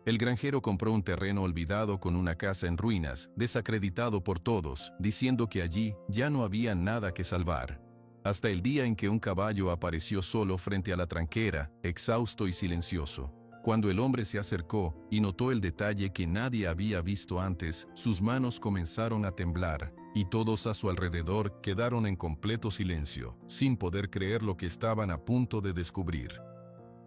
El granjero compró un terreno olvidado con una casa en ruinas, desacreditado por todos, diciendo que allí ya no había nada que salvar. Hasta el día en que un caballo apareció solo frente a la tranquera, exhausto y silencioso. Cuando el hombre se acercó y notó el detalle que nadie había visto antes, sus manos comenzaron a temblar, y todos a su alrededor quedaron en completo silencio, sin poder creer lo que estaban a punto de descubrir.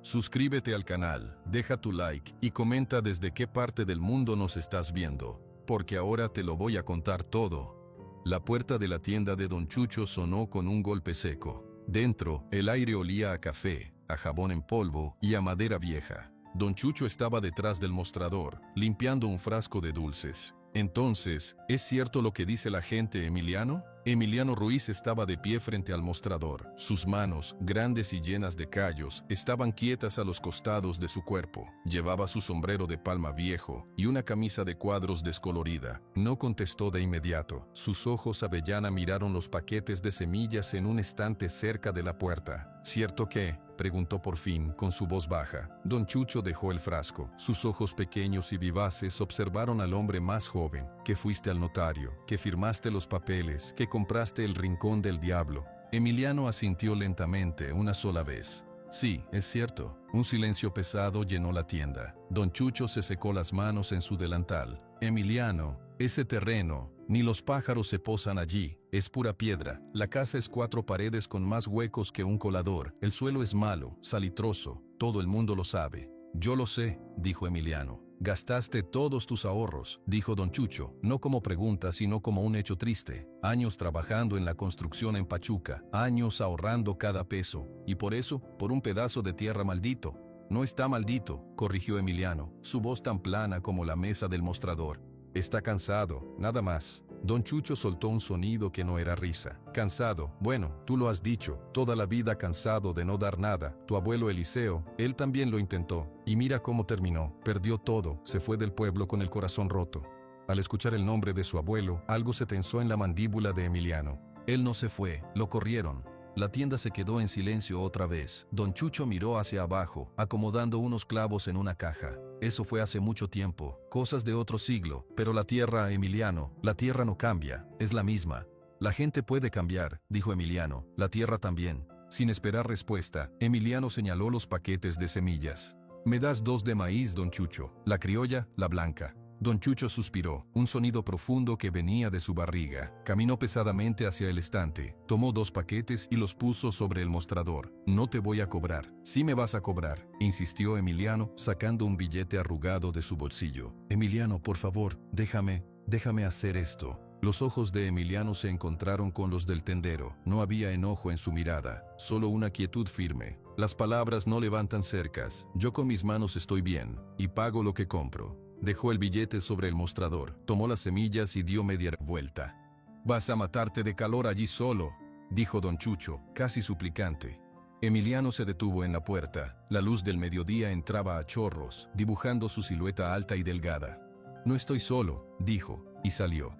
Suscríbete al canal, deja tu like y comenta desde qué parte del mundo nos estás viendo, porque ahora te lo voy a contar todo. La puerta de la tienda de Don Chucho sonó con un golpe seco. Dentro, el aire olía a café, a jabón en polvo y a madera vieja. Don Chucho estaba detrás del mostrador, limpiando un frasco de dulces. Entonces, ¿es cierto lo que dice la gente, Emiliano? Emiliano Ruiz estaba de pie frente al mostrador. Sus manos, grandes y llenas de callos, estaban quietas a los costados de su cuerpo. Llevaba su sombrero de palma viejo y una camisa de cuadros descolorida. No contestó de inmediato. Sus ojos avellana miraron los paquetes de semillas en un estante cerca de la puerta. ¿Cierto qué?, preguntó por fin, con su voz baja. Don Chucho dejó el frasco. Sus ojos pequeños y vivaces observaron al hombre más joven. Que fuiste al notario, que firmaste los papeles, que compraste el rincón del diablo. Emiliano asintió lentamente una sola vez. Sí, es cierto. Un silencio pesado llenó la tienda. Don Chucho se secó las manos en su delantal. Emiliano, ese terreno, ni los pájaros se posan allí, es pura piedra. La casa es 4 paredes con más huecos que un colador. El suelo es malo, salitroso, todo el mundo lo sabe. Yo lo sé, dijo Emiliano. Gastaste todos tus ahorros, dijo Don Chucho, no como pregunta sino como un hecho triste. Años trabajando en la construcción en Pachuca, años ahorrando cada peso, y por eso, por un pedazo de tierra maldito. No está maldito, corrigió Emiliano, su voz tan plana como la mesa del mostrador. Está cansado, nada más. Don Chucho soltó un sonido que no era risa. Cansado, bueno, tú lo has dicho, toda la vida cansado de no dar nada. Tu abuelo Eliseo, él también lo intentó. Y mira cómo terminó, perdió todo, se fue del pueblo con el corazón roto. Al escuchar el nombre de su abuelo, algo se tensó en la mandíbula de Emiliano. Él no se fue, lo corrieron. La tienda se quedó en silencio otra vez. Don Chucho miró hacia abajo, acomodando unos clavos en una caja. Eso fue hace mucho tiempo, cosas de otro siglo, pero la tierra, Emiliano, la tierra no cambia, es la misma. La gente puede cambiar, dijo Emiliano, la tierra también. Sin esperar respuesta, Emiliano señaló los paquetes de semillas. Me das 2 de maíz, Don Chucho, la criolla, la blanca. Don Chucho suspiró, un sonido profundo que venía de su barriga. Caminó pesadamente hacia el estante, tomó 2 paquetes y los puso sobre el mostrador. No te voy a cobrar. Sí me vas a cobrar, insistió Emiliano, sacando un billete arrugado de su bolsillo. Emiliano, por favor, déjame hacer esto. Los ojos de Emiliano se encontraron con los del tendero. No había enojo en su mirada, solo una quietud firme. Las palabras no levantan cercas. Yo con mis manos estoy bien, y pago lo que compro. Dejó el billete sobre el mostrador, tomó las semillas y dio media vuelta. «Vas a matarte de calor allí solo», dijo Don Chucho, casi suplicante. Emiliano se detuvo en la puerta. La luz del mediodía entraba a chorros, dibujando su silueta alta y delgada. «No estoy solo», dijo, y salió.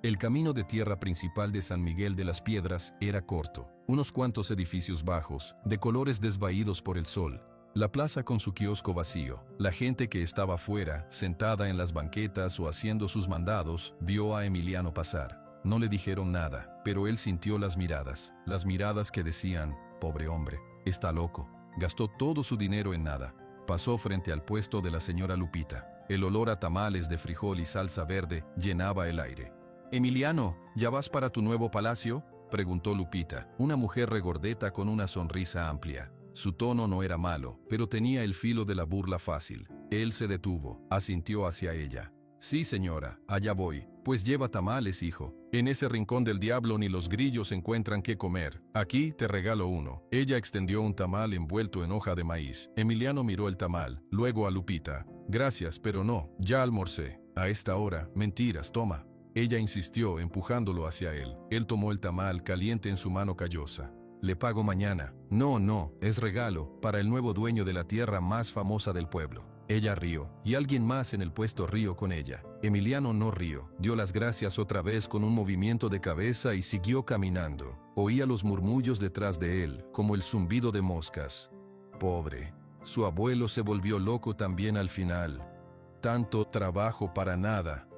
El camino de tierra principal de San Miguel de las Piedras era corto. Unos cuantos edificios bajos, de colores desvaídos por el sol. La plaza con su kiosco vacío. La gente que estaba afuera, sentada en las banquetas o haciendo sus mandados, vio a Emiliano pasar. No le dijeron nada, pero él sintió las miradas que decían, pobre hombre, está loco. Gastó todo su dinero en nada. Pasó frente al puesto de la señora Lupita. El olor a tamales de frijol y salsa verde llenaba el aire. «Emiliano, ¿ya vas para tu nuevo palacio?», preguntó Lupita, una mujer regordeta con una sonrisa amplia. Su tono no era malo, pero tenía el filo de la burla fácil. Él se detuvo, asintió hacia ella. «Sí, señora, allá voy. Pues lleva tamales, hijo. En ese rincón del diablo ni los grillos encuentran qué comer. Aquí te regalo uno». Ella extendió un tamal envuelto en hoja de maíz. Emiliano miró el tamal, luego a Lupita. «Gracias, pero no, ya almorcé». «A esta hora, mentiras, toma». Ella insistió, empujándolo hacia él. Él tomó el tamal caliente en su mano callosa. «Le pago mañana». No, es regalo, para el nuevo dueño de la tierra más famosa del pueblo». Ella rió, y alguien más en el puesto rió con ella. Emiliano no rió, dio las gracias otra vez con un movimiento de cabeza y siguió caminando. Oía los murmullos detrás de él, como el zumbido de moscas. Pobre, su abuelo se volvió loco también al final. Tanto trabajo para nada.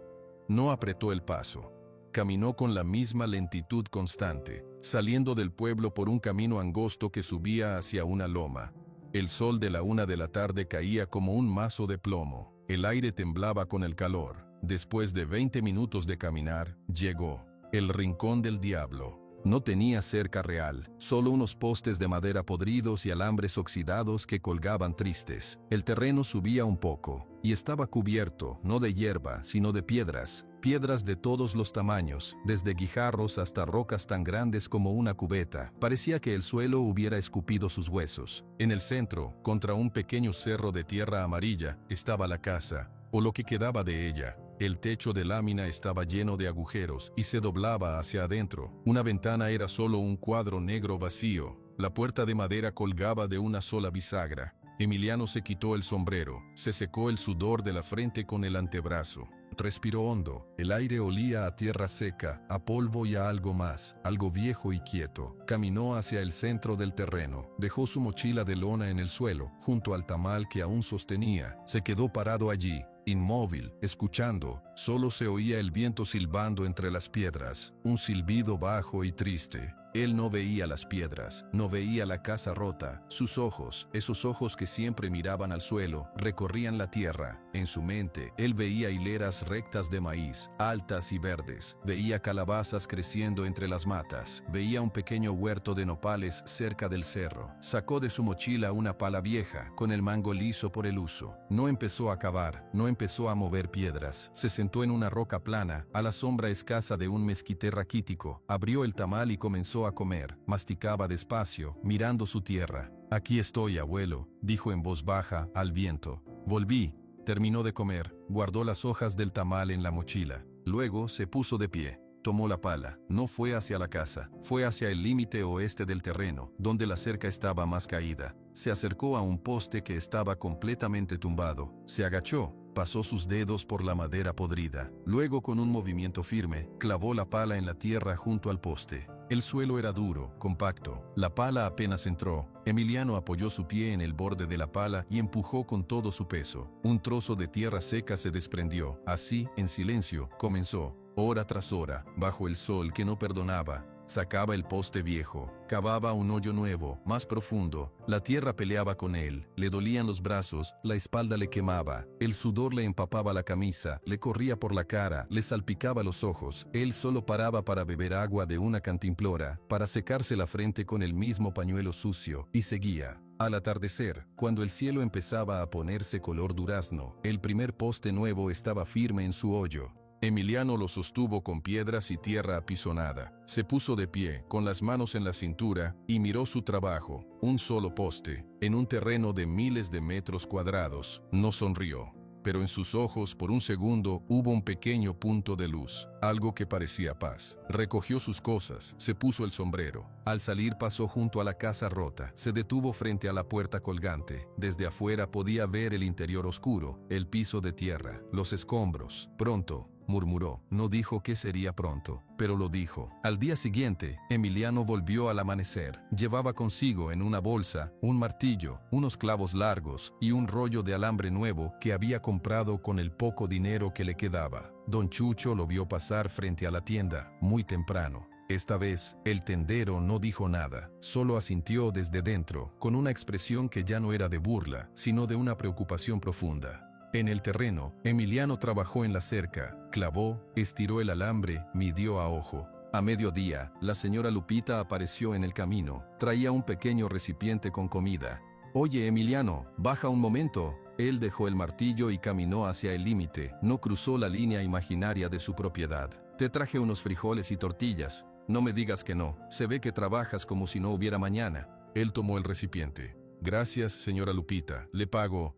No apretó el paso. Caminó con la misma lentitud constante, saliendo del pueblo por un camino angosto que subía hacia una loma. El sol de la 1 de la tarde caía como un mazo de plomo. El aire temblaba con el calor. Después de 20 minutos de caminar, llegó. El rincón del diablo. No tenía cerca real, solo unos postes de madera podridos y alambres oxidados que colgaban tristes. El terreno subía un poco, y estaba cubierto, no de hierba, sino de piedras. Piedras de todos los tamaños, desde guijarros hasta rocas tan grandes como una cubeta. Parecía que el suelo hubiera escupido sus huesos. En el centro, contra un pequeño cerro de tierra amarilla, estaba la casa, o lo que quedaba de ella. El techo de lámina estaba lleno de agujeros y se doblaba hacia adentro. Una ventana era solo un cuadro negro vacío. La puerta de madera colgaba de una sola bisagra. Emiliano se quitó el sombrero, se secó el sudor de la frente con el antebrazo. Respiró hondo. El aire olía a tierra seca, a polvo y a algo más, algo viejo y quieto. Caminó hacia el centro del terreno. Dejó su mochila de lona en el suelo, junto al tamal que aún sostenía. Se quedó parado allí, inmóvil, escuchando. Solo se oía el viento silbando entre las piedras, un silbido bajo y triste. Él no veía las piedras, no veía la casa rota. Sus ojos, esos ojos que siempre miraban al suelo, recorrían la tierra. En su mente, él veía hileras rectas de maíz, altas y verdes. Veía calabazas creciendo entre las matas. Veía un pequeño huerto de nopales cerca del cerro. Sacó de su mochila una pala vieja, con el mango liso por el uso. No empezó a cavar, no empezó a mover piedras. Se sentó en una roca plana, a la sombra escasa de un mezquite raquítico. Abrió el tamal y comenzó a comer. Masticaba despacio, mirando su tierra. «Aquí estoy, abuelo», dijo en voz baja al viento. Volví. Terminó de comer, guardó las hojas del tamal en la mochila. Luego se puso de pie. Tomó la pala. No fue hacia la casa, fue hacia el límite oeste del terreno, donde la cerca estaba más caída. Se acercó a un poste que estaba completamente tumbado. Se agachó. Pasó sus dedos por la madera podrida. Luego, con un movimiento firme, clavó la pala en la tierra junto al poste. El suelo era duro, compacto. La pala apenas entró. Emiliano apoyó su pie en el borde de la pala y empujó con todo su peso. Un trozo de tierra seca se desprendió. Así, en silencio, comenzó. Hora tras hora, bajo el sol que no perdonaba, sacaba el poste viejo, cavaba un hoyo nuevo, más profundo. La tierra peleaba con él, le dolían los brazos, la espalda le quemaba, el sudor le empapaba la camisa, le corría por la cara, le salpicaba los ojos. Él solo paraba para beber agua de una cantimplora, para secarse la frente con el mismo pañuelo sucio, y seguía. Al atardecer, cuando el cielo empezaba a ponerse color durazno, el primer poste nuevo estaba firme en su hoyo. Emiliano lo sostuvo con piedras y tierra apisonada. Se puso de pie, con las manos en la cintura, y miró su trabajo, un solo poste, en un terreno de miles de metros cuadrados. No sonrió, pero en sus ojos por un segundo hubo un pequeño punto de luz, algo que parecía paz. Recogió sus cosas, se puso el sombrero. Al salir pasó junto a la casa rota, se detuvo frente a la puerta colgante. Desde afuera podía ver el interior oscuro, el piso de tierra, los escombros. Pronto, murmuró. No dijo qué sería pronto, pero lo dijo. Al día siguiente, Emiliano volvió al amanecer. Llevaba consigo en una bolsa un martillo, unos clavos largos y un rollo de alambre nuevo que había comprado con el poco dinero que le quedaba. Don Chucho lo vio pasar frente a la tienda, muy temprano. Esta vez, el tendero no dijo nada, solo asintió desde dentro, con una expresión que ya no era de burla, sino de una preocupación profunda. En el terreno, Emiliano trabajó en la cerca, clavó, estiró el alambre, midió a ojo. A mediodía, la señora Lupita apareció en el camino. Traía un pequeño recipiente con comida. «Oye, Emiliano, baja un momento». Él dejó el martillo y caminó hacia el límite. No cruzó la línea imaginaria de su propiedad. «Te traje unos frijoles y tortillas. No me digas que no. Se ve que trabajas como si no hubiera mañana». Él tomó el recipiente. «Gracias, señora Lupita. Le pago».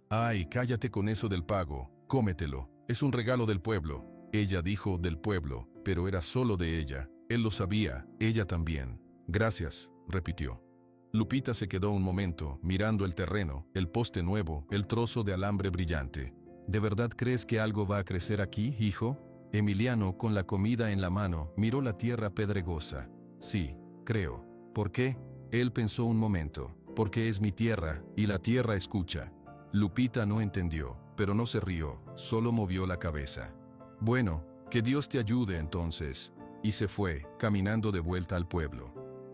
«Ay, cállate con eso del pago. Cómetelo. Es un regalo del pueblo». Ella dijo del pueblo, pero era solo de ella. Él lo sabía, ella también. «Gracias», repitió. Lupita se quedó un momento, mirando el terreno, el poste nuevo, el trozo de alambre brillante. «¿De verdad crees que algo va a crecer aquí, hijo?» Emiliano, con la comida en la mano, miró la tierra pedregosa. «Sí, creo». «¿Por qué?» Él pensó un momento. «Porque es mi tierra, y la tierra escucha». Lupita no entendió. pero no se rió, solo movió la cabeza. «Bueno, que Dios te ayude entonces», y se fue, caminando de vuelta al pueblo.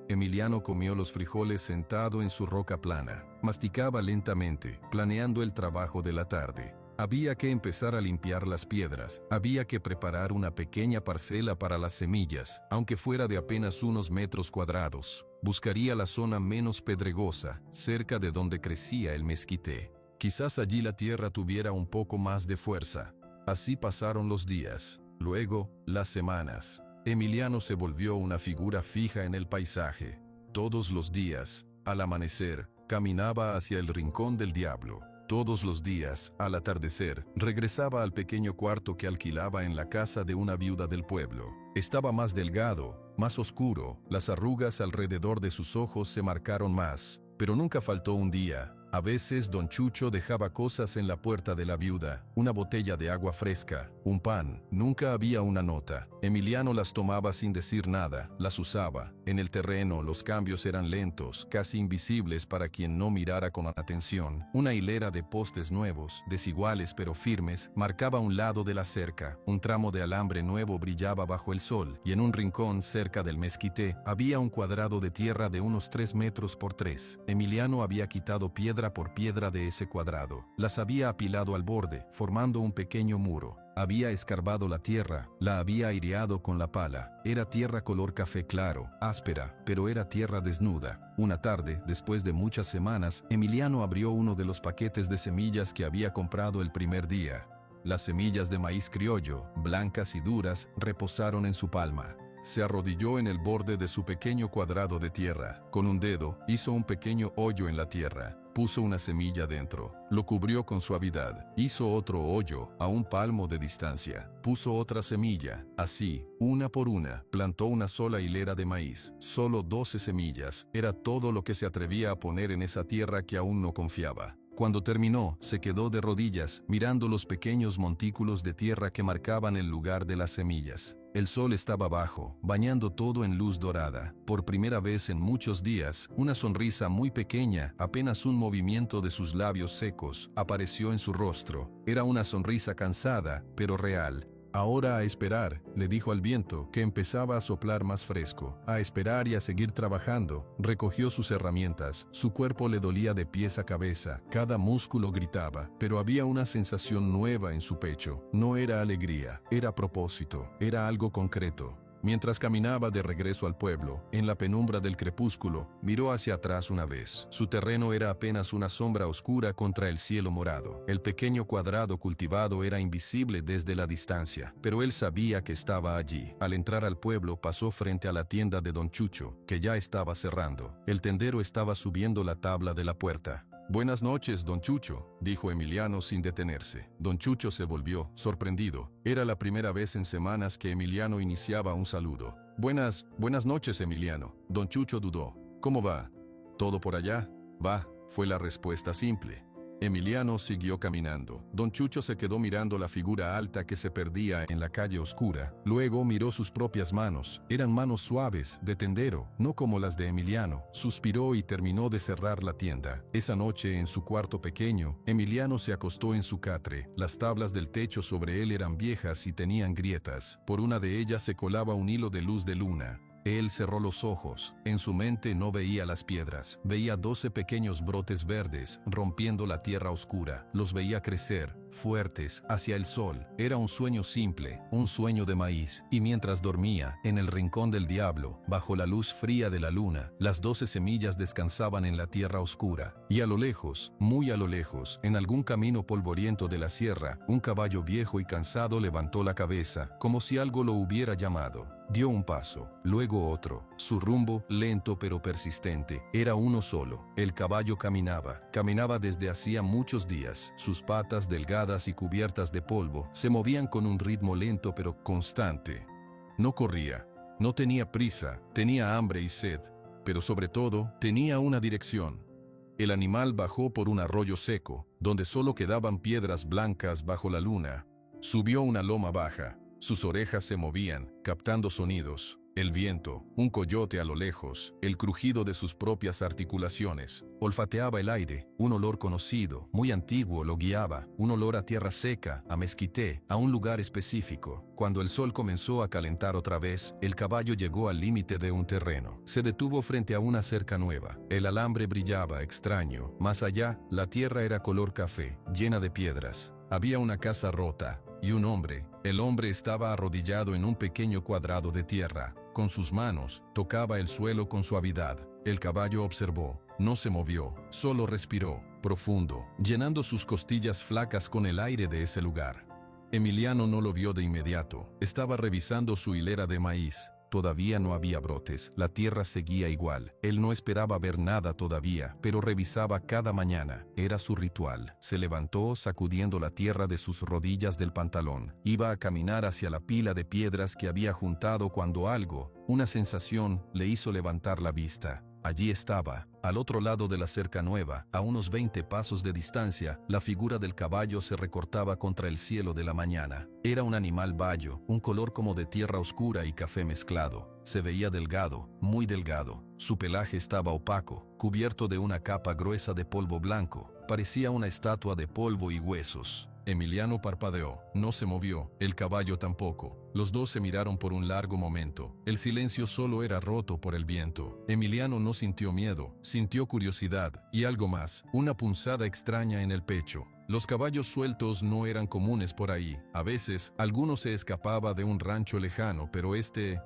Emiliano comió los frijoles sentado en su roca plana. Masticaba lentamente, planeando el trabajo de la tarde. Había que empezar a limpiar las piedras, había que preparar una pequeña parcela para las semillas, aunque fuera de apenas unos metros cuadrados. Buscaría la zona menos pedregosa, cerca de donde crecía el mezquite. Quizás allí la tierra tuviera un poco más de fuerza. Así pasaron los días, luego las semanas. Emiliano se volvió una figura fija en el paisaje. Todos los días, al amanecer, caminaba hacia el rincón del diablo. Todos los días, al atardecer, regresaba al pequeño cuarto que alquilaba en la casa de una viuda del pueblo. Estaba más delgado, más oscuro, las arrugas alrededor de sus ojos se marcaron más, pero nunca faltó un día. A veces don Chucho dejaba cosas en la puerta de la viuda, una botella de agua fresca, un pan, nunca había una nota. Emiliano las tomaba sin decir nada, las usaba. En el terreno los cambios eran lentos, casi invisibles para quien no mirara con atención. Una hilera de postes nuevos, desiguales pero firmes, marcaba un lado de la cerca. Un tramo de alambre nuevo brillaba bajo el sol, y en un rincón cerca del mezquite había un cuadrado de tierra de unos 3 metros por 3. Emiliano había quitado piedra por piedra de ese cuadrado. Las había apilado al borde, formando un pequeño muro. Había escarbado la tierra, la había aireado con la pala. Era tierra color café claro, áspera, pero era tierra desnuda. Una tarde, después de muchas semanas, Emiliano abrió uno de los paquetes de semillas que había comprado el primer día. Las semillas de maíz criollo, blancas y duras, reposaron en su palma. Se arrodilló en el borde de su pequeño cuadrado de tierra. Con un dedo, hizo un pequeño hoyo en la tierra. Puso una semilla dentro. Lo cubrió con suavidad. Hizo otro hoyo, a un palmo de distancia. Puso otra semilla. Así, una por una, plantó una sola hilera de maíz. Solo 12 semillas. Era todo lo que se atrevía a poner en esa tierra que aún no confiaba. Cuando terminó, se quedó de rodillas, mirando los pequeños montículos de tierra que marcaban el lugar de las semillas. El sol estaba bajo, bañando todo en luz dorada. Por primera vez en muchos días, una sonrisa muy pequeña, apenas un movimiento de sus labios secos, apareció en su rostro. Era una sonrisa cansada, pero real. «Ahora a esperar», le dijo al viento, que empezaba a soplar más fresco. «A esperar y a seguir trabajando». Recogió sus herramientas. Su cuerpo le dolía de pies a cabeza. Cada músculo gritaba, pero había una sensación nueva en su pecho. No era alegría, era propósito, era algo concreto. Mientras caminaba de regreso al pueblo, en la penumbra del crepúsculo, miró hacia atrás una vez. Su terreno era apenas una sombra oscura contra el cielo morado. El pequeño cuadrado cultivado era invisible desde la distancia, pero él sabía que estaba allí. Al entrar al pueblo, pasó frente a la tienda de don Chucho, que ya estaba cerrando. El tendero estaba subiendo la tabla de la puerta. «Buenas noches, don Chucho», dijo Emiliano sin detenerse. Don Chucho se volvió, sorprendido. Era la primera vez en semanas que Emiliano iniciaba un saludo. Buenas noches, Emiliano». Don Chucho dudó. «¿Cómo va? ¿Todo por allá?» «Va», fue la respuesta simple. Emiliano siguió caminando. Don Chucho se quedó mirando la figura alta que se perdía en la calle oscura. Luego miró sus propias manos. Eran manos suaves, de tendero, no como las de Emiliano. Suspiró y terminó de cerrar la tienda. Esa noche, en su cuarto pequeño, Emiliano se acostó en su catre. Las tablas del techo sobre él eran viejas y tenían grietas. Por una de ellas se colaba un hilo de luz de luna. Él cerró los ojos. En su mente no veía las piedras. Veía 12 pequeños brotes verdes, rompiendo la tierra oscura. Los veía crecer, fuertes, hacia el sol. Era un sueño simple, un sueño de maíz. Y mientras dormía, en el rincón del diablo, bajo la luz fría de la luna, las 12 semillas descansaban en la tierra oscura. Y a lo lejos, muy a lo lejos, en algún camino polvoriento de la sierra, un caballo viejo y cansado levantó la cabeza, como si algo lo hubiera llamado. Dio un paso, luego otro. Su rumbo, lento pero persistente, era uno solo. El caballo caminaba desde hacía muchos días. Sus patas delgadas y cubiertas de polvo se movían con un ritmo lento pero constante. No corría, no tenía prisa, tenía hambre y sed, pero sobre todo tenía una dirección. El animal bajó por un arroyo seco, donde solo quedaban piedras blancas bajo la luna. Subió una loma baja. Sus orejas se movían, captando sonidos. El viento, un coyote a lo lejos, el crujido de sus propias articulaciones. Olfateaba el aire, un olor conocido, muy antiguo lo guiaba, un olor a tierra seca, a mezquité, a un lugar específico. Cuando el sol comenzó a calentar otra vez, el caballo llegó al límite de un terreno. Se detuvo frente a una cerca nueva. El alambre brillaba extraño. Más allá, la tierra era color café, llena de piedras. Había una casa rota y un hombre. El hombre estaba arrodillado en un pequeño cuadrado de tierra. Con sus manos, tocaba el suelo con suavidad. El caballo observó. No se movió, solo respiró, profundo, llenando sus costillas flacas con el aire de ese lugar. Emiliano no lo vio de inmediato. Estaba revisando su hilera de maíz. Todavía no había brotes, la tierra seguía igual. Él no esperaba ver nada todavía, pero revisaba cada mañana. Era su ritual. Se levantó sacudiendo la tierra de sus rodillas del pantalón. Iba a caminar hacia la pila de piedras que había juntado cuando algo, una sensación, le hizo levantar la vista. Allí estaba, al otro lado de la cerca nueva, a unos 20 pasos de distancia, la figura del caballo se recortaba contra el cielo de la mañana. Era un animal bayo, un color como de tierra oscura y café mezclado. Se veía delgado, muy delgado. Su pelaje estaba opaco, cubierto de una capa gruesa de polvo blanco. Parecía una estatua de polvo y huesos. Emiliano parpadeó, no se movió, el caballo tampoco. Los dos se miraron por un largo momento. El silencio solo era roto por el viento. Emiliano no sintió miedo, sintió curiosidad y algo más, una punzada extraña en el pecho. Los caballos sueltos no eran comunes por ahí. A veces, alguno se escapaba de un rancho lejano, pero este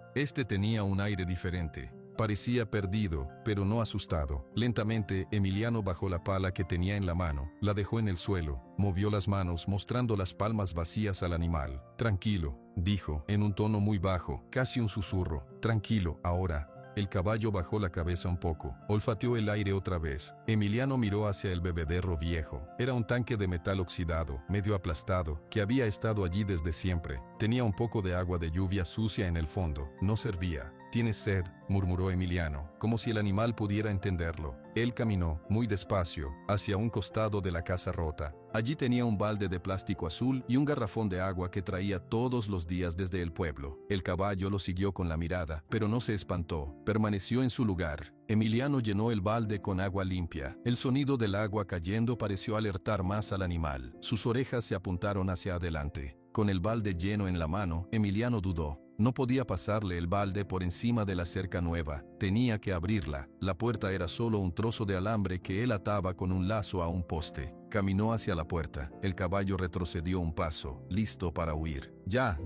tenía un aire diferente. Parecía perdido, pero no asustado. Lentamente, Emiliano bajó la pala que tenía en la mano, la dejó en el suelo, movió las manos mostrando las palmas vacías al animal. Tranquilo, dijo, en un tono muy bajo, casi un susurro. Tranquilo, ahora. El caballo bajó la cabeza un poco, olfateó el aire otra vez. Emiliano miró hacia el bebedero viejo. Era un tanque de metal oxidado, medio aplastado, que había estado allí desde siempre. Tenía un poco de agua de lluvia sucia en el fondo. No servía. «¿Tienes sed?», murmuró Emiliano, como si el animal pudiera entenderlo. Él caminó, muy despacio, hacia un costado de la casa rota. Allí tenía un balde de plástico azul y un garrafón de agua que traía todos los días desde el pueblo. El caballo lo siguió con la mirada, pero no se espantó. Permaneció en su lugar. Emiliano llenó el balde con agua limpia. El sonido del agua cayendo pareció alertar más al animal. Sus orejas se apuntaron hacia adelante. Con el balde lleno en la mano, Emiliano dudó. No podía pasarle el balde por encima de la cerca nueva. Tenía que abrirla. La puerta era solo un trozo de alambre que él ataba con un lazo a un poste. Caminó hacia la puerta. El caballo retrocedió un paso, listo para huir. «Ya,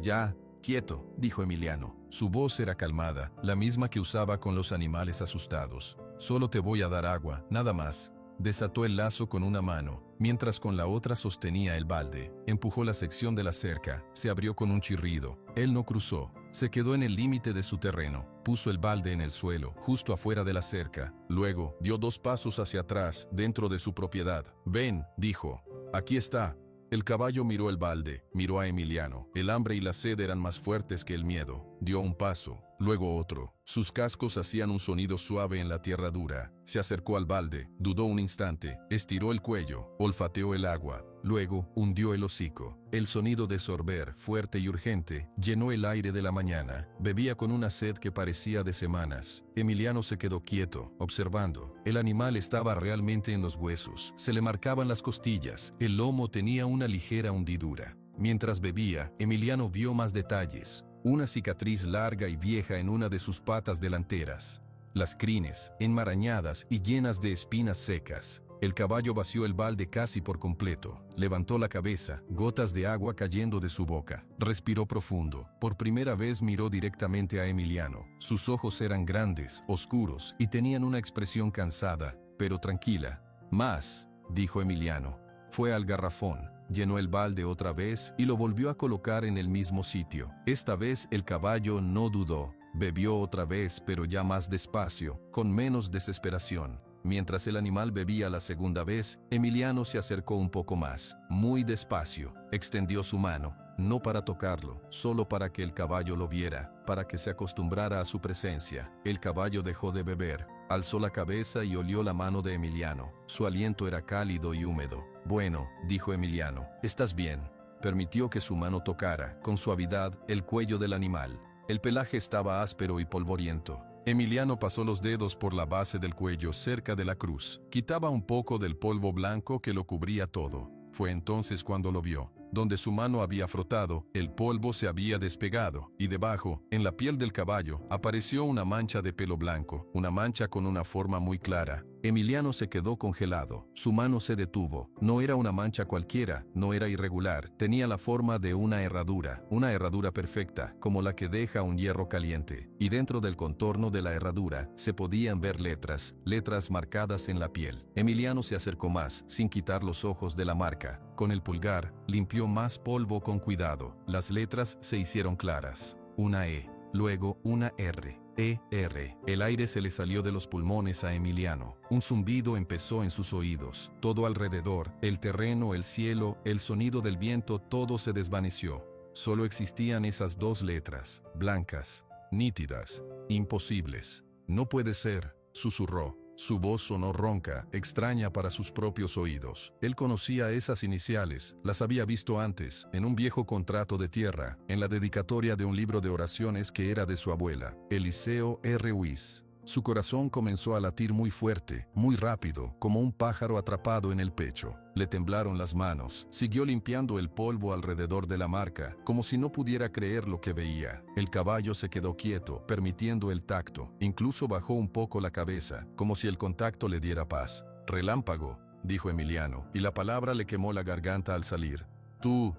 quieto», dijo Emiliano. Su voz era calmada, la misma que usaba con los animales asustados. «Solo te voy a dar agua, nada más». Desató el lazo con una mano, mientras con la otra sostenía el balde. Empujó la sección de la cerca, se abrió con un chirrido. Él no cruzó, se quedó en el límite de su terreno. Puso el balde en el suelo, justo afuera de la cerca. Luego, dio 2 pasos hacia atrás, dentro de su propiedad. «Ven», dijo, «aquí está». El caballo miró el balde, miró a Emiliano. El hambre y la sed eran más fuertes que el miedo. Dio un paso, luego otro. Sus cascos hacían un sonido suave en la tierra dura. Se acercó al balde, dudó un instante, estiró el cuello, olfateó el agua. Luego, hundió el hocico. El sonido de sorber, fuerte y urgente, llenó el aire de la mañana. Bebía con una sed que parecía de semanas. Emiliano se quedó quieto, observando. El animal estaba realmente en los huesos. Se le marcaban las costillas. El lomo tenía una ligera hundidura. Mientras bebía, Emiliano vio más detalles. Una cicatriz larga y vieja en una de sus patas delanteras. Las crines, enmarañadas y llenas de espinas secas. El caballo vació el balde casi por completo. Levantó la cabeza, gotas de agua cayendo de su boca. Respiró profundo. Por primera vez miró directamente a Emiliano. Sus ojos eran grandes, oscuros, y tenían una expresión cansada, pero tranquila. «Más», dijo Emiliano. Fue al garrafón. Llenó el balde otra vez y lo volvió a colocar en el mismo sitio. Esta vez el caballo no dudó. Bebió otra vez, pero ya más despacio, con menos desesperación. Mientras el animal bebía la segunda vez, Emiliano se acercó un poco más, muy despacio. Extendió su mano, no para tocarlo, solo para que el caballo lo viera, para que se acostumbrara a su presencia. El caballo dejó de beber, alzó la cabeza y olió la mano de Emiliano. Su aliento era cálido y húmedo. «Bueno», dijo Emiliano, «estás bien». Permitió que su mano tocara, con suavidad, el cuello del animal. El pelaje estaba áspero y polvoriento. Emiliano pasó los dedos por la base del cuello cerca de la cruz. Quitaba un poco del polvo blanco que lo cubría todo. Fue entonces cuando lo vio. Donde su mano había frotado, el polvo se había despegado, y debajo, en la piel del caballo, apareció una mancha de pelo blanco, una mancha con una forma muy clara. Emiliano se quedó congelado, su mano se detuvo. No era una mancha cualquiera, no era irregular, tenía la forma de una herradura perfecta, como la que deja un hierro caliente. Y dentro del contorno de la herradura, se podían ver letras marcadas en la piel. Emiliano se acercó más, sin quitar los ojos de la marca. Con el pulgar, limpió más polvo con cuidado. Las letras se hicieron claras. Una E, luego una R. E-R. El aire se le salió de los pulmones a Emiliano. Un zumbido empezó en sus oídos. Todo alrededor, el terreno, el cielo, el sonido del viento, todo se desvaneció. Solo existían esas dos letras, blancas, nítidas, imposibles. No puede ser, susurró. Su voz sonó ronca, extraña para sus propios oídos. Él conocía esas iniciales, las había visto antes, en un viejo contrato de tierra, en la dedicatoria de un libro de oraciones que era de su abuela, Eliseo R. Ruiz. Su corazón comenzó a latir muy fuerte, muy rápido, como un pájaro atrapado en el pecho. Le temblaron las manos. Siguió limpiando el polvo alrededor de la marca, como si no pudiera creer lo que veía. El caballo se quedó quieto, permitiendo el tacto. Incluso bajó un poco la cabeza, como si el contacto le diera paz. «Relámpago», dijo Emiliano, y la palabra le quemó la garganta al salir. Tú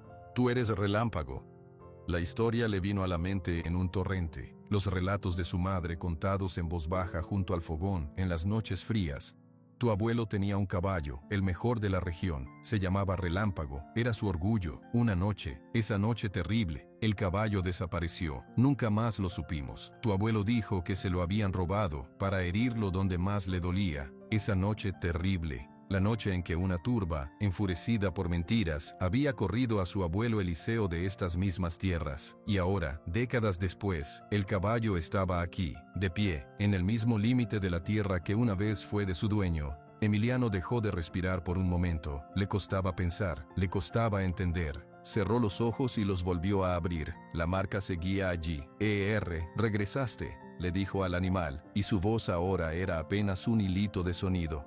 eres Relámpago». La historia le vino a la mente en un torrente. Los relatos de su madre contados en voz baja junto al fogón en las noches frías. Tu abuelo tenía un caballo, el mejor de la región. Se llamaba Relámpago, era su orgullo. Una noche, esa noche terrible, el caballo desapareció. Nunca más lo supimos. Tu abuelo dijo que se lo habían robado para herirlo donde más le dolía. Esa noche terrible. La noche en que una turba, enfurecida por mentiras, había corrido a su abuelo Eliseo de estas mismas tierras. Y ahora, décadas después, el caballo estaba aquí, de pie, en el mismo límite de la tierra que una vez fue de su dueño. Emiliano dejó de respirar por un momento. Le costaba pensar, le costaba entender. Cerró los ojos y los volvió a abrir. La marca seguía allí. Regresaste, le dijo al animal, y su voz ahora era apenas un hilito de sonido.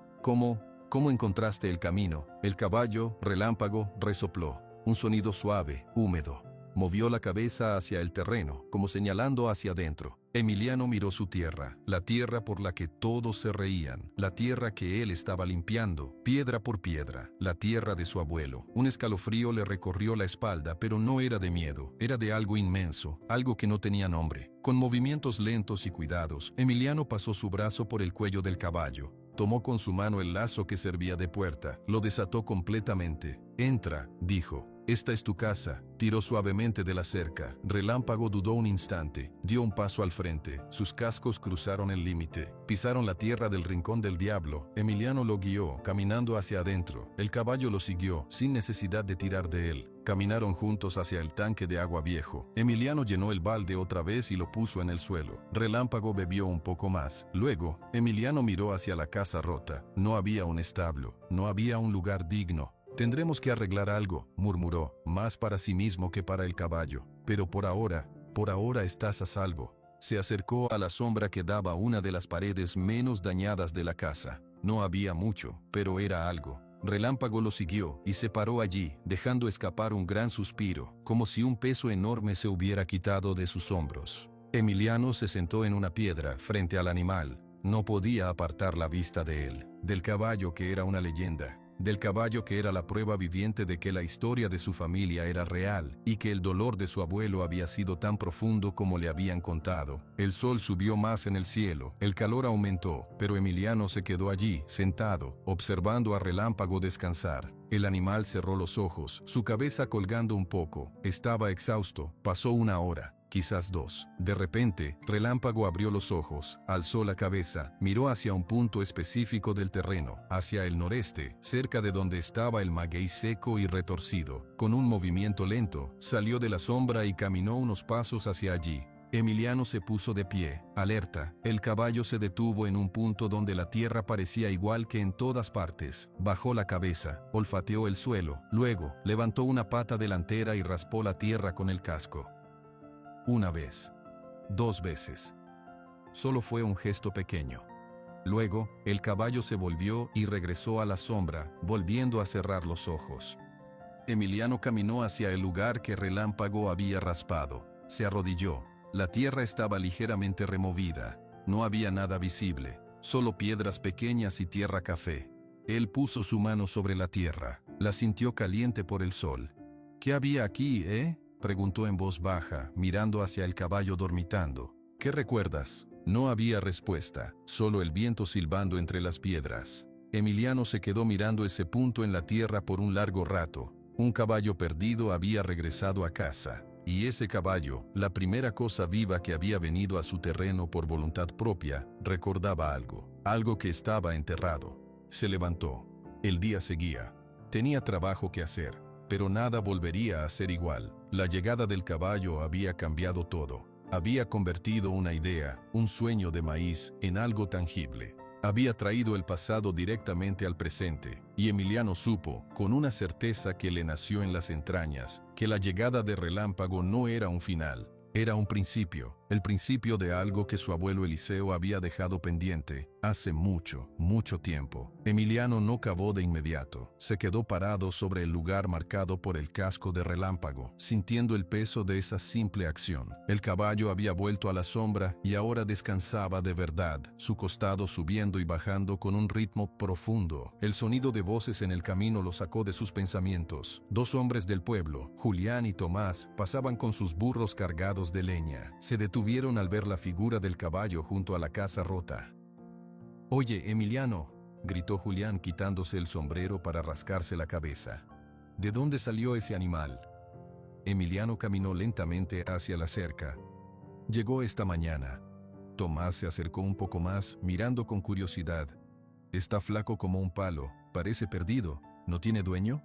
¿Cómo encontraste el camino? El caballo, Relámpago, resopló. Un sonido suave, húmedo. Movió la cabeza hacia el terreno, como señalando hacia adentro. Emiliano miró su tierra, la tierra por la que todos se reían, la tierra que él estaba limpiando, piedra por piedra, la tierra de su abuelo. Un escalofrío le recorrió la espalda, pero no era de miedo, era de algo inmenso, algo que no tenía nombre. Con movimientos lentos y cuidados, Emiliano pasó su brazo por el cuello del caballo. Tomó con su mano el lazo que servía de puerta, lo desató completamente. «Entra», dijo. «Esta es tu casa». Tiró suavemente de la cerca. Relámpago dudó un instante, dio un paso al frente. Sus cascos cruzaron el límite, pisaron la tierra del Rincón del Diablo. Emiliano lo guió, caminando hacia adentro. El caballo lo siguió, sin necesidad de tirar de él. Caminaron juntos hacia el tanque de agua viejo. Emiliano llenó el balde otra vez y lo puso en el suelo. Relámpago bebió un poco más. Luego, Emiliano miró hacia la casa rota. No había un establo, no había un lugar digno. «Tendremos que arreglar algo», murmuró, más para sí mismo que para el caballo. «Pero por ahora estás a salvo». Se acercó a la sombra que daba una de las paredes menos dañadas de la casa. No había mucho, pero era algo. Relámpago lo siguió y se paró allí, dejando escapar un gran suspiro, como si un peso enorme se hubiera quitado de sus hombros. Emiliano se sentó en una piedra frente al animal. No podía apartar la vista de él, del caballo que era una leyenda. Del caballo que era la prueba viviente de que la historia de su familia era real y que el dolor de su abuelo había sido tan profundo como le habían contado. El sol subió más en el cielo, el calor aumentó, pero Emiliano se quedó allí, sentado, observando a Relámpago descansar. El animal cerró los ojos, su cabeza colgando un poco. Estaba exhausto. Pasó una hora. Quizás 2. De repente, Relámpago abrió los ojos, alzó la cabeza, miró hacia un punto específico del terreno, hacia el noreste, cerca de donde estaba el maguey seco y retorcido. Con un movimiento lento, salió de la sombra y caminó unos pasos hacia allí. Emiliano se puso de pie, alerta. El caballo se detuvo en un punto donde la tierra parecía igual que en todas partes. Bajó la cabeza, olfateó el suelo, luego levantó una pata delantera y raspó la tierra con el casco. Una vez. 2 veces. Solo fue un gesto pequeño. Luego, el caballo se volvió y regresó a la sombra, volviendo a cerrar los ojos. Emiliano caminó hacia el lugar que Relámpago había raspado. Se arrodilló. La tierra estaba ligeramente removida. No había nada visible, solo piedras pequeñas y tierra café. Él puso su mano sobre la tierra. La sintió caliente por el sol. ¿Qué había aquí, preguntó en voz baja, mirando hacia el caballo dormitando. ¿Qué recuerdas? No había respuesta, solo el viento silbando entre las piedras. Emiliano se quedó mirando ese punto en la tierra por un largo rato. Un caballo perdido había regresado a casa. Y ese caballo, la primera cosa viva que había venido a su terreno por voluntad propia, recordaba algo que estaba enterrado. Se levantó. El día seguía. Tenía trabajo que hacer, pero nada volvería a ser igual. La llegada del caballo había cambiado todo. Había convertido una idea, un sueño de maíz, en algo tangible. Había traído el pasado directamente al presente, y Emiliano supo, con una certeza que le nació en las entrañas, que la llegada de Relámpago no era un final, era un principio, el principio de algo que su abuelo Eliseo había dejado pendiente hace mucho, mucho tiempo. Emiliano no cavó de inmediato, se quedó parado sobre el lugar marcado por el casco de Relámpago, sintiendo el peso de esa simple acción. El caballo había vuelto a la sombra y ahora descansaba de verdad, su costado subiendo y bajando con un ritmo profundo. El sonido de voces en el camino lo sacó de sus pensamientos. 2 hombres del pueblo, Julián y Tomás, pasaban con sus burros cargados de leña. Se detuvieron al ver la figura del caballo junto a la casa rota. «Oye, Emiliano», gritó Julián quitándose el sombrero para rascarse la cabeza. «¿De dónde salió ese animal?» Emiliano caminó lentamente hacia la cerca. «Llegó esta mañana». Tomás se acercó un poco más, mirando con curiosidad. «Está flaco como un palo, parece perdido. ¿No tiene dueño?»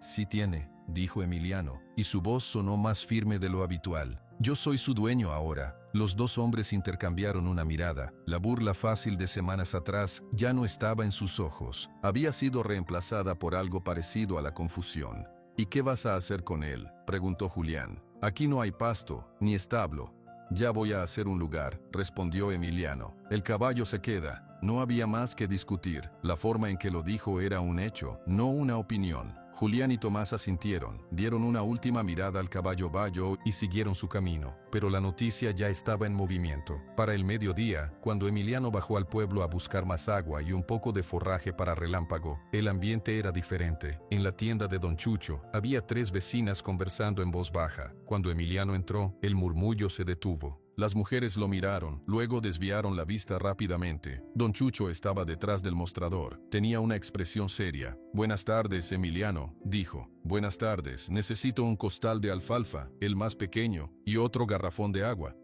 «Sí tiene», dijo Emiliano, y su voz sonó más firme de lo habitual. «Yo soy su dueño ahora». Los 2 hombres intercambiaron una mirada. La burla fácil de semanas atrás ya no estaba en sus ojos. Había sido reemplazada por algo parecido a la confusión. «¿Y qué vas a hacer con él?», preguntó Julián. «Aquí no hay pasto, ni establo». «Ya voy a hacer un lugar», respondió Emiliano. «El caballo se queda». No había más que discutir. La forma en que lo dijo era un hecho, no una opinión. Julián y Tomás asintieron, dieron una última mirada al caballo bayo y siguieron su camino. Pero la noticia ya estaba en movimiento. Para el mediodía, cuando Emiliano bajó al pueblo a buscar más agua y un poco de forraje para Relámpago, el ambiente era diferente. En la tienda de Don Chucho, había 3 vecinas conversando en voz baja. Cuando Emiliano entró, el murmullo se detuvo. Las mujeres lo miraron, luego desviaron la vista rápidamente. Don Chucho estaba detrás del mostrador. Tenía una expresión seria. «Buenas tardes, Emiliano», dijo. «Buenas tardes, necesito un costal de alfalfa, el más pequeño, y otro garrafón de agua».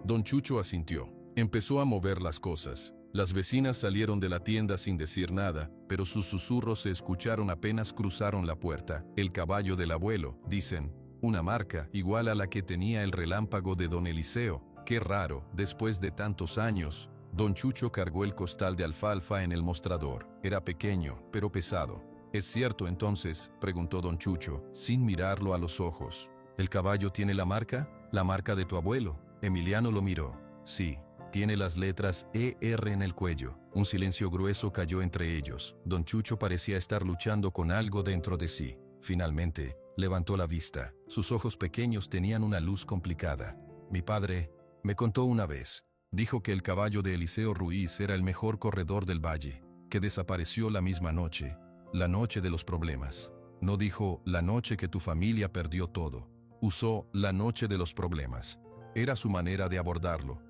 Don Chucho asintió. Empezó a mover las cosas. Las vecinas salieron de la tienda sin decir nada, pero sus susurros se escucharon apenas cruzaron la puerta. «El caballo del abuelo», dicen. «Una marca igual a la que tenía el Relámpago de don Eliseo». Qué raro, después de tantos años. Don Chucho cargó el costal de alfalfa en el mostrador. Era pequeño, pero pesado. «¿Es cierto entonces?», preguntó Don Chucho, sin mirarlo a los ojos. «¿El caballo tiene la marca? ¿La marca de tu abuelo?». Emiliano lo miró. «Sí, tiene las letras ER en el cuello». Un silencio grueso cayó entre ellos. Don Chucho parecía estar luchando con algo dentro de sí. Finalmente, levantó la vista. Sus ojos pequeños tenían una luz complicada. «Mi padre me contó una vez», dijo, «que el caballo de Eliseo Ruiz era el mejor corredor del valle, que desapareció la misma noche, la noche de los problemas». No dijo «la noche que tu familia perdió todo». Usó «la noche de los problemas». Era su manera de abordarlo.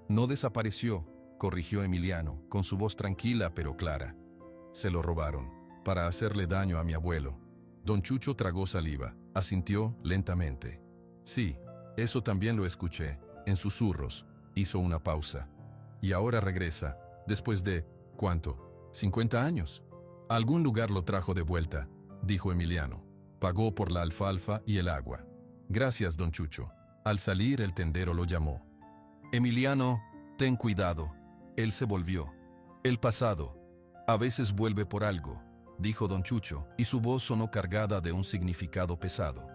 «No desapareció», corrigió Emiliano, con su voz tranquila pero clara. «Se lo robaron, para hacerle daño a mi abuelo». Don Chucho tragó saliva, asintió lentamente. «Sí, eso también lo escuché». En susurros, hizo una pausa. «Y ahora regresa, después de, ¿cuánto? ¿50 años? A algún lugar lo trajo de vuelta», dijo Emiliano. Pagó por la alfalfa y el agua. «Gracias, don Chucho». Al salir, el tendero lo llamó. «Emiliano, ten cuidado». Él se volvió. «El pasado, a veces vuelve por algo», dijo don Chucho, y su voz sonó cargada de un significado pesado.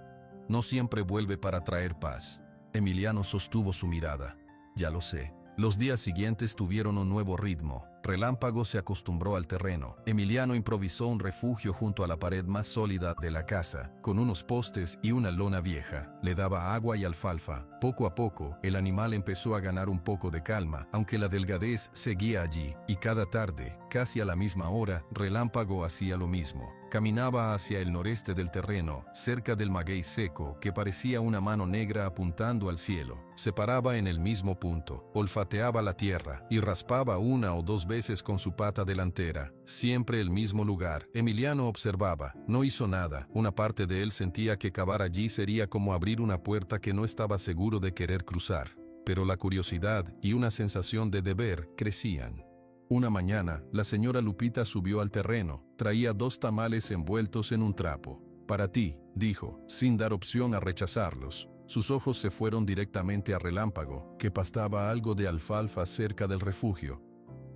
«No siempre vuelve para traer paz». Emiliano sostuvo su mirada. Ya lo sé. Los días siguientes tuvieron un nuevo ritmo. Relámpago se acostumbró al terreno. Emiliano improvisó un refugio junto a la pared más sólida de la casa, con unos postes y una lona vieja. Le daba agua y alfalfa. Poco a poco, el animal empezó a ganar un poco de calma, aunque la delgadez seguía allí, y cada tarde, casi a la misma hora, Relámpago hacía lo mismo. Caminaba hacia el noreste del terreno, cerca del maguey seco, que parecía una mano negra apuntando al cielo. Se paraba en el mismo punto, olfateaba la tierra y raspaba una o dos veces con su pata delantera. Siempre el mismo lugar. Emiliano observaba. No hizo nada. Una parte de él sentía que cavar allí sería como abrir una puerta que no estaba seguro de querer cruzar. Pero la curiosidad y una sensación de deber crecían. Una mañana, la señora Lupita subió al terreno. Traía 2 tamales envueltos en un trapo. «Para ti», dijo, sin dar opción a rechazarlos. Sus ojos se fueron directamente a Relámpago, que pastaba algo de alfalfa cerca del refugio.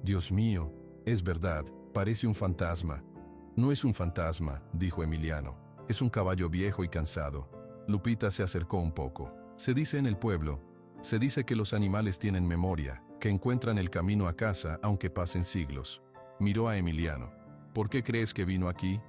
«Dios mío, es verdad, parece un fantasma». «No es un fantasma», dijo Emiliano. «Es un caballo viejo y cansado». Lupita se acercó un poco. «Se dice en el pueblo, se dice que los animales tienen memoria, que encuentran el camino a casa aunque pasen siglos». Miró a Emiliano. «¿Por qué crees que vino aquí?»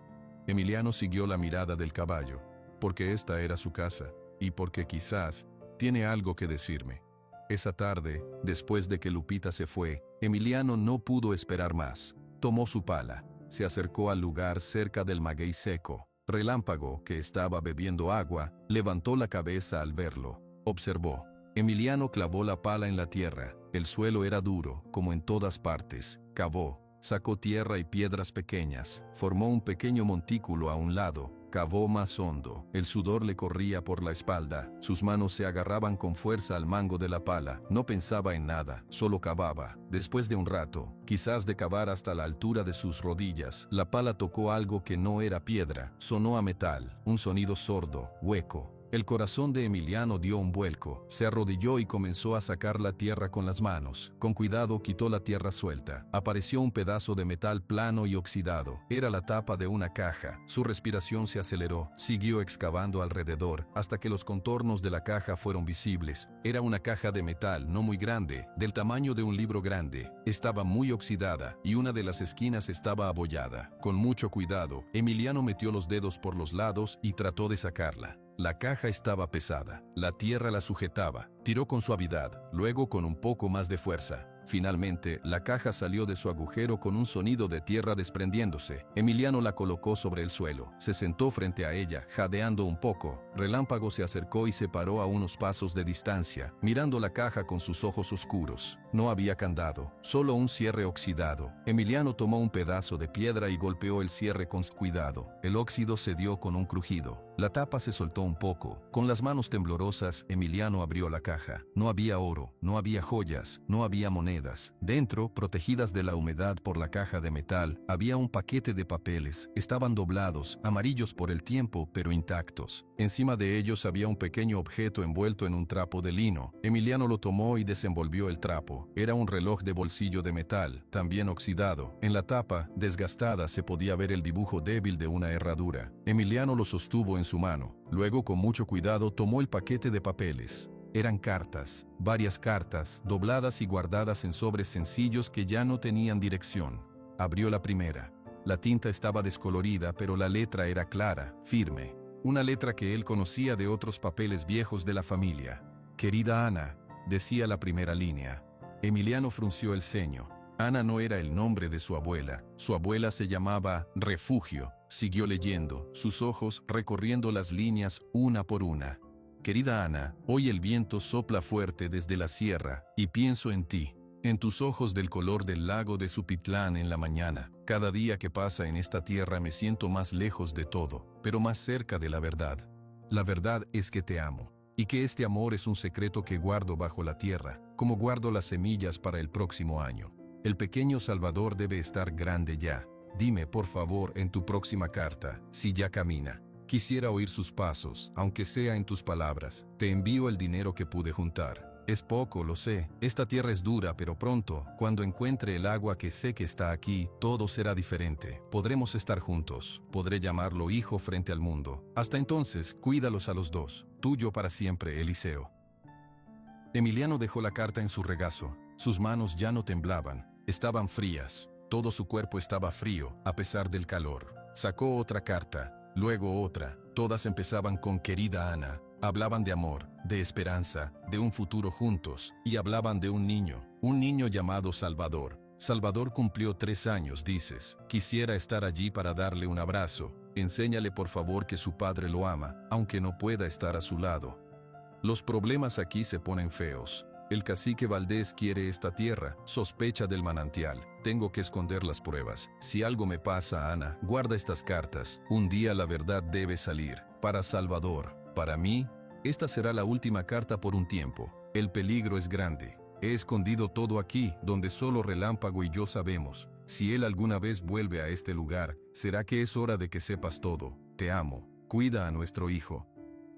Emiliano siguió la mirada del caballo. «Porque esta era su casa, y porque quizás tiene algo que decirme». Esa tarde, después de que Lupita se fue, Emiliano no pudo esperar más. Tomó su pala, se acercó al lugar cerca del maguey seco. Relámpago, que estaba bebiendo agua, levantó la cabeza al verlo. Observó. Emiliano clavó la pala en la tierra. El suelo era duro, como en todas partes. Cavó, sacó tierra y piedras pequeñas, formó un pequeño montículo a un lado. Cavó más hondo. El sudor le corría por la espalda. Sus manos se agarraban con fuerza al mango de la pala. No pensaba en nada, solo cavaba. Después de un rato, quizás de cavar hasta la altura de sus rodillas, la pala tocó algo que no era piedra. Sonó a metal, un sonido sordo, hueco. El corazón de Emiliano dio un vuelco. Se arrodilló y comenzó a sacar la tierra con las manos. Con cuidado quitó la tierra suelta. Apareció un pedazo de metal plano y oxidado. Era la tapa de una caja. Su respiración se aceleró. Siguió excavando alrededor, hasta que los contornos de la caja fueron visibles. Era una caja de metal no muy grande, del tamaño de un libro grande. Estaba muy oxidada, y una de las esquinas estaba abollada. Con mucho cuidado, Emiliano metió los dedos por los lados y trató de sacarla. La caja estaba pesada, la tierra la sujetaba, tiró con suavidad, luego con un poco más de fuerza. Finalmente, la caja salió de su agujero con un sonido de tierra desprendiéndose. Emiliano la colocó sobre el suelo. Se sentó frente a ella, jadeando un poco. Relámpago se acercó y se paró a unos pasos de distancia, mirando la caja con sus ojos oscuros. No había candado, solo un cierre oxidado. Emiliano tomó un pedazo de piedra y golpeó el cierre con cuidado. El óxido cedió con un crujido. La tapa se soltó un poco. Con las manos temblorosas, Emiliano abrió la caja. No había oro, no había joyas, no había monedas. Dentro, protegidas de la humedad por la caja de metal, había un paquete de papeles. Estaban doblados, amarillos por el tiempo, pero intactos. Encima de ellos había un pequeño objeto envuelto en un trapo de lino. Emiliano lo tomó y desenvolvió el trapo. Era un reloj de bolsillo de metal, también oxidado. En la tapa, desgastada, se podía ver el dibujo débil de una herradura. Emiliano lo sostuvo en su mano. Luego, con mucho cuidado, tomó el paquete de papeles. Eran cartas, varias cartas, dobladas y guardadas en sobres sencillos que ya no tenían dirección. Abrió la primera. La tinta estaba descolorida, pero la letra era clara, firme. Una letra que él conocía de otros papeles viejos de la familia. «Querida Ana», decía la primera línea. Emiliano frunció el ceño. Ana no era el nombre de su abuela. Su abuela se llamaba Refugio. Siguió leyendo, sus ojos recorriendo las líneas una por una. «Querida Ana, hoy el viento sopla fuerte desde la sierra y pienso en ti. En tus ojos del color del lago de Supitlán en la mañana. Cada día que pasa en esta tierra me siento más lejos de todo, pero más cerca de la verdad. La verdad es que te amo, y que este amor es un secreto que guardo bajo la tierra, como guardo las semillas para el próximo año. El pequeño Salvador debe estar grande ya. Dime, por favor, en tu próxima carta, si ya camina. Quisiera oír sus pasos, aunque sea en tus palabras. Te envío el dinero que pude juntar. Es poco, lo sé. Esta tierra es dura, pero pronto, cuando encuentre el agua que sé que está aquí, todo será diferente. Podremos estar juntos. Podré llamarlo hijo frente al mundo. Hasta entonces, cuídalos a los dos. Tuyo para siempre, Eliseo. Emiliano dejó la carta en su regazo. Sus manos ya no temblaban, estaban frías. Todo su cuerpo estaba frío, a pesar del calor. Sacó otra carta, luego otra. Todas empezaban con querida Ana. Hablaban de amor, de esperanza, de un futuro juntos, y hablaban de un niño llamado Salvador. Salvador cumplió 3 años, dices. Quisiera estar allí para darle un abrazo. Enséñale por favor que su padre lo ama, aunque no pueda estar a su lado. Los problemas aquí se ponen feos. El cacique Valdés quiere esta tierra, sospecha del manantial. Tengo que esconder las pruebas. Si algo me pasa, Ana, guarda estas cartas. Un día la verdad debe salir. Para Salvador, para mí, esta será la última carta por un tiempo. El peligro es grande. He escondido todo aquí, donde solo Relámpago y yo sabemos. Si él alguna vez vuelve a este lugar, será que es hora de que sepas todo. Te amo. Cuida a nuestro hijo.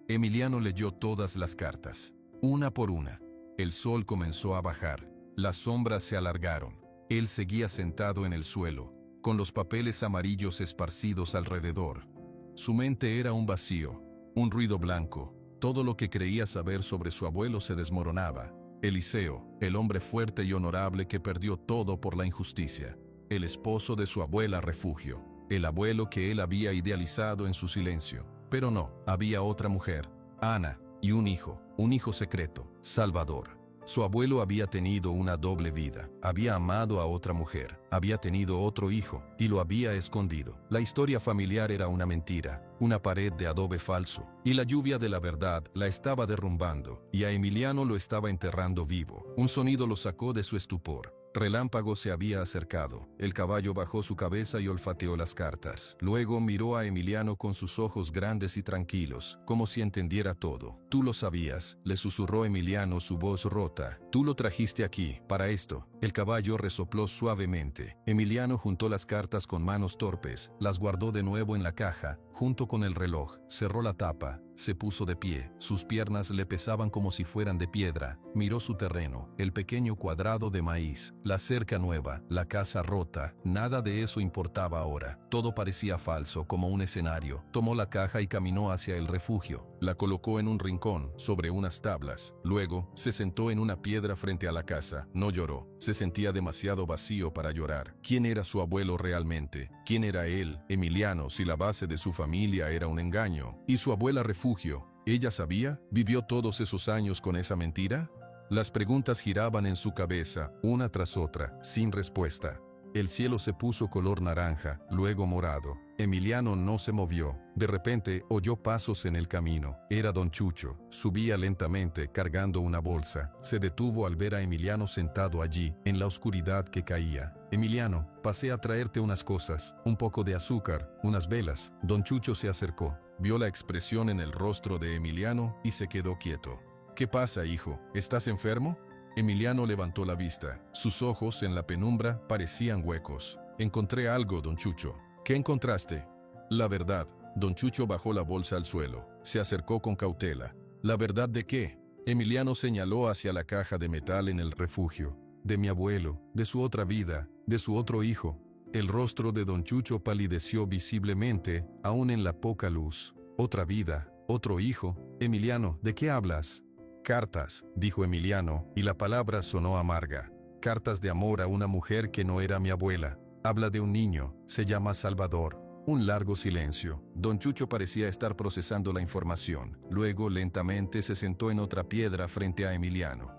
Emiliano leyó todas las cartas, una por una. El sol comenzó a bajar, las sombras se alargaron. Él seguía sentado en el suelo, con los papeles amarillos esparcidos alrededor. Su mente era un vacío, un ruido blanco. Todo lo que creía saber sobre su abuelo se desmoronaba. Eliseo, el hombre fuerte y honorable que perdió todo por la injusticia. El esposo de su abuela Refugio, el abuelo que él había idealizado en su silencio. Pero no, había otra mujer, Ana, y un hijo secreto, Salvador. Su abuelo había tenido una doble vida, había amado a otra mujer, había tenido otro hijo, y lo había escondido. La historia familiar era una mentira, una pared de adobe falso, y la lluvia de la verdad la estaba derrumbando, y a Emiliano lo estaba enterrando vivo. Un sonido lo sacó de su estupor. Relámpago se había acercado. El caballo bajó su cabeza y olfateó las cartas. Luego miró a Emiliano con sus ojos grandes y tranquilos, como si entendiera todo. Tú lo sabías, le susurró Emiliano, su voz rota. Tú lo trajiste aquí, para esto. El caballo resopló suavemente. Emiliano juntó las cartas con manos torpes, las guardó de nuevo en la caja, junto con el reloj, cerró la tapa, se puso de pie. Sus piernas le pesaban como si fueran de piedra. Miró su terreno, el pequeño cuadrado de maíz, la cerca nueva, la casa rota. Nada de eso importaba ahora. Todo parecía falso, como un escenario. Tomó la caja y caminó hacia el refugio. La colocó en un rincón, sobre unas tablas. Luego, se sentó en una piedra frente a la casa. No lloró. Se sentía demasiado vacío para llorar. ¿Quién era su abuelo realmente? ¿Quién era él, Emiliano, si la base de su familia era un engaño? ¿Y su abuela Refugio? ¿Ella sabía? ¿Vivió todos esos años con esa mentira? Las preguntas giraban en su cabeza, una tras otra, sin respuesta. El cielo se puso color naranja, luego morado. Emiliano no se movió. De repente, oyó pasos en el camino. Era don Chucho. Subía lentamente, cargando una bolsa. Se detuvo al ver a Emiliano sentado allí, en la oscuridad que caía. Emiliano, pasé a traerte unas cosas, un poco de azúcar, unas velas. Don Chucho se acercó. Vio la expresión en el rostro de Emiliano y se quedó quieto. ¿Qué pasa, hijo? ¿Estás enfermo? Emiliano levantó la vista. Sus ojos en la penumbra parecían huecos. Encontré algo, don Chucho. ¿Qué encontraste? La verdad. Don Chucho bajó la bolsa al suelo. Se acercó con cautela. ¿La verdad de qué? Emiliano señaló hacia la caja de metal en el refugio. De mi abuelo, de su otra vida, de su otro hijo. El rostro de don Chucho palideció visiblemente, aún en la poca luz. Otra vida, otro hijo. Emiliano, ¿de qué hablas? Cartas, dijo Emiliano, y la palabra sonó amarga. Cartas de amor a una mujer que no era mi abuela. Habla de un niño, se llama Salvador. Un largo silencio. Don Chucho parecía estar procesando la información. Luego, lentamente, se sentó en otra piedra frente a Emiliano.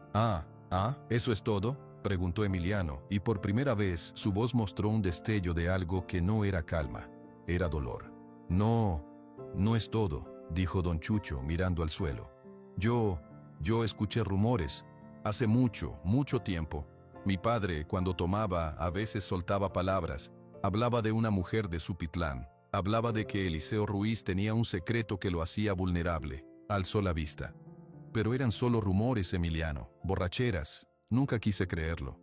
¿Eso es todo?, preguntó Emiliano, y por primera vez su voz mostró un destello de algo que no era calma. Era dolor. No es todo, dijo don Chucho, mirando al suelo. Yo escuché rumores. Hace mucho tiempo. Mi padre, cuando tomaba, a veces soltaba palabras. Hablaba de una mujer de Supitlán. Hablaba de que Eliseo Ruiz tenía un secreto que lo hacía vulnerable. Alzó la vista. Pero eran solo rumores, Emiliano. Borracheras. Nunca quise creerlo.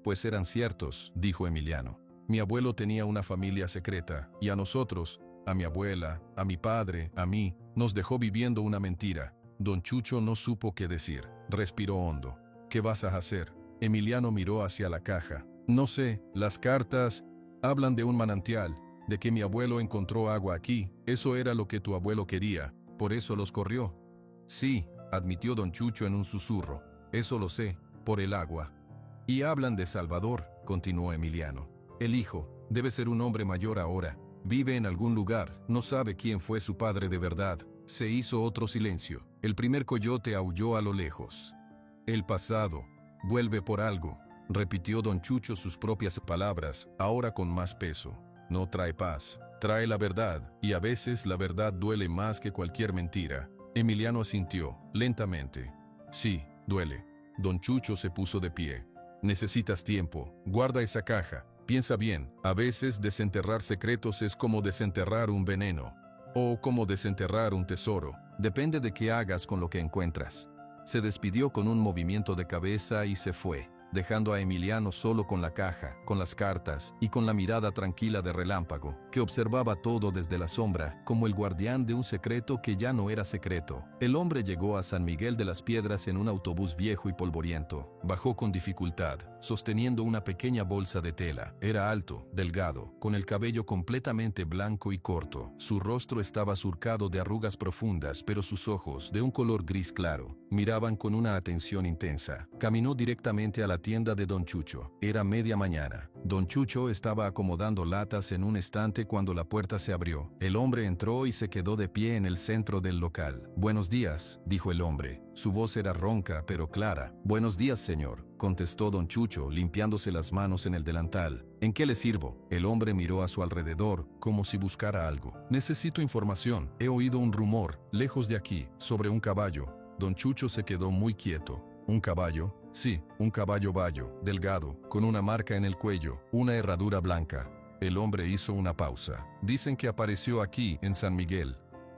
Pues eran ciertos, dijo Emiliano. Mi abuelo tenía una familia secreta, y a nosotros, a mi abuela, a mi padre, a mí, nos dejó viviendo una mentira. Don Chucho no supo qué decir. Respiró hondo. ¿Qué vas a hacer? Emiliano miró hacia la caja. No sé, las cartas hablan de un manantial, de que mi abuelo encontró agua aquí. Eso era lo que tu abuelo quería, por eso los corrió. Sí, admitió don Chucho en un susurro. Eso lo sé, por el agua. Y hablan de Salvador, continuó Emiliano. El hijo, debe ser un hombre mayor ahora. Vive en algún lugar, no sabe quién fue su padre de verdad. Se hizo otro silencio. El primer coyote aulló a lo lejos. El pasado vuelve por algo, repitió don Chucho sus propias palabras, ahora con más peso. No trae paz, trae la verdad, y a veces la verdad duele más que cualquier mentira. Emiliano asintió, lentamente. Sí, duele. Don Chucho se puso de pie. Necesitas tiempo, guarda esa caja. Piensa bien, a veces desenterrar secretos es como desenterrar un veneno, o como desenterrar un tesoro, depende de qué hagas con lo que encuentras. Se despidió con un movimiento de cabeza y se fue, dejando a Emiliano solo con la caja, con las cartas y con la mirada tranquila de Relámpago, que observaba todo desde la sombra, como el guardián de un secreto que ya no era secreto. El hombre llegó a San Miguel de las Piedras en un autobús viejo y polvoriento. Bajó con dificultad, sosteniendo una pequeña bolsa de tela. Era alto, delgado, con el cabello completamente blanco y corto. Su rostro estaba surcado de arrugas profundas, pero sus ojos, de un color gris claro, miraban con una atención intensa. Caminó directamente a la tienda de don Chucho. Era media mañana. Don Chucho estaba acomodando latas en un estante cuando la puerta se abrió. El hombre entró y se quedó de pie en el centro del local. «Buenos días», dijo el hombre. Su voz era ronca pero clara. «Buenos días, señor», contestó don Chucho, limpiándose las manos en el delantal. «¿En qué le sirvo?». El hombre miró a su alrededor, como si buscara algo. «Necesito información. He oído un rumor, lejos de aquí, sobre un caballo». Don Chucho se quedó muy quieto. ¿Un caballo? Sí, un caballo bayo, delgado, con una marca en el cuello, una herradura blanca. El hombre hizo una pausa. «Dicen que apareció aquí, en San Miguel».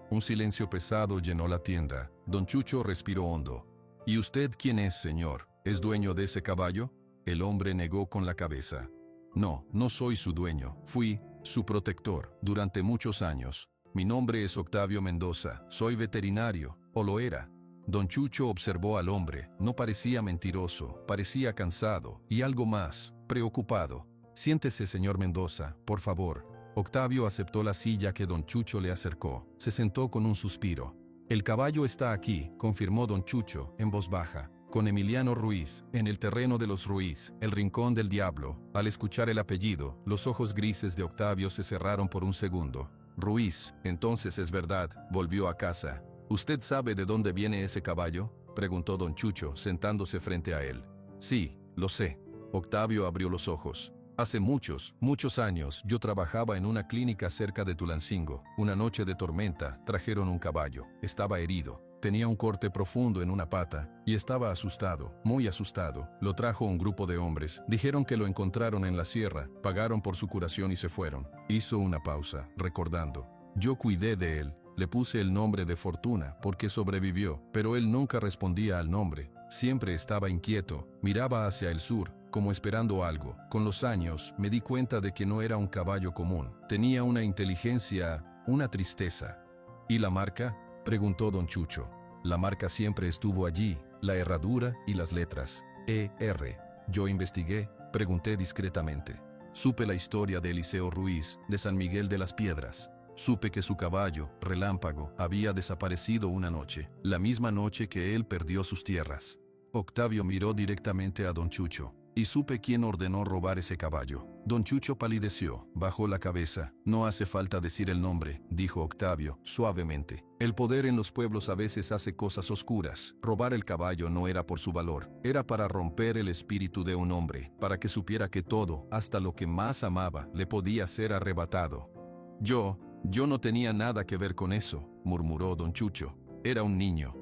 Un silencio pesado llenó la tienda. Don Chucho respiró hondo. «¿Y usted quién es, señor? ¿Es dueño de ese caballo?». El hombre negó con la cabeza. «No, no soy su dueño. Fui su protector durante muchos años. Mi nombre es Octavio Mendoza. Soy veterinario, o lo era». Don Chucho observó al hombre. No parecía mentiroso, parecía cansado y algo más, preocupado. «Siéntese, señor Mendoza, por favor». Octavio aceptó la silla que don Chucho le acercó. Se sentó con un suspiro. «El caballo está aquí», confirmó don Chucho, en voz baja, «con Emiliano Ruiz, en el terreno de los Ruiz, el Rincón del Diablo». Al escuchar el apellido, los ojos grises de Octavio se cerraron por un segundo. «Ruiz, entonces es verdad, volvió a casa». «¿Usted sabe de dónde viene ese caballo?», preguntó don Chucho, sentándose frente a él. «Sí, lo sé». Octavio abrió los ojos. «Hace muchos, muchos años, yo trabajaba en una clínica cerca de Tulancingo. Una noche de tormenta, trajeron un caballo. Estaba herido. Tenía un corte profundo en una pata, y estaba asustado, muy asustado. Lo trajo un grupo de hombres. Dijeron que lo encontraron en la sierra, pagaron por su curación y se fueron». Hizo una pausa, recordando. «Yo cuidé de él. Le puse el nombre de Fortuna porque sobrevivió, pero él nunca respondía al nombre. Siempre estaba inquieto, miraba hacia el sur, como esperando algo. Con los años, me di cuenta de que no era un caballo común. Tenía una inteligencia, una tristeza». «¿Y la marca?», preguntó don Chucho. «La marca siempre estuvo allí, la herradura y las letras. E.R. Yo investigué, pregunté discretamente. Supe la historia de Eliseo Ruiz, de San Miguel de las Piedras. Supe que su caballo, Relámpago, había desaparecido una noche, la misma noche que él perdió sus tierras». Octavio miró directamente a don Chucho. «Y supe quién ordenó robar ese caballo». Don Chucho palideció, bajó la cabeza. «No hace falta decir el nombre», dijo Octavio, suavemente. «El poder en los pueblos a veces hace cosas oscuras. Robar el caballo no era por su valor, era para romper el espíritu de un hombre, para que supiera que todo, hasta lo que más amaba, le podía ser arrebatado». Yo no tenía nada que ver con eso», murmuró don Chucho. «Era un niño».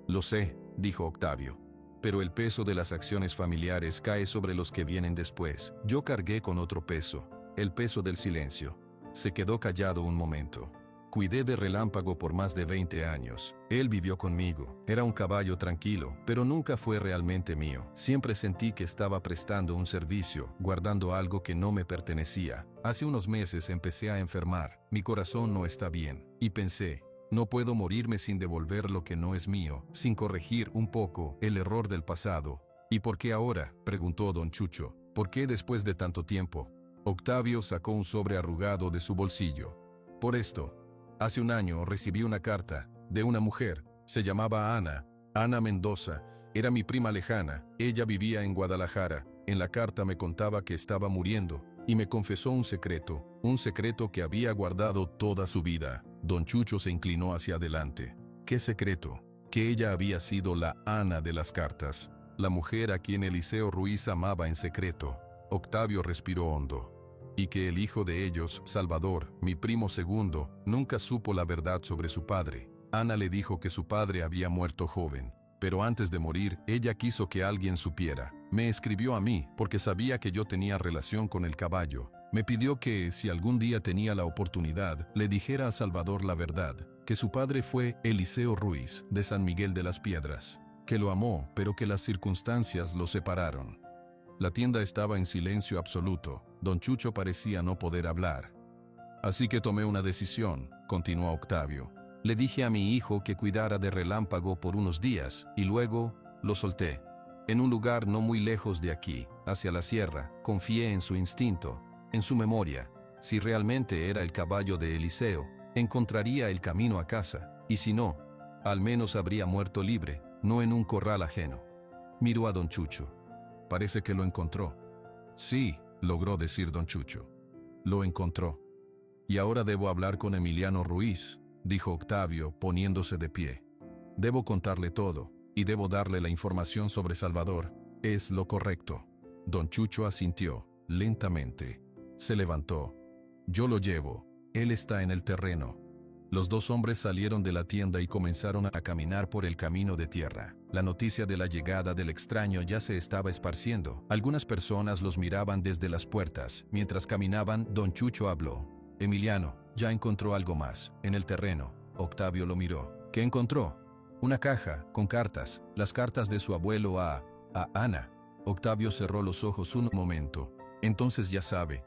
«Lo sé», dijo Octavio. «Pero el peso de las acciones familiares cae sobre los que vienen después. Yo cargué con otro peso, el peso del silencio». Se quedó callado un momento. «Cuidé de Relámpago por más de 20 años. Él vivió conmigo. Era un caballo tranquilo, pero nunca fue realmente mío. Siempre sentí que estaba prestando un servicio, guardando algo que no me pertenecía. Hace unos meses empecé a enfermar. Mi corazón no está bien. Y pensé, no puedo morirme sin devolver lo que no es mío, sin corregir un poco el error del pasado». «¿Y por qué ahora?», preguntó don Chucho. «¿Por qué después de tanto tiempo?». Octavio sacó un sobre arrugado de su bolsillo. «Por esto. Hace un año recibí una carta de una mujer, se llamaba Ana Mendoza, Era mi prima lejana, ella vivía en Guadalajara. En la carta me contaba que estaba muriendo, y me confesó un secreto que había guardado toda su vida. Don Chucho se inclinó hacia adelante. ¿Qué secreto? Que ella había sido la Ana de las cartas, la mujer a quien Eliseo Ruiz amaba en secreto. Octavio respiró hondo. Y que el hijo de ellos, Salvador, mi primo segundo, nunca supo la verdad sobre su padre. Ana le dijo que su padre había muerto joven, pero antes de morir, ella quiso que alguien supiera. Me escribió a mí, porque sabía que yo tenía relación con el caballo. Me pidió que, si algún día tenía la oportunidad, le dijera a Salvador la verdad, que su padre fue Eliseo Ruiz, de San Miguel de las Piedras, que lo amó, pero que las circunstancias lo separaron. La tienda estaba en silencio absoluto. Don Chucho parecía no poder hablar. Así que tomé una decisión, continuó Octavio. Le dije a mi hijo que cuidara de Relámpago por unos días, y luego lo solté. En un lugar no muy lejos de aquí, hacia la sierra, confié en su instinto, en su memoria. Si realmente era el caballo de Eliseo, encontraría el camino a casa, y si no, al menos habría muerto libre, no en un corral ajeno. Miró a don Chucho. Parece que lo encontró. Sí, logró decir don Chucho. Lo encontró. Y ahora debo hablar con Emiliano Ruiz, dijo Octavio, poniéndose de pie. Debo contarle todo, y debo darle la información sobre Salvador. Es lo correcto. Don Chucho asintió, lentamente. Se levantó. Yo lo llevo. Él está en el terreno. Los dos hombres salieron de la tienda y comenzaron a caminar por el camino de tierra. La noticia de la llegada del extraño ya se estaba esparciendo. Algunas personas los miraban desde las puertas. Mientras caminaban, don Chucho habló. Emiliano, ya encontró algo más, en el terreno. Octavio lo miró. ¿Qué encontró? Una caja, con cartas. Las cartas de su abuelo a Ana. Octavio cerró los ojos un momento. Entonces ya sabe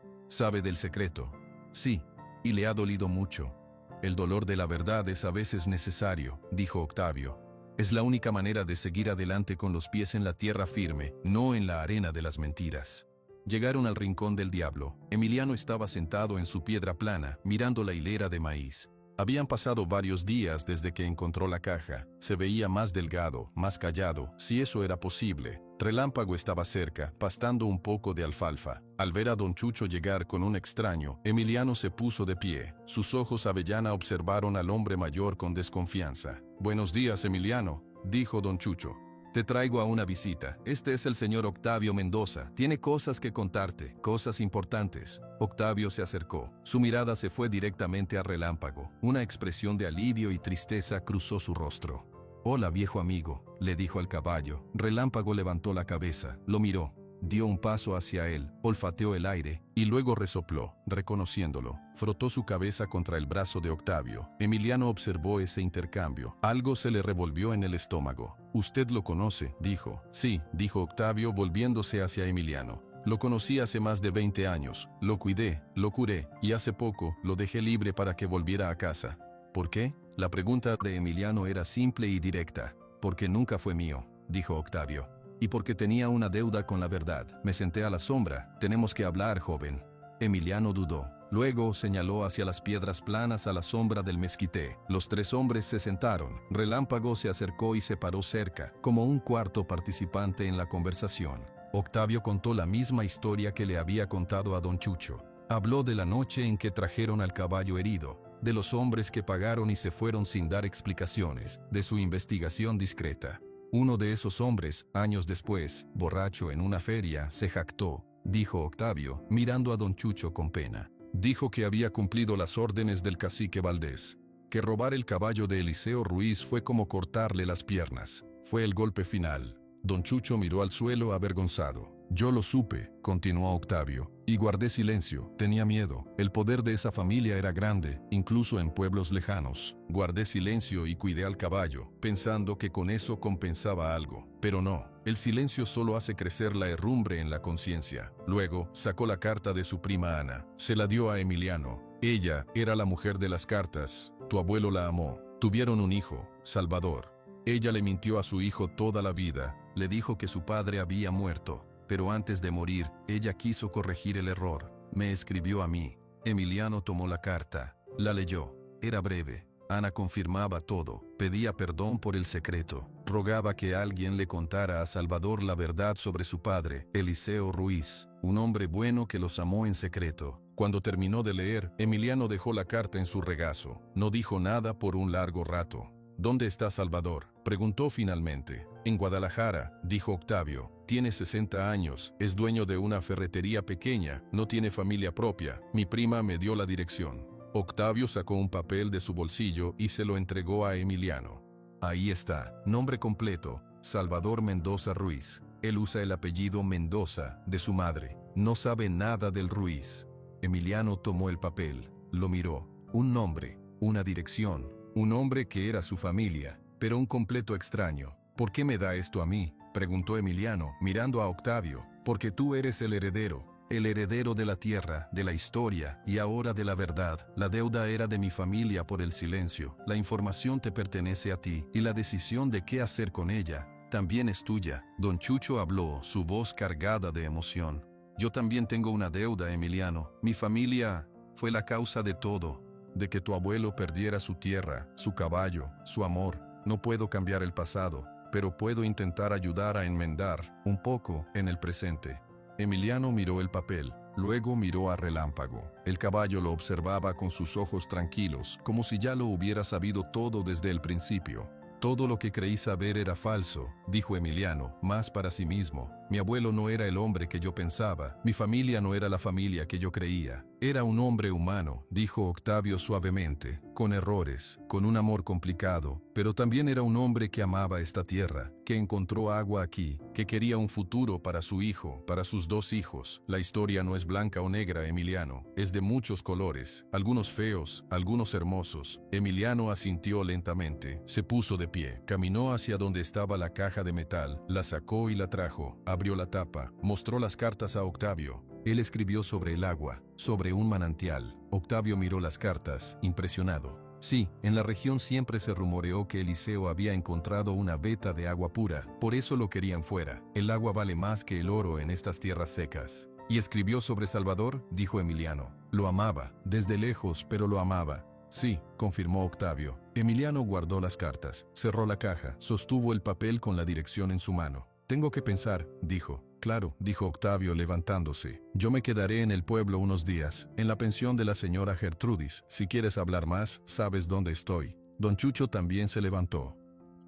del secreto. Sí, y le ha dolido mucho. El dolor de la verdad es a veces necesario, dijo Octavio. Es la única manera de seguir adelante con los pies en la tierra firme, no en la arena de las mentiras. Llegaron al rincón del diablo. Emiliano estaba sentado en su piedra plana, mirando la hilera de maíz. Habían pasado varios días desde que encontró la caja. Se veía más delgado, más callado, si eso era posible. Relámpago estaba cerca, pastando un poco de alfalfa. Al ver a don Chucho llegar con un extraño, Emiliano se puso de pie. Sus ojos avellana observaron al hombre mayor con desconfianza. «Buenos días, Emiliano», dijo don Chucho. «Te traigo a una visita. Este es el señor Octavio Mendoza. Tiene cosas que contarte, cosas importantes». Octavio se acercó. Su mirada se fue directamente a Relámpago. Una expresión de alivio y tristeza cruzó su rostro. «Hola, viejo amigo», le dijo al caballo. Relámpago levantó la cabeza, lo miró, dio un paso hacia él, olfateó el aire, y luego resopló, reconociéndolo. Frotó su cabeza contra el brazo de Octavio. Emiliano observó ese intercambio. Algo se le revolvió en el estómago. «Usted lo conoce», dijo. «Sí», dijo Octavio volviéndose hacia Emiliano. «Lo conocí hace más de 20 años. Lo cuidé, lo curé, y hace poco lo dejé libre para que volviera a casa». «¿Por qué?». La pregunta de Emiliano era simple y directa. «Porque nunca fue mío», dijo Octavio. «Y porque tenía una deuda con la verdad. Me senté a la sombra. Tenemos que hablar, joven». Emiliano dudó. Luego señaló hacia las piedras planas a la sombra del mezquite. Los tres hombres se sentaron. Relámpago se acercó y se paró cerca, como un cuarto participante en la conversación. Octavio contó la misma historia que le había contado a don Chucho. Habló de la noche en que trajeron al caballo herido, de los hombres que pagaron y se fueron sin dar explicaciones, de su investigación discreta. Uno de esos hombres, años después, borracho en una feria, se jactó, dijo Octavio, mirando a don Chucho con pena. Dijo que había cumplido las órdenes del cacique Valdés, que robar el caballo de Eliseo Ruiz fue como cortarle las piernas. Fue el golpe final. Don Chucho miró al suelo avergonzado. «Yo lo supe», continuó Octavio, «y guardé silencio. Tenía miedo. El poder de esa familia era grande, incluso en pueblos lejanos. Guardé silencio y cuidé al caballo, pensando que con eso compensaba algo. Pero no, el silencio solo hace crecer la herrumbre en la conciencia». Luego, sacó la carta de su prima Ana. Se la dio a Emiliano. «Ella era la mujer de las cartas. Tu abuelo la amó. Tuvieron un hijo, Salvador. Ella le mintió a su hijo toda la vida. Le dijo que su padre había muerto. Pero antes de morir, ella quiso corregir el error. Me escribió a mí». Emiliano tomó la carta. La leyó. Era breve. Ana confirmaba todo. Pedía perdón por el secreto. Rogaba que alguien le contara a Salvador la verdad sobre su padre, Eliseo Ruiz, un hombre bueno que los amó en secreto. Cuando terminó de leer, Emiliano dejó la carta en su regazo. No dijo nada por un largo rato. ¿Dónde está Salvador?, preguntó finalmente. En Guadalajara, dijo Octavio. Tiene 60 años, es dueño de una ferretería pequeña, no tiene familia propia. Mi prima me dio la dirección. Octavio sacó un papel de su bolsillo y se lo entregó a Emiliano. Ahí está, nombre completo, Salvador Mendoza Ruiz. Él usa el apellido Mendoza de su madre. No sabe nada del Ruiz. Emiliano tomó el papel, lo miró. Un nombre, una dirección, un hombre que era su familia, pero un completo extraño. ¿Por qué me da esto a mí?, preguntó Emiliano, mirando a Octavio. Porque tú eres el heredero de la tierra, de la historia y ahora de la verdad. La deuda era de mi familia por el silencio. La información te pertenece a ti y la decisión de qué hacer con ella también es tuya. Don Chucho habló, su voz cargada de emoción. Yo también tengo una deuda, Emiliano. Mi familia fue la causa de todo, de que tu abuelo perdiera su tierra, su caballo, su amor. No puedo cambiar el pasado, pero puedo intentar ayudar a enmendar un poco en el presente. Emiliano miró el papel, luego miró a Relámpago. El caballo lo observaba con sus ojos tranquilos, como si ya lo hubiera sabido todo desde el principio. Todo lo que creí saber era falso, dijo Emiliano, más para sí mismo. Mi abuelo no era el hombre que yo pensaba, mi familia no era la familia que yo creía. Era un hombre humano, dijo Octavio suavemente, con errores, con un amor complicado, pero también era un hombre que amaba esta tierra, que encontró agua aquí, que quería un futuro para su hijo, para sus 2 hijos. La historia no es blanca o negra, Emiliano, es de muchos colores, algunos feos, algunos hermosos. Emiliano asintió lentamente, se puso de pie, caminó hacia donde estaba la caja de metal, la sacó y la trajo, abrió la tapa, mostró las cartas a Octavio. Él escribió sobre el agua, sobre un manantial. Octavio miró las cartas, impresionado. Sí, en la región siempre se rumoreó que Eliseo había encontrado una veta de agua pura, por eso lo querían fuera. El agua vale más que el oro en estas tierras secas. ¿Y escribió sobre Salvador?, dijo Emiliano. Lo amaba, desde lejos, pero lo amaba. Sí, confirmó Octavio. Emiliano guardó las cartas, cerró la caja, sostuvo el papel con la dirección en su mano. Tengo que pensar, dijo. Claro, dijo Octavio levantándose. Yo me quedaré en el pueblo unos días, en la pensión de la señora Gertrudis. Si quieres hablar más, sabes dónde estoy. Don Chucho también se levantó.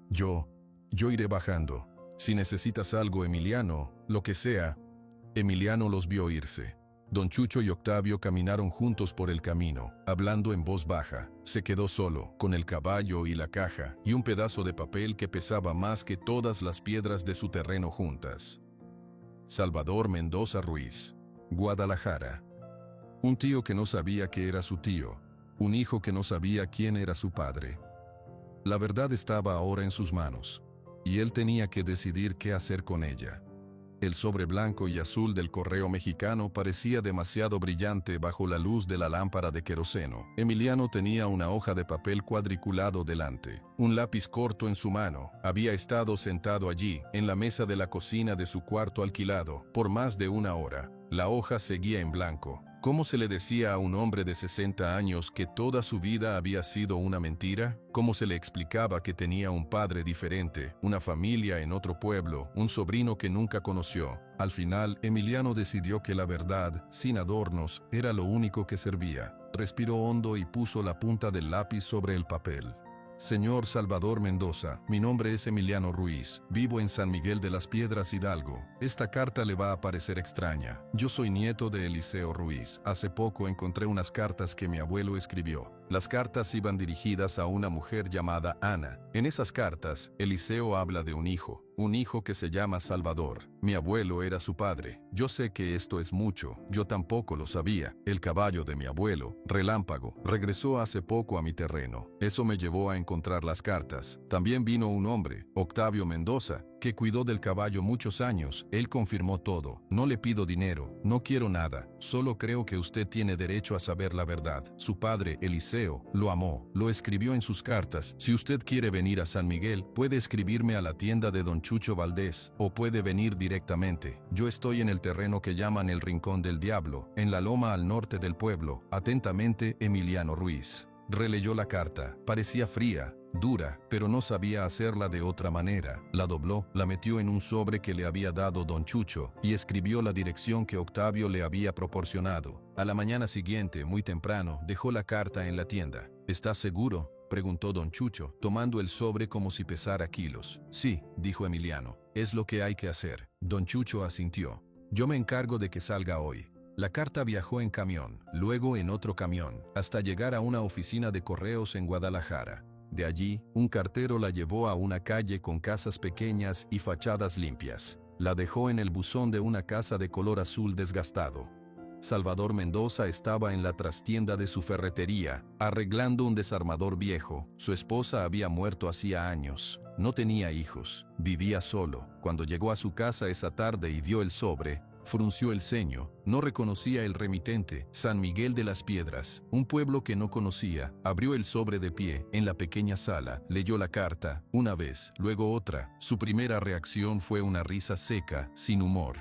Yo iré bajando. Si necesitas algo, Emiliano, lo que sea. Emiliano los vio irse. Don Chucho y Octavio caminaron juntos por el camino, hablando en voz baja. Se quedó solo, con el caballo y la caja, y un pedazo de papel que pesaba más que todas las piedras de su terreno juntas. Salvador Mendoza Ruiz, Guadalajara. Un tío que no sabía que era su tío, un hijo que no sabía quién era su padre. La verdad estaba ahora en sus manos, y él tenía que decidir qué hacer con ella. El sobre blanco y azul del correo mexicano parecía demasiado brillante bajo la luz de la lámpara de queroseno. Emiliano tenía una hoja de papel cuadriculado delante, un lápiz corto en su mano. Había estado sentado allí, en la mesa de la cocina de su cuarto alquilado, por más de 1 hora. La hoja seguía en blanco. ¿Cómo se le decía a un hombre de 60 años que toda su vida había sido una mentira? ¿Cómo se le explicaba que tenía un padre diferente, una familia en otro pueblo, un sobrino que nunca conoció? Al final, Emiliano decidió que la verdad, sin adornos, era lo único que servía. Respiró hondo y puso la punta del lápiz sobre el papel. Señor Salvador Mendoza, mi nombre es Emiliano Ruiz, vivo en San Miguel de las Piedras, Hidalgo. Esta carta le va a parecer extraña. Yo soy nieto de Eliseo Ruiz. Hace poco encontré unas cartas que mi abuelo escribió. Las cartas iban dirigidas a una mujer llamada Ana. En esas cartas, Eliseo habla de un hijo que se llama Salvador. Mi abuelo era su padre. Yo sé que esto es mucho, yo tampoco lo sabía. El caballo de mi abuelo, Relámpago, regresó hace poco a mi terreno. Eso me llevó a encontrar las cartas. También vino un hombre, Octavio Mendoza, que cuidó del caballo muchos años. Él confirmó todo. No le pido dinero, no quiero nada, solo creo que usted tiene derecho a saber la verdad. Su padre, Eliseo, lo amó, lo escribió en sus cartas. Si usted quiere venir a San Miguel, puede escribirme a la tienda de Don Chucho Valdés, o puede venir directamente. Yo estoy en el terreno que llaman el Rincón del Diablo, en la loma al norte del pueblo. Atentamente, Emiliano Ruiz. Releyó la carta. Parecía fría, dura, pero no sabía hacerla de otra manera. La dobló, la metió en un sobre que le había dado don Chucho y escribió la dirección que Octavio le había proporcionado. A la mañana siguiente, muy temprano, dejó la carta en la tienda. ¿Estás seguro?, preguntó don Chucho, tomando el sobre como si pesara kilos. Sí, dijo Emiliano, es lo que hay que hacer. Don Chucho asintió. Yo me encargo de que salga hoy. La carta viajó en camión, luego en otro camión, hasta llegar a una oficina de correos en Guadalajara. De allí, un cartero la llevó a una calle con casas pequeñas y fachadas limpias. La dejó en el buzón de una casa de color azul desgastado. Salvador Mendoza estaba en la trastienda de su ferretería, arreglando un desarmador viejo. Su esposa había muerto hacía años. No tenía hijos. Vivía solo. Cuando llegó a su casa esa tarde y vio el sobre, frunció el ceño. No reconocía el remitente. San Miguel de las Piedras, un pueblo que no conocía. Abrió el sobre de pie, en la pequeña sala. Leyó la carta, una vez, luego otra. Su primera reacción fue una risa seca, sin humor.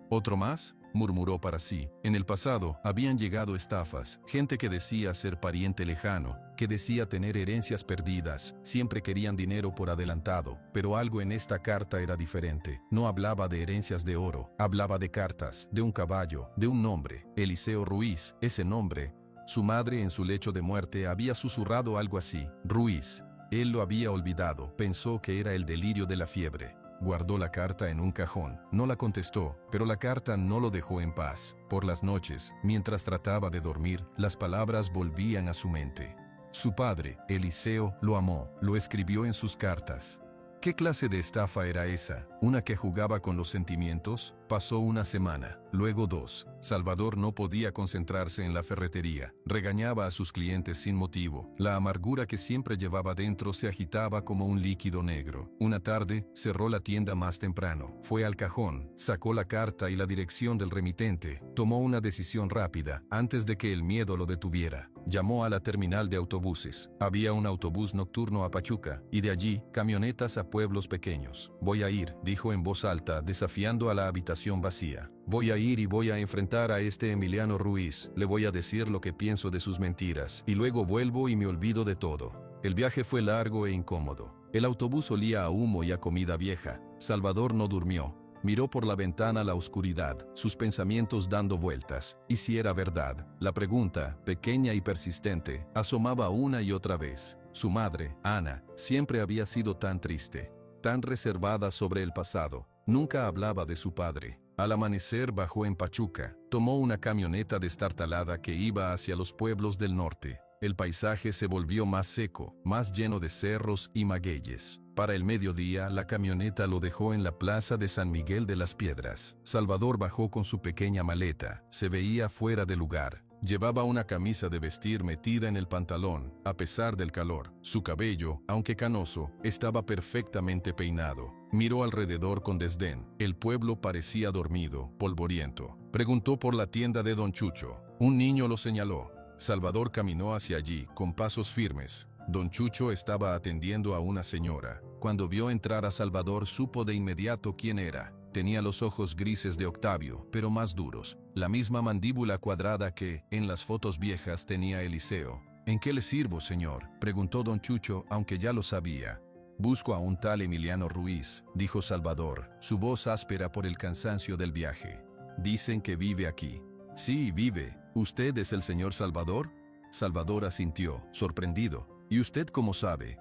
¿Otro más?, murmuró para sí. En el pasado habían llegado estafas, gente que decía ser pariente lejano, que decía tener herencias perdidas, siempre querían dinero por adelantado, pero algo en esta carta era diferente. No hablaba de herencias de oro, hablaba de cartas, de un caballo, de un nombre, Eliseo Ruiz, ese nombre. Su madre en su lecho de muerte había susurrado algo así, Ruiz. Él lo había olvidado, pensó que era el delirio de la fiebre. Guardó la carta en un cajón. No la contestó, pero la carta no lo dejó en paz. Por las noches, mientras trataba de dormir, las palabras volvían a su mente. Su padre, Eliseo, lo amó, lo escribió en sus cartas. ¿Qué clase de estafa era esa? ¿Una que jugaba con los sentimientos? Pasó una semana, luego 2. Salvador no podía concentrarse en la ferretería. Regañaba a sus clientes sin motivo. La amargura que siempre llevaba dentro se agitaba como un líquido negro. Una tarde, cerró la tienda más temprano. Fue al cajón, sacó la carta y la dirección del remitente. Tomó una decisión rápida, antes de que el miedo lo detuviera. Llamó a la terminal de autobuses. Había un autobús nocturno a Pachuca, y de allí, camionetas a pueblos pequeños. Voy a ir, dijo en voz alta, desafiando a la habitación vacía. Voy a ir y voy a enfrentar a este Emiliano Ruiz. Le voy a decir lo que pienso de sus mentiras, y luego vuelvo y me olvido de todo. El viaje fue largo e incómodo. El autobús olía a humo y a comida vieja. Salvador no durmió. Miró por la ventana la oscuridad, sus pensamientos dando vueltas. ¿Y si era verdad? La pregunta, pequeña y persistente, asomaba una y otra vez. Su madre, Ana, siempre había sido tan triste, tan reservada sobre el pasado. Nunca hablaba de su padre. Al amanecer bajó en Pachuca. Tomó una camioneta destartalada que iba hacia los pueblos del norte. El paisaje se volvió más seco, más lleno de cerros y magueyes. Para el mediodía, la camioneta lo dejó en la plaza de San Miguel de las Piedras. Salvador bajó con su pequeña maleta. Se veía fuera de lugar. Llevaba una camisa de vestir metida en el pantalón, a pesar del calor. Su cabello, aunque canoso, estaba perfectamente peinado. Miró alrededor con desdén. El pueblo parecía dormido, polvoriento. Preguntó por la tienda de don Chucho. Un niño lo señaló. Salvador caminó hacia allí, con pasos firmes. Don Chucho estaba atendiendo a una señora. Cuando vio entrar a Salvador, supo de inmediato quién era. Tenía los ojos grises de Octavio, pero más duros. La misma mandíbula cuadrada que, en las fotos viejas, tenía Eliseo. ¿En qué le sirvo, señor?, preguntó don Chucho, aunque ya lo sabía. Busco a un tal Emiliano Ruiz, dijo Salvador, su voz áspera por el cansancio del viaje. Dicen que vive aquí. Sí, vive. ¿Usted es el señor Salvador? Salvador asintió, sorprendido. ¿Y usted cómo sabe?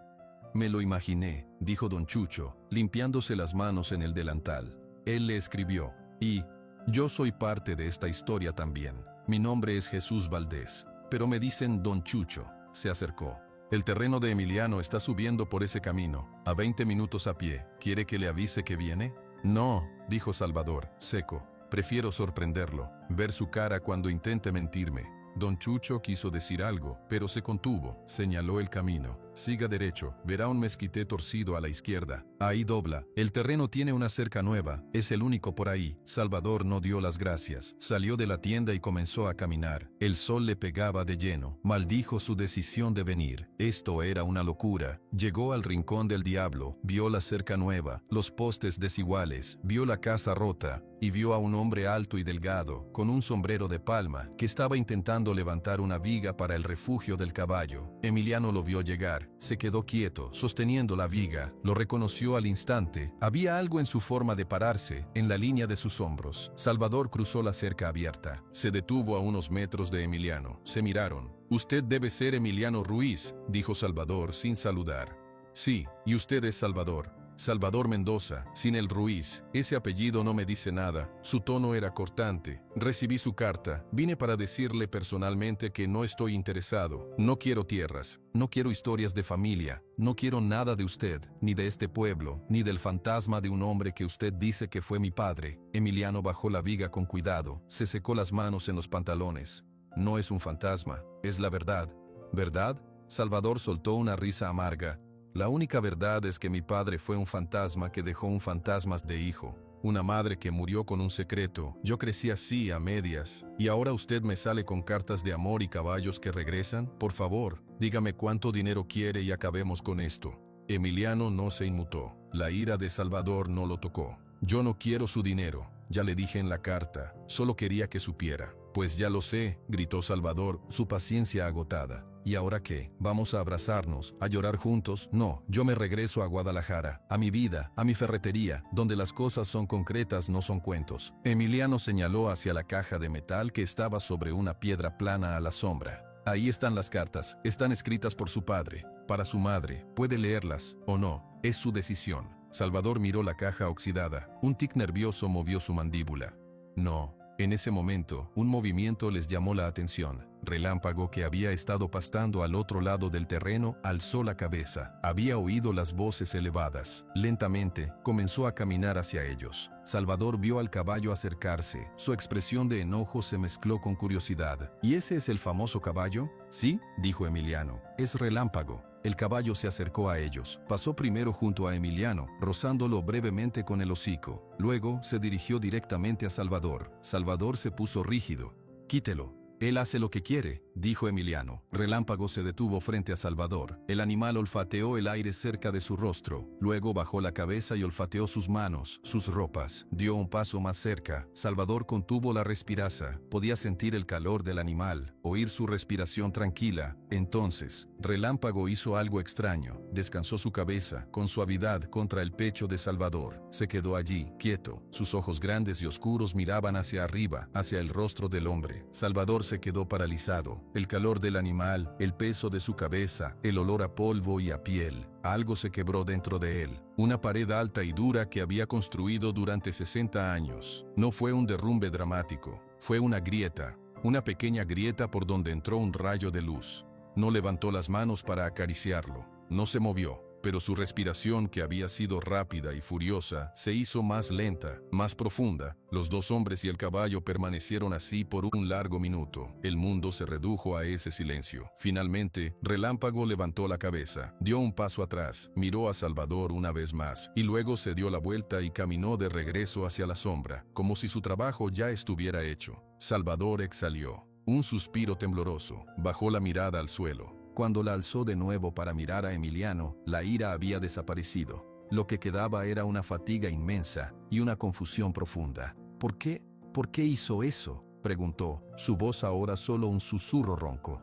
Me lo imaginé, dijo don Chucho, limpiándose las manos en el delantal. Él le escribió. Y yo soy parte de esta historia también. Mi nombre es Jesús Valdés, pero me dicen don Chucho. Se acercó. El terreno de Emiliano está subiendo por ese camino, a 20 minutos a pie. ¿Quiere que le avise que viene? No, dijo Salvador, seco. Prefiero sorprenderlo, ver su cara cuando intente mentirme. Don Chucho quiso decir algo, pero se contuvo. Señaló el camino. Siga derecho, verá un mezquite torcido a la izquierda. Ahí dobla. El terreno tiene una cerca nueva, es el único por ahí. Salvador no dio las gracias. Salió de la tienda y comenzó a caminar. El sol le pegaba de lleno. Maldijo su decisión de venir. Esto era una locura. Llegó al rincón del diablo, vio la cerca nueva, los postes desiguales, vio la casa rota, y vio a un hombre alto y delgado, con un sombrero de palma, que estaba intentando levantar una viga para el refugio del caballo. Emiliano lo vio llegar, se quedó quieto, sosteniendo la viga, lo reconoció al instante. Había algo en su forma de pararse, en la línea de sus hombros. Salvador cruzó la cerca abierta. Se detuvo a unos metros de Emiliano. Se miraron. «Usted debe ser Emiliano Ruiz», dijo Salvador sin saludar. «Sí, y usted es Salvador». Salvador Mendoza, sin el Ruiz. Ese apellido no me dice nada. Su tono era cortante. Recibí su carta. Vine para decirle personalmente que no estoy interesado. No quiero tierras. No quiero historias de familia. No quiero nada de usted, ni de este pueblo, ni del fantasma de un hombre que usted dice que fue mi padre. Emiliano bajó la viga con cuidado. Se secó las manos en los pantalones. No es un fantasma, es la verdad. ¿Verdad? Salvador soltó una risa amarga. La única verdad es que mi padre fue un fantasma que dejó un fantasma de hijo. Una madre que murió con un secreto. Yo crecí así, a medias. Y ahora usted me sale con cartas de amor y caballos que regresan. Por favor, dígame cuánto dinero quiere y acabemos con esto. Emiliano no se inmutó. La ira de Salvador no lo tocó. Yo no quiero su dinero. Ya le dije en la carta. Solo quería que supiera. Pues ya lo sé, gritó Salvador, su paciencia agotada. ¿Y ahora qué? ¿Vamos a abrazarnos, a llorar juntos? No, yo me regreso a Guadalajara, a mi vida, a mi ferretería, donde las cosas son concretas, no son cuentos. Emiliano señaló hacia la caja de metal que estaba sobre una piedra plana a la sombra. Ahí están las cartas, están escritas por su padre, para su madre, puede leerlas, o no, es su decisión. Salvador miró la caja oxidada, un tic nervioso movió su mandíbula. No. En ese momento, un movimiento les llamó la atención. Relámpago, que había estado pastando al otro lado del terreno, alzó la cabeza. Había oído las voces elevadas. Lentamente, comenzó a caminar hacia ellos. Salvador vio al caballo acercarse. Su expresión de enojo se mezcló con curiosidad. ¿Y ese es el famoso caballo? Sí, dijo Emiliano. Es Relámpago. El caballo se acercó a ellos. Pasó primero junto a Emiliano, rozándolo brevemente con el hocico. Luego se dirigió directamente a Salvador. Salvador se puso rígido. «Quítelo. Él hace lo que quiere», dijo Emiliano. Relámpago se detuvo frente a Salvador. El animal olfateó el aire cerca de su rostro. Luego bajó la cabeza y olfateó sus manos, sus ropas. Dio un paso más cerca. Salvador contuvo la respiración. Podía sentir el calor del animal, oír su respiración tranquila. Entonces, Relámpago hizo algo extraño. Descansó su cabeza, con suavidad, contra el pecho de Salvador. Se quedó allí, quieto. Sus ojos grandes y oscuros miraban hacia arriba, hacia el rostro del hombre. Salvador se quedó paralizado. El calor del animal, el peso de su cabeza, el olor a polvo y a piel. Algo se quebró dentro de él. Una pared alta y dura que había construido durante 60 años. No fue un derrumbe dramático. Fue una grieta. Una pequeña grieta por donde entró un rayo de luz. No levantó las manos para acariciarlo. No se movió. Pero su respiración, que había sido rápida y furiosa, se hizo más lenta, más profunda. Los dos hombres y el caballo permanecieron así por un largo minuto. El mundo se redujo a ese silencio. Finalmente, Relámpago levantó la cabeza, dio un paso atrás, miró a Salvador una vez más, y luego se dio la vuelta y caminó de regreso hacia la sombra, como si su trabajo ya estuviera hecho. Salvador exhalió un suspiro tembloroso, bajó la mirada al suelo. Cuando la alzó de nuevo para mirar a Emiliano, la ira había desaparecido. Lo que quedaba era una fatiga inmensa y una confusión profunda. ¿Por qué? ¿Por qué hizo eso?, preguntó, su voz ahora solo un susurro ronco.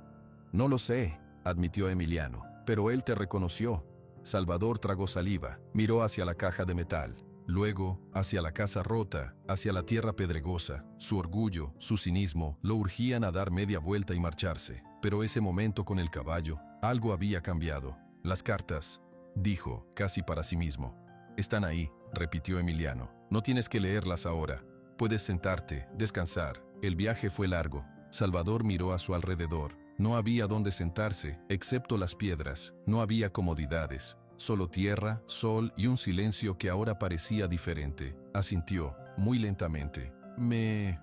No lo sé, admitió Emiliano, pero él te reconoció. Salvador tragó saliva, miró hacia la caja de metal, luego hacia la casa rota, hacia la tierra pedregosa. Su orgullo, su cinismo, lo urgían a dar media vuelta y marcharse. Pero ese momento con el caballo, algo había cambiado. Las cartas, dijo, casi para sí mismo. Están ahí, repitió Emiliano. No tienes que leerlas ahora. Puedes sentarte, descansar. El viaje fue largo. Salvador miró a su alrededor. No había dónde sentarse, excepto las piedras. No había comodidades. Solo tierra, sol y un silencio que ahora parecía diferente. Asintió, muy lentamente. Me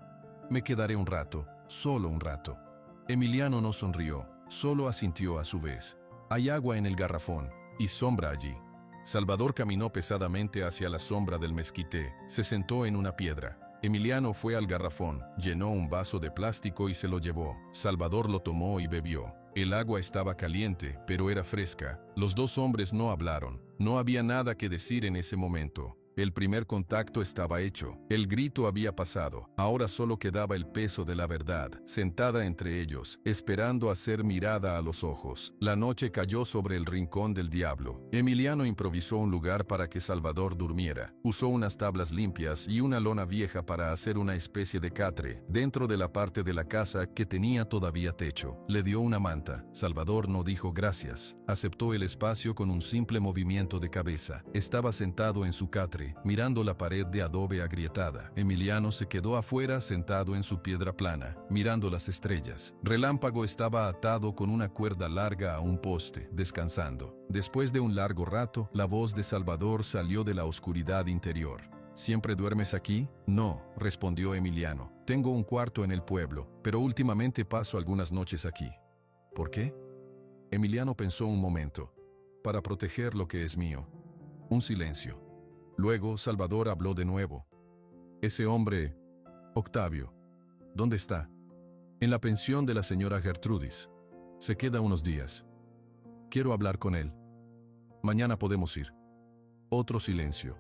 quedaré un rato, solo un rato. Emiliano no sonrió, solo asintió a su vez. Hay agua en el garrafón, y sombra allí. Salvador caminó pesadamente hacia la sombra del mezquite, se sentó en una piedra. Emiliano fue al garrafón, llenó un vaso de plástico y se lo llevó. Salvador lo tomó y bebió. El agua estaba caliente, pero era fresca. Los dos hombres no hablaron. No había nada que decir en ese momento. El primer contacto estaba hecho. El grito había pasado. Ahora solo quedaba el peso de la verdad, sentada entre ellos, esperando a ser mirada a los ojos. La noche cayó sobre el rincón del diablo. Emiliano improvisó un lugar para que Salvador durmiera. Usó unas tablas limpias y una lona vieja para hacer una especie de catre, dentro de la parte de la casa que tenía todavía techo. Le dio una manta. Salvador no dijo gracias. Aceptó el espacio con un simple movimiento de cabeza. Estaba sentado en su catre, mirando la pared de adobe agrietada. Emiliano se quedó afuera sentado en su piedra plana, mirando las estrellas. Relámpago estaba atado con una cuerda larga a un poste, descansando. Después de un largo rato, la voz de Salvador salió de la oscuridad interior. ¿Siempre duermes aquí? No, respondió Emiliano. Tengo un cuarto en el pueblo, pero últimamente paso algunas noches aquí. ¿Por qué? Emiliano pensó un momento. Para proteger lo que es mío. Un silencio. Luego Salvador habló de nuevo. Ese hombre, Octavio, ¿dónde está? En la pensión de la señora Gertrudis. Se queda unos días. Quiero hablar con él. Mañana podemos ir. Otro silencio,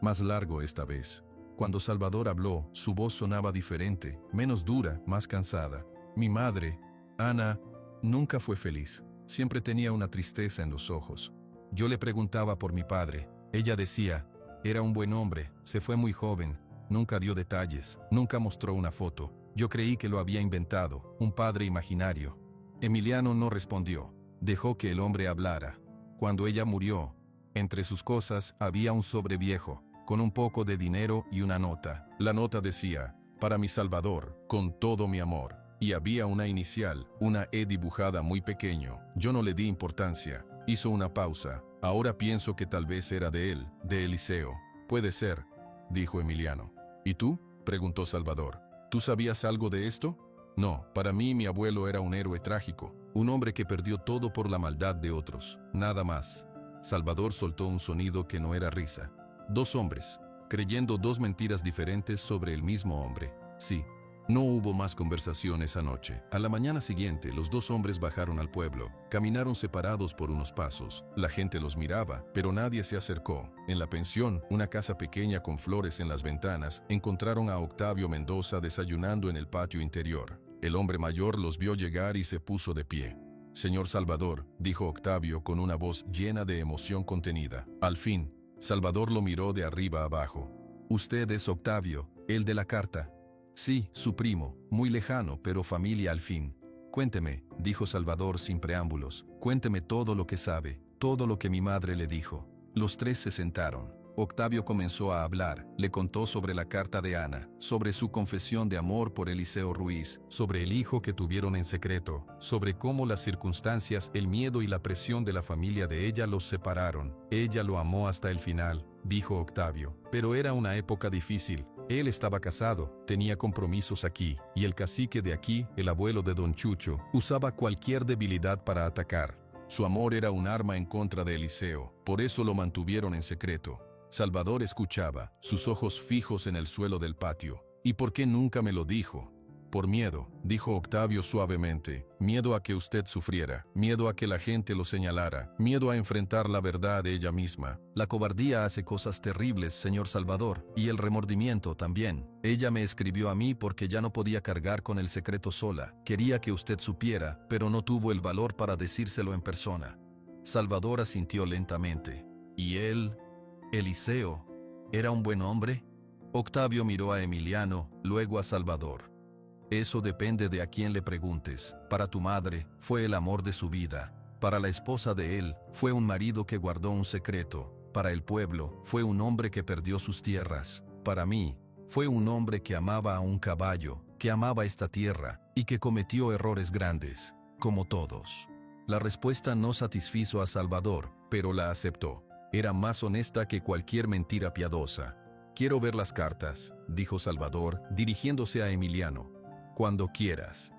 más largo esta vez. Cuando Salvador habló, su voz sonaba diferente, menos dura, más cansada. Mi madre, Ana, nunca fue feliz. Siempre tenía una tristeza en los ojos. Yo le preguntaba por mi padre. Ella decía, era un buen hombre, se fue muy joven, nunca dio detalles, nunca mostró una foto. Yo creí que lo había inventado, un padre imaginario. Emiliano no respondió, dejó que el hombre hablara. Cuando ella murió, entre sus cosas había un sobre viejo, con un poco de dinero y una nota. La nota decía, para mi Salvador, con todo mi amor. Y había una inicial, una E dibujada muy pequeño. Yo no le di importancia. Hizo una pausa. Ahora pienso que tal vez era de él, de Eliseo. Puede ser, dijo Emiliano. ¿Y tú? Preguntó Salvador. ¿Tú sabías algo de esto? No, para mí mi abuelo era un héroe trágico, un hombre que perdió todo por la maldad de otros, nada más. Salvador soltó un sonido que no era risa. Dos hombres, creyendo dos mentiras diferentes sobre el mismo hombre. Sí. No hubo más conversaciones anoche. A la mañana siguiente, los dos hombres bajaron al pueblo. Caminaron separados por unos pasos. La gente los miraba, pero nadie se acercó. En la pensión, una casa pequeña con flores en las ventanas, encontraron a Octavio Mendoza desayunando en el patio interior. El hombre mayor los vio llegar y se puso de pie. Señor Salvador, dijo Octavio con una voz llena de emoción contenida. Al fin, Salvador lo miró de arriba abajo. Usted es Octavio, el de la carta. Sí, su primo, muy lejano, pero familia al fin. Cuénteme, dijo Salvador sin preámbulos, cuénteme todo lo que sabe, todo lo que mi madre le dijo. Los tres se sentaron. Octavio comenzó a hablar, le contó sobre la carta de Ana, sobre su confesión de amor por Eliseo Ruiz, sobre el hijo que tuvieron en secreto, sobre cómo las circunstancias, el miedo y la presión de la familia de ella los separaron. Ella lo amó hasta el final, dijo Octavio, pero era una época difícil. Él estaba casado, tenía compromisos aquí, y el cacique de aquí, el abuelo de don Chucho, usaba cualquier debilidad para atacar. Su amor era un arma en contra de Eliseo, por eso lo mantuvieron en secreto. Salvador escuchaba, sus ojos fijos en el suelo del patio. ¿Y por qué nunca me lo dijo? Por miedo, dijo Octavio suavemente, miedo a que usted sufriera, miedo a que la gente lo señalara, miedo a enfrentar la verdad ella misma. La cobardía hace cosas terribles, señor Salvador, y el remordimiento también. Ella me escribió a mí porque ya no podía cargar con el secreto sola. Quería que usted supiera, pero no tuvo el valor para decírselo en persona. Salvador asintió lentamente. ¿Y él? ¿Eliseo? ¿Era un buen hombre? Octavio miró a Emiliano, luego a Salvador. Eso depende de a quién le preguntes. Para tu madre, fue el amor de su vida. Para la esposa de él, fue un marido que guardó un secreto. Para el pueblo, fue un hombre que perdió sus tierras. Para mí, fue un hombre que amaba a un caballo, que amaba esta tierra, y que cometió errores grandes, como todos. La respuesta no satisfizo a Salvador, pero la aceptó. Era más honesta que cualquier mentira piadosa. Quiero ver las cartas, dijo Salvador, dirigiéndose a Emiliano. Cuando quieras.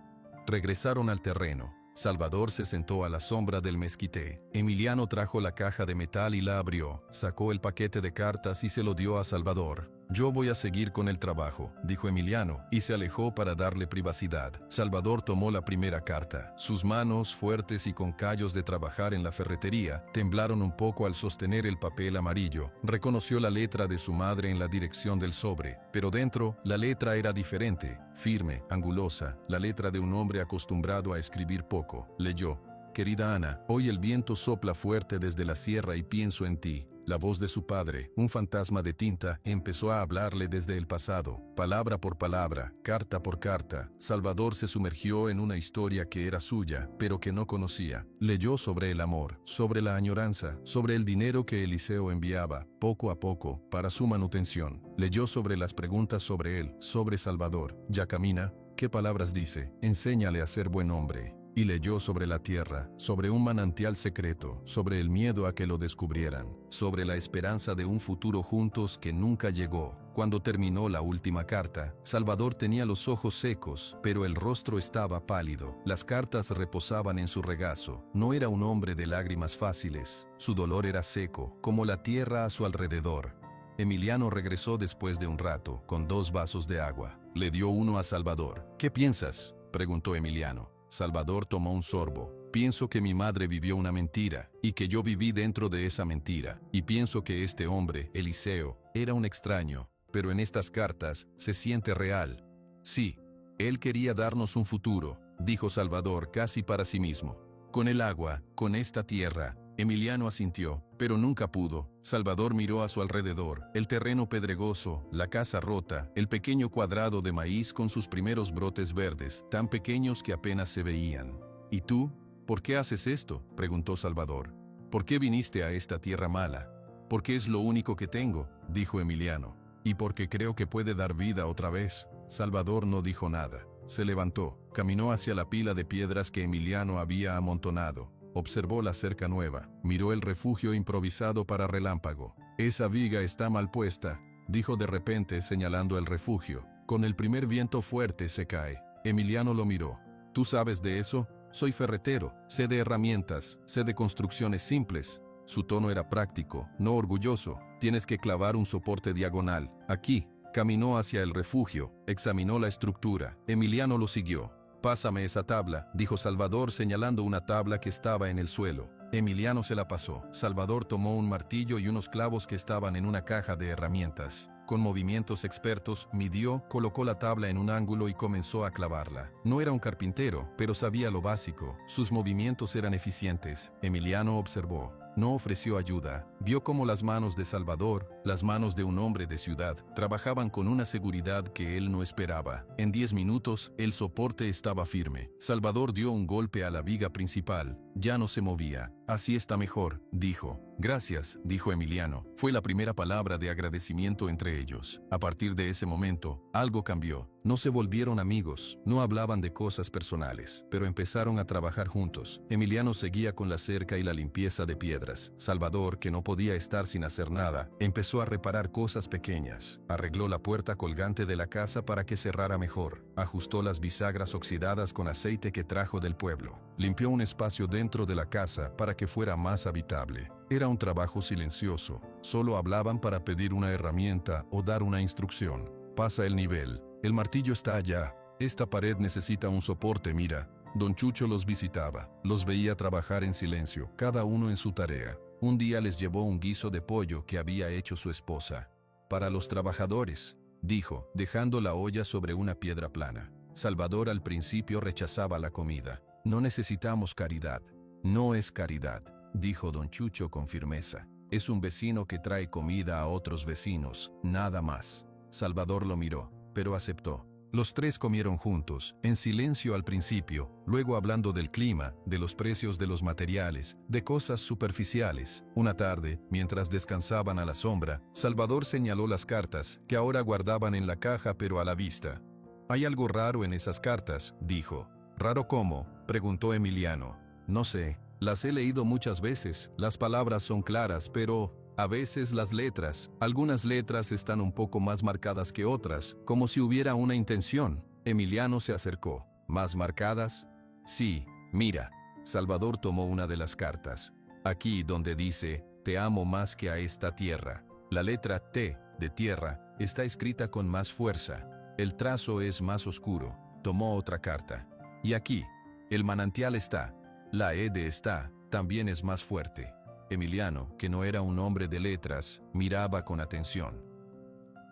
Regresaron al terreno. Salvador se sentó a la sombra del mezquite. Emiliano trajo la caja de metal y la abrió, sacó el paquete de cartas y se lo dio a Salvador. «Yo voy a seguir con el trabajo», dijo Emiliano, y se alejó para darle privacidad. Salvador tomó la primera carta. Sus manos, fuertes y con callos de trabajar en la ferretería, temblaron un poco al sostener el papel amarillo. Reconoció la letra de su madre en la dirección del sobre, pero dentro, la letra era diferente, firme, angulosa, la letra de un hombre acostumbrado a escribir poco. Leyó: «Querida Ana, hoy el viento sopla fuerte desde la sierra y pienso en ti». La voz de su padre, un fantasma de tinta, empezó a hablarle desde el pasado, palabra por palabra, carta por carta. Salvador se sumergió en una historia que era suya, pero que no conocía. Leyó sobre el amor, sobre la añoranza, sobre el dinero que Eliseo enviaba, poco a poco, para su manutención. Leyó sobre las preguntas sobre él, sobre Salvador. ¿Ya camina? ¿Qué palabras dice? Enséñale a ser buen hombre. Y leyó sobre la tierra, sobre un manantial secreto, sobre el miedo a que lo descubrieran, sobre la esperanza de un futuro juntos que nunca llegó. Cuando terminó la última carta, Salvador tenía los ojos secos, pero el rostro estaba pálido. Las cartas reposaban en su regazo. No era un hombre de lágrimas fáciles. Su dolor era seco, como la tierra a su alrededor. Emiliano regresó después de un rato, con 2 vasos de agua. Le dio uno a Salvador. «¿Qué piensas?», preguntó Emiliano. Salvador tomó un sorbo. «Pienso que mi madre vivió una mentira, y que yo viví dentro de esa mentira. Y pienso que este hombre, Eliseo, era un extraño, pero en estas cartas se siente real. Sí, él quería darnos un futuro», dijo Salvador casi para sí mismo. «Con el agua, con esta tierra». Emiliano asintió, pero nunca pudo. Salvador miró a su alrededor, el terreno pedregoso, la casa rota, el pequeño cuadrado de maíz con sus primeros brotes verdes, tan pequeños que apenas se veían. «¿Y tú? ¿Por qué haces esto?», preguntó Salvador. «¿Por qué viniste a esta tierra mala?». «Porque es lo único que tengo», dijo Emiliano. «Y porque creo que puede dar vida otra vez». Salvador no dijo nada. Se levantó, caminó hacia la pila de piedras que Emiliano había amontonado. Observó la cerca nueva, miró el refugio improvisado para relámpago. «Esa viga está mal puesta», dijo de repente señalando el refugio. «Con el primer viento fuerte se cae». Emiliano lo miró. «¿Tú sabes de eso? Soy ferretero, sé de herramientas, sé de construcciones simples». Su tono era práctico, no orgulloso. «Tienes que clavar un soporte diagonal. Aquí». Caminó hacia el refugio, examinó la estructura. Emiliano lo siguió. «Pásame esa tabla», dijo Salvador señalando una tabla que estaba en el suelo. Emiliano se la pasó. Salvador tomó un martillo y unos clavos que estaban en una caja de herramientas. Con movimientos expertos, midió, colocó la tabla en un ángulo y comenzó a clavarla. No era un carpintero, pero sabía lo básico. Sus movimientos eran eficientes. Emiliano observó. No ofreció ayuda. Vio cómo las manos de Salvador, las manos de un hombre de ciudad, trabajaban con una seguridad que él no esperaba. En 10 minutos, el soporte estaba firme. Salvador dio un golpe a la viga principal. Ya no se movía. «Así está mejor», dijo. «Gracias», dijo Emiliano. Fue la primera palabra de agradecimiento entre ellos. A partir de ese momento, algo cambió. No se volvieron amigos, no hablaban de cosas personales, pero empezaron a trabajar juntos. Emiliano seguía con la cerca y la limpieza de piedras. Salvador, que no podía estar sin hacer nada, empezó a reparar cosas pequeñas. Arregló la puerta colgante de la casa para que cerrara mejor. Ajustó las bisagras oxidadas con aceite que trajo del pueblo. Limpió un espacio dentro de la casa para que fuera más habitable. Era un trabajo silencioso. Solo hablaban para pedir una herramienta o dar una instrucción. «Pasa el nivel. El martillo está allá. Esta pared necesita un soporte, mira». Don Chucho los visitaba. Los veía trabajar en silencio, cada uno en su tarea. Un día les llevó un guiso de pollo que había hecho su esposa. «Para los trabajadores», dijo, dejando la olla sobre una piedra plana. Salvador al principio rechazaba la comida. «No necesitamos caridad». «No es caridad», dijo don Chucho con firmeza. «Es un vecino que trae comida a otros vecinos, nada más». Salvador lo miró, pero aceptó. Los tres comieron juntos, en silencio al principio, luego hablando del clima, de los precios de los materiales, de cosas superficiales. Una tarde, mientras descansaban a la sombra, Salvador señaló las cartas, que ahora guardaban en la caja pero a la vista. «Hay algo raro en esas cartas», dijo. «¿Raro cómo?», preguntó Emiliano. «No sé, las he leído muchas veces, las palabras son claras, pero a veces las letras, algunas letras están un poco más marcadas que otras, como si hubiera una intención». Emiliano se acercó. «¿Más marcadas?». «Sí, Mira, Salvador tomó una de las cartas. Aquí donde dice, te amo más que a esta tierra. La letra T de tierra está escrita con más fuerza. El trazo es más oscuro. Tomó otra carta. Y aquí, el manantial está. La E de está también es más fuerte. Emiliano, que no era un hombre de letras, miraba con atención.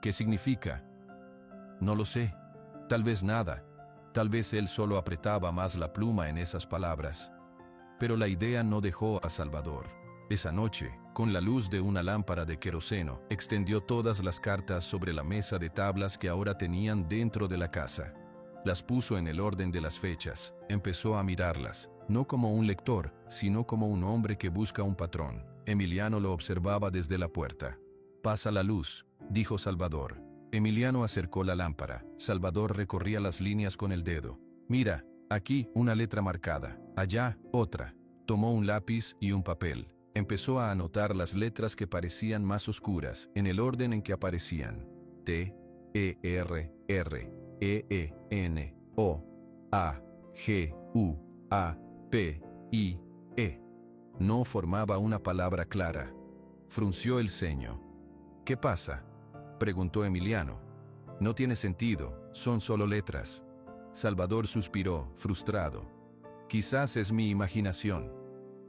¿Qué significa? No lo sé. Tal vez nada. Tal vez él solo apretaba más la pluma en esas palabras. Pero la idea no dejó a Salvador. Esa noche, con la luz de una lámpara de queroseno, extendió todas las cartas sobre la mesa de tablas que ahora tenían dentro de la casa. Las puso en el orden de las fechas. Empezó a mirarlas, no como un lector, sino como un hombre que busca un patrón. Emiliano lo observaba desde la puerta. «Pasa la luz», dijo Salvador. Emiliano acercó la lámpara. Salvador recorría las líneas con el dedo. «Mira, aquí una letra marcada, allá otra». Tomó un lápiz y un papel. Empezó a anotar las letras que parecían más oscuras, en el orden en que aparecían. T, E, R, R, E, E, N, O, A, G, U, A, P, I, E. No formaba una palabra clara. Frunció el ceño. «¿Qué pasa?», preguntó Emiliano. «No tiene sentido, son solo letras». Salvador suspiró, frustrado. «Quizás es mi imaginación».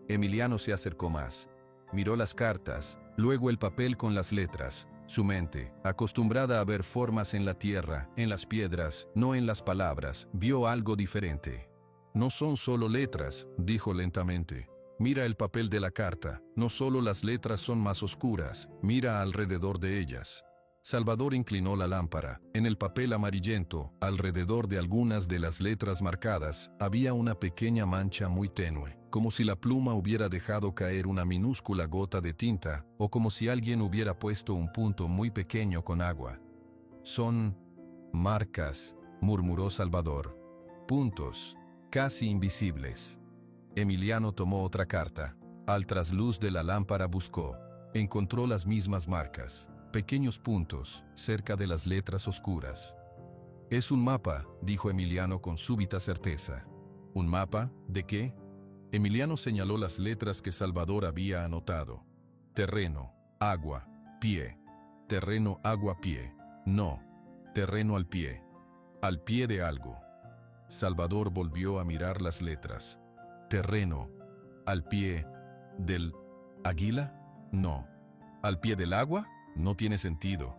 Emiliano se acercó más. Miró las cartas, luego el papel con las letras. Su mente, acostumbrada a ver formas en la tierra, en las piedras, no en las palabras, vio algo diferente. «No son solo letras», dijo lentamente. «Mira el papel de la carta, no solo las letras son más oscuras, mira alrededor de ellas». Salvador inclinó la lámpara. En el papel amarillento, alrededor de algunas de las letras marcadas, había una pequeña mancha muy tenue, como si la pluma hubiera dejado caer una minúscula gota de tinta, o como si alguien hubiera puesto un punto muy pequeño con agua. «Son marcas», murmuró Salvador. «Puntos, casi invisibles». Emiliano tomó otra carta. Al trasluz de la lámpara buscó. Encontró las mismas marcas. Pequeños puntos, cerca de las letras oscuras. «Es un mapa», dijo Emiliano con súbita certeza. «¿Un mapa? ¿De qué?» Emiliano señaló las letras que Salvador había anotado. Terreno, agua, pie. Terreno, agua, pie. No. Terreno al pie. Al pie de algo. Salvador volvió a mirar las letras. Terreno. ¿Al pie del águila? No. ¿Al pie del agua? No tiene sentido.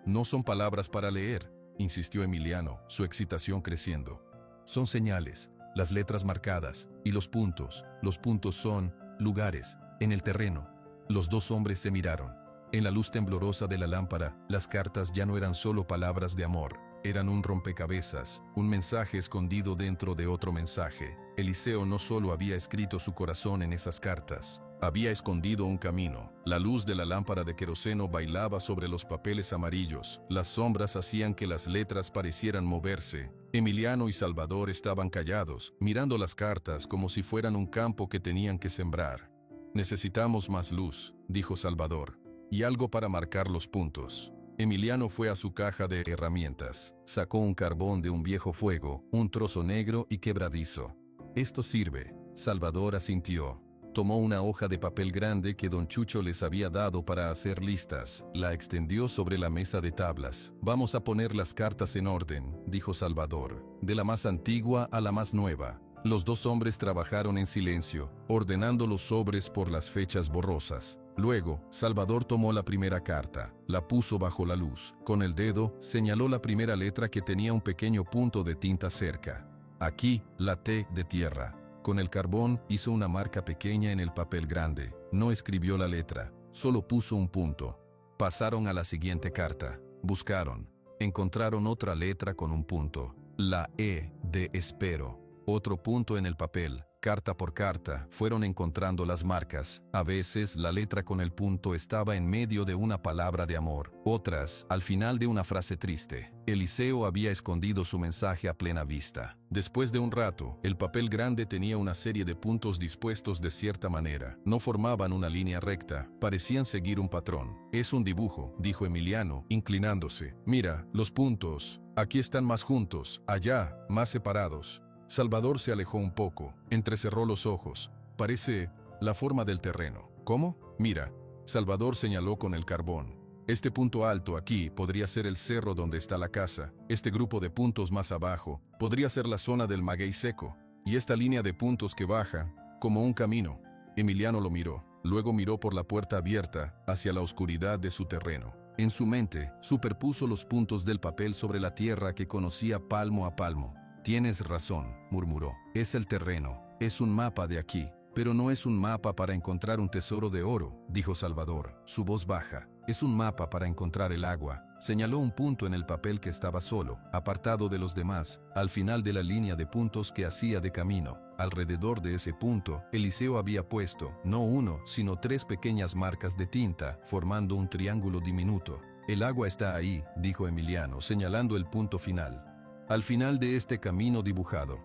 No son palabras para leer, insistió Emiliano, su excitación creciendo. Son señales, las letras marcadas, y los puntos. Los puntos son lugares, en el terreno. Los dos hombres se miraron. En la luz temblorosa de la lámpara, las cartas ya no eran solo palabras de amor. Eran un rompecabezas, un mensaje escondido dentro de otro mensaje. Eliseo no solo había escrito su corazón en esas cartas, había escondido un camino. La luz de la lámpara de queroseno bailaba sobre los papeles amarillos. Las sombras hacían que las letras parecieran moverse. Emiliano y Salvador estaban callados, mirando las cartas como si fueran un campo que tenían que sembrar. «Necesitamos más luz», dijo Salvador, «y algo para marcar los puntos». Emiliano fue a su caja de herramientas. Sacó un carbón de un viejo fuego, un trozo negro y quebradizo. «Esto sirve», Salvador asintió. Tomó una hoja de papel grande que don Chucho les había dado para hacer listas. La extendió sobre la mesa de tablas. «Vamos a poner las cartas en orden», dijo Salvador, «de la más antigua a la más nueva». Los dos hombres trabajaron en silencio, ordenando los sobres por las fechas borrosas. Luego, Salvador tomó la primera carta, la puso bajo la luz. Con el dedo, señaló la primera letra que tenía un pequeño punto de tinta cerca. Aquí, la T de tierra. Con el carbón hizo una marca pequeña en el papel grande. No escribió la letra, solo puso un punto. Pasaron a la siguiente carta. Buscaron. Encontraron otra letra con un punto. La E de espero. Otro punto en el papel. Carta por carta, fueron encontrando las marcas. A veces la letra con el punto estaba en medio de una palabra de amor, otras al final de una frase triste. Eliseo había escondido su mensaje a plena vista. Después de un rato, el papel grande tenía una serie de puntos dispuestos de cierta manera. No formaban una línea recta, parecían seguir un patrón. «Es un dibujo», dijo Emiliano, inclinándose. «Mira, los puntos. Aquí están más juntos, allá, más separados». Salvador se alejó un poco, entrecerró los ojos. Parece la forma del terreno. ¿Cómo? Mira. Salvador señaló con el carbón. Este punto alto aquí podría ser el cerro donde está la casa. Este grupo de puntos más abajo podría ser la zona del maguey seco. Y esta línea de puntos que baja, como un camino. Emiliano lo miró. Luego miró por la puerta abierta hacia la oscuridad de su terreno. En su mente, superpuso los puntos del papel sobre la tierra que conocía palmo a palmo. Tienes razón, murmuró. Es el terreno. Es un mapa de aquí. Pero no es un mapa para encontrar un tesoro de oro, dijo Salvador, su voz baja. Es un mapa para encontrar el agua. Señaló un punto en el papel que estaba solo, apartado de los demás, al final de la línea de puntos que hacía de camino. Alrededor de ese punto, Eliseo había puesto, no uno, sino 3 pequeñas marcas de tinta, formando un triángulo diminuto. El agua está ahí, dijo Emiliano, señalando el punto final. Al final de este camino dibujado.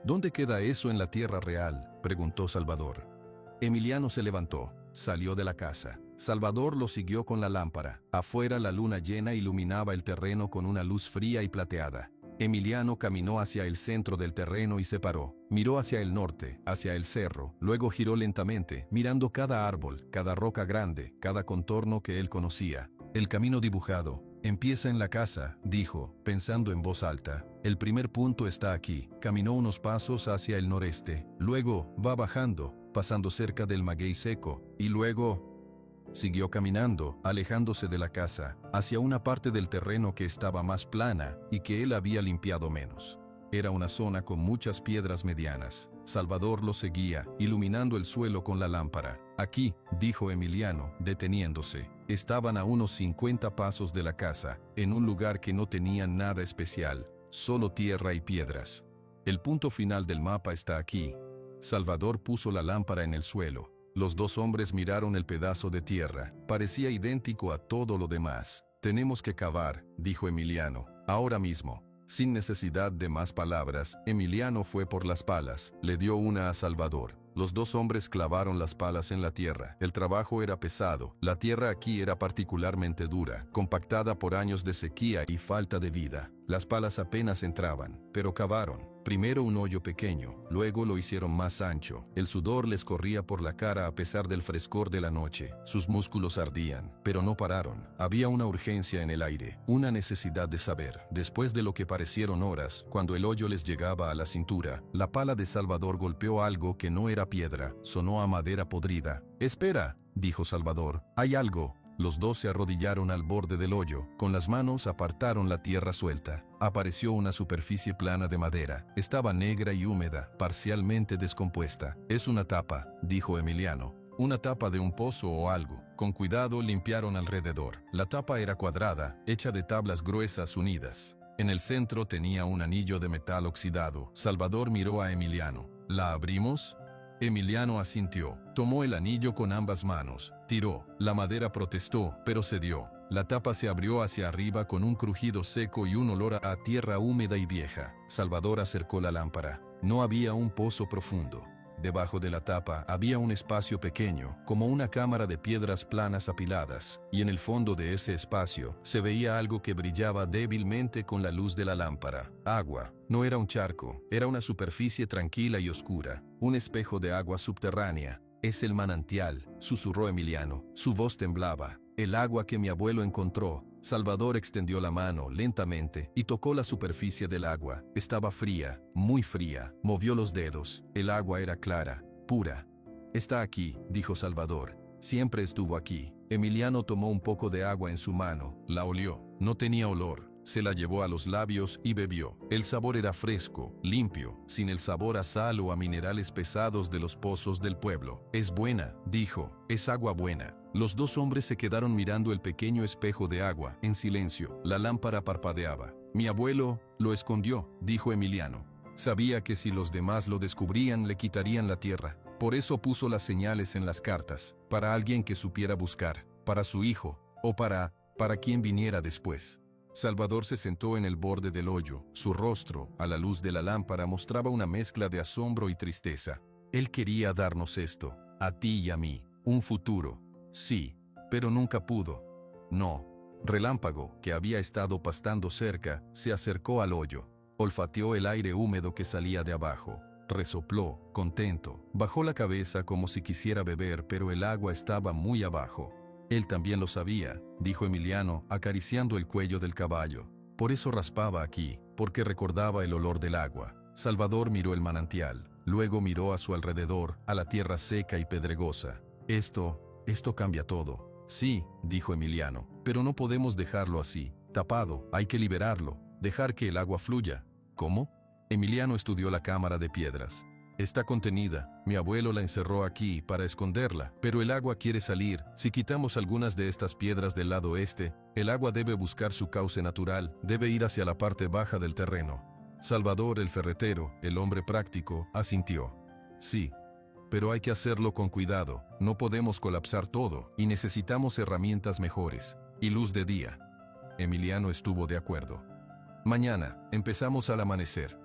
¿Dónde queda eso en la tierra real?, preguntó Salvador. Emiliano se levantó, salió de la casa. Salvador lo siguió con la lámpara. Afuera la luna llena iluminaba el terreno con una luz fría y plateada. Emiliano caminó hacia el centro del terreno y se paró. Miró hacia el norte, hacia el cerro, luego giró lentamente, mirando cada árbol, cada roca grande, cada contorno que él conocía. El camino dibujado empieza en la casa, dijo, pensando en voz alta. El primer punto está aquí. Caminó unos pasos hacia el noreste, luego va bajando, pasando cerca del maguey seco, y luego siguió caminando, alejándose de la casa, hacia una parte del terreno que estaba más plana y que él había limpiado menos. Era una zona con muchas piedras medianas. Salvador lo seguía, iluminando el suelo con la lámpara. Aquí, dijo Emiliano, deteniéndose. Estaban a unos 50 pasos de la casa, en un lugar que no tenía nada especial, solo tierra y piedras. El punto final del mapa está aquí. Salvador puso la lámpara en el suelo. Los 2 hombres miraron el pedazo de tierra. Parecía idéntico a todo lo demás. Tenemos que cavar, dijo Emiliano, ahora mismo. Sin necesidad de más palabras, Emiliano fue por las palas. Le dio una a Salvador. Los 2 hombres clavaron las palas en la tierra. El trabajo era pesado. La tierra aquí era particularmente dura, compactada por años de sequía y falta de vida. Las palas apenas entraban, pero cavaron. Primero un hoyo pequeño, luego lo hicieron más ancho. El sudor les corría por la cara a pesar del frescor de la noche. Sus músculos ardían, pero no pararon. Había una urgencia en el aire, una necesidad de saber. Después de lo que parecieron horas, cuando el hoyo les llegaba a la cintura, la pala de Salvador golpeó algo que no era piedra, sonó a madera podrida. «Espera», dijo Salvador, «hay algo». Los 2 se arrodillaron al borde del hoyo, con las manos apartaron la tierra suelta. Apareció una superficie plana de madera. Estaba negra y húmeda, parcialmente descompuesta. «Es una tapa», dijo Emiliano. «Una tapa de un pozo o algo». Con cuidado limpiaron alrededor. La tapa era cuadrada, hecha de tablas gruesas unidas. En el centro tenía un anillo de metal oxidado. Salvador miró a Emiliano. «¿La abrimos?» Emiliano asintió. Tomó el anillo con ambas manos. Tiró. La madera protestó, pero cedió. La tapa se abrió hacia arriba con un crujido seco y un olor a tierra húmeda y vieja. Salvador acercó la lámpara. No había un pozo profundo. Debajo de la tapa había un espacio pequeño, como una cámara de piedras planas apiladas, y en el fondo de ese espacio se veía algo que brillaba débilmente con la luz de la lámpara. Agua. No era un charco, era una superficie tranquila y oscura, un espejo de agua subterránea. «Es el manantial», susurró Emiliano. Su voz temblaba. «El agua que mi abuelo encontró». Salvador extendió la mano lentamente y tocó la superficie del agua. Estaba fría, muy fría. Movió los dedos. El agua era clara, pura. «Está aquí», dijo Salvador. «Siempre estuvo aquí». Emiliano tomó un poco de agua en su mano. La olió. No tenía olor. Se la llevó a los labios y bebió. El sabor era fresco, limpio, sin el sabor a sal o a minerales pesados de los pozos del pueblo. «Es buena», dijo. «Es agua buena». Los 2 hombres se quedaron mirando el pequeño espejo de agua, en silencio. La lámpara parpadeaba. «Mi abuelo lo escondió», dijo Emiliano. «Sabía que si los demás lo descubrían, le quitarían la tierra. Por eso puso las señales en las cartas, para alguien que supiera buscar, para su hijo, o para quien viniera después». Salvador se sentó en el borde del hoyo. Su rostro, a la luz de la lámpara, mostraba una mezcla de asombro y tristeza. Él quería darnos esto, a ti y a mí, un futuro. Sí, pero nunca pudo. No. Relámpago, que había estado pastando cerca, se acercó al hoyo. Olfateó el aire húmedo que salía de abajo. Resopló, contento. Bajó la cabeza como si quisiera beber, pero el agua estaba muy abajo. Él también lo sabía, dijo Emiliano, acariciando el cuello del caballo. Por eso raspaba aquí, porque recordaba el olor del agua. Salvador miró el manantial. Luego miró a su alrededor, a la tierra seca y pedregosa. Esto cambia todo. Sí, dijo Emiliano, pero no podemos dejarlo así, tapado, hay que liberarlo, dejar que el agua fluya. ¿Cómo? Emiliano estudió la cámara de piedras. Está contenida, mi abuelo la encerró aquí para esconderla, pero el agua quiere salir. Si quitamos algunas de estas piedras del lado este, el agua debe buscar su cauce natural, debe ir hacia la parte baja del terreno. Salvador, el ferretero, el hombre práctico, asintió. Sí, pero hay que hacerlo con cuidado, no podemos colapsar todo, y necesitamos herramientas mejores, y luz de día. Emiliano estuvo de acuerdo. Mañana, empezamos al amanecer.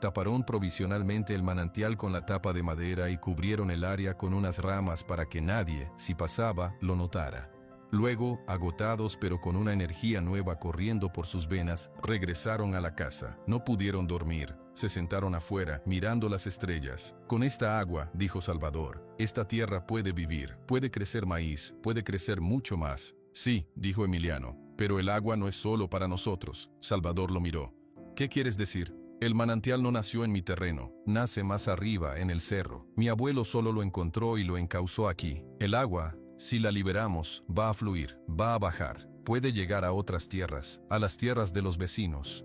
Taparon provisionalmente el manantial con la tapa de madera y cubrieron el área con unas ramas para que nadie, si pasaba, lo notara. Luego, agotados pero con una energía nueva corriendo por sus venas, regresaron a la casa. No pudieron dormir. Se sentaron afuera, mirando las estrellas. Con esta agua, dijo Salvador, esta tierra puede vivir, puede crecer maíz, puede crecer mucho más. Sí, dijo Emiliano, pero el agua no es solo para nosotros. Salvador lo miró. ¿Qué quieres decir? El manantial no nació en mi terreno, nace más arriba, en el cerro. Mi abuelo solo lo encontró y lo encauzó aquí. El agua, si la liberamos, va a fluir, va a bajar. Puede llegar a otras tierras, a las tierras de los vecinos.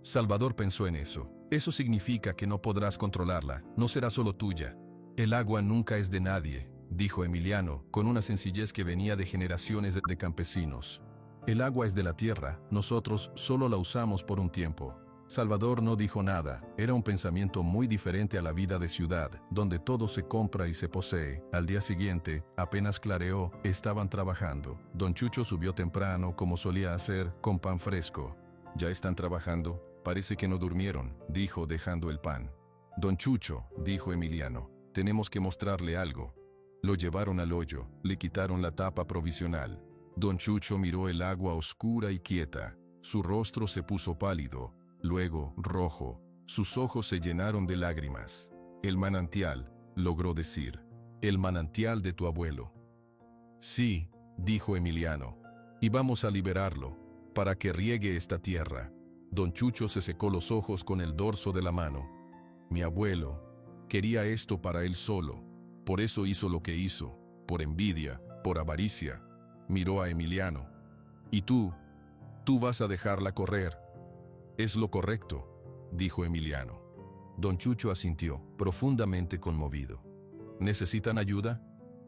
Salvador pensó en eso. Eso significa que no podrás controlarla, no será solo tuya. El agua nunca es de nadie, dijo Emiliano, con una sencillez que venía de generaciones de campesinos. El agua es de la tierra, nosotros solo la usamos por un tiempo. Salvador no dijo nada, era un pensamiento muy diferente a la vida de ciudad, donde todo se compra y se posee. Al día siguiente, apenas clareó, estaban trabajando. Don Chucho subió temprano, como solía hacer, con pan fresco. ¿Ya están trabajando? Parece que no durmieron, dijo dejando el pan. Don Chucho, dijo Emiliano, tenemos que mostrarle algo. Lo llevaron al hoyo, le quitaron la tapa provisional. Don Chucho miró el agua oscura y quieta. Su rostro se puso pálido. Luego, rojo, sus ojos se llenaron de lágrimas. El manantial, logró decir. El manantial de tu abuelo. Sí, dijo Emiliano. Y vamos a liberarlo, para que riegue esta tierra. Don Chucho se secó los ojos con el dorso de la mano. Mi abuelo quería esto para él solo. Por eso hizo lo que hizo, por envidia, por avaricia. Miró a Emiliano. ¿Y tú vas a dejarla correr? Es lo correcto, dijo Emiliano. Don Chucho asintió, profundamente conmovido. ¿Necesitan ayuda?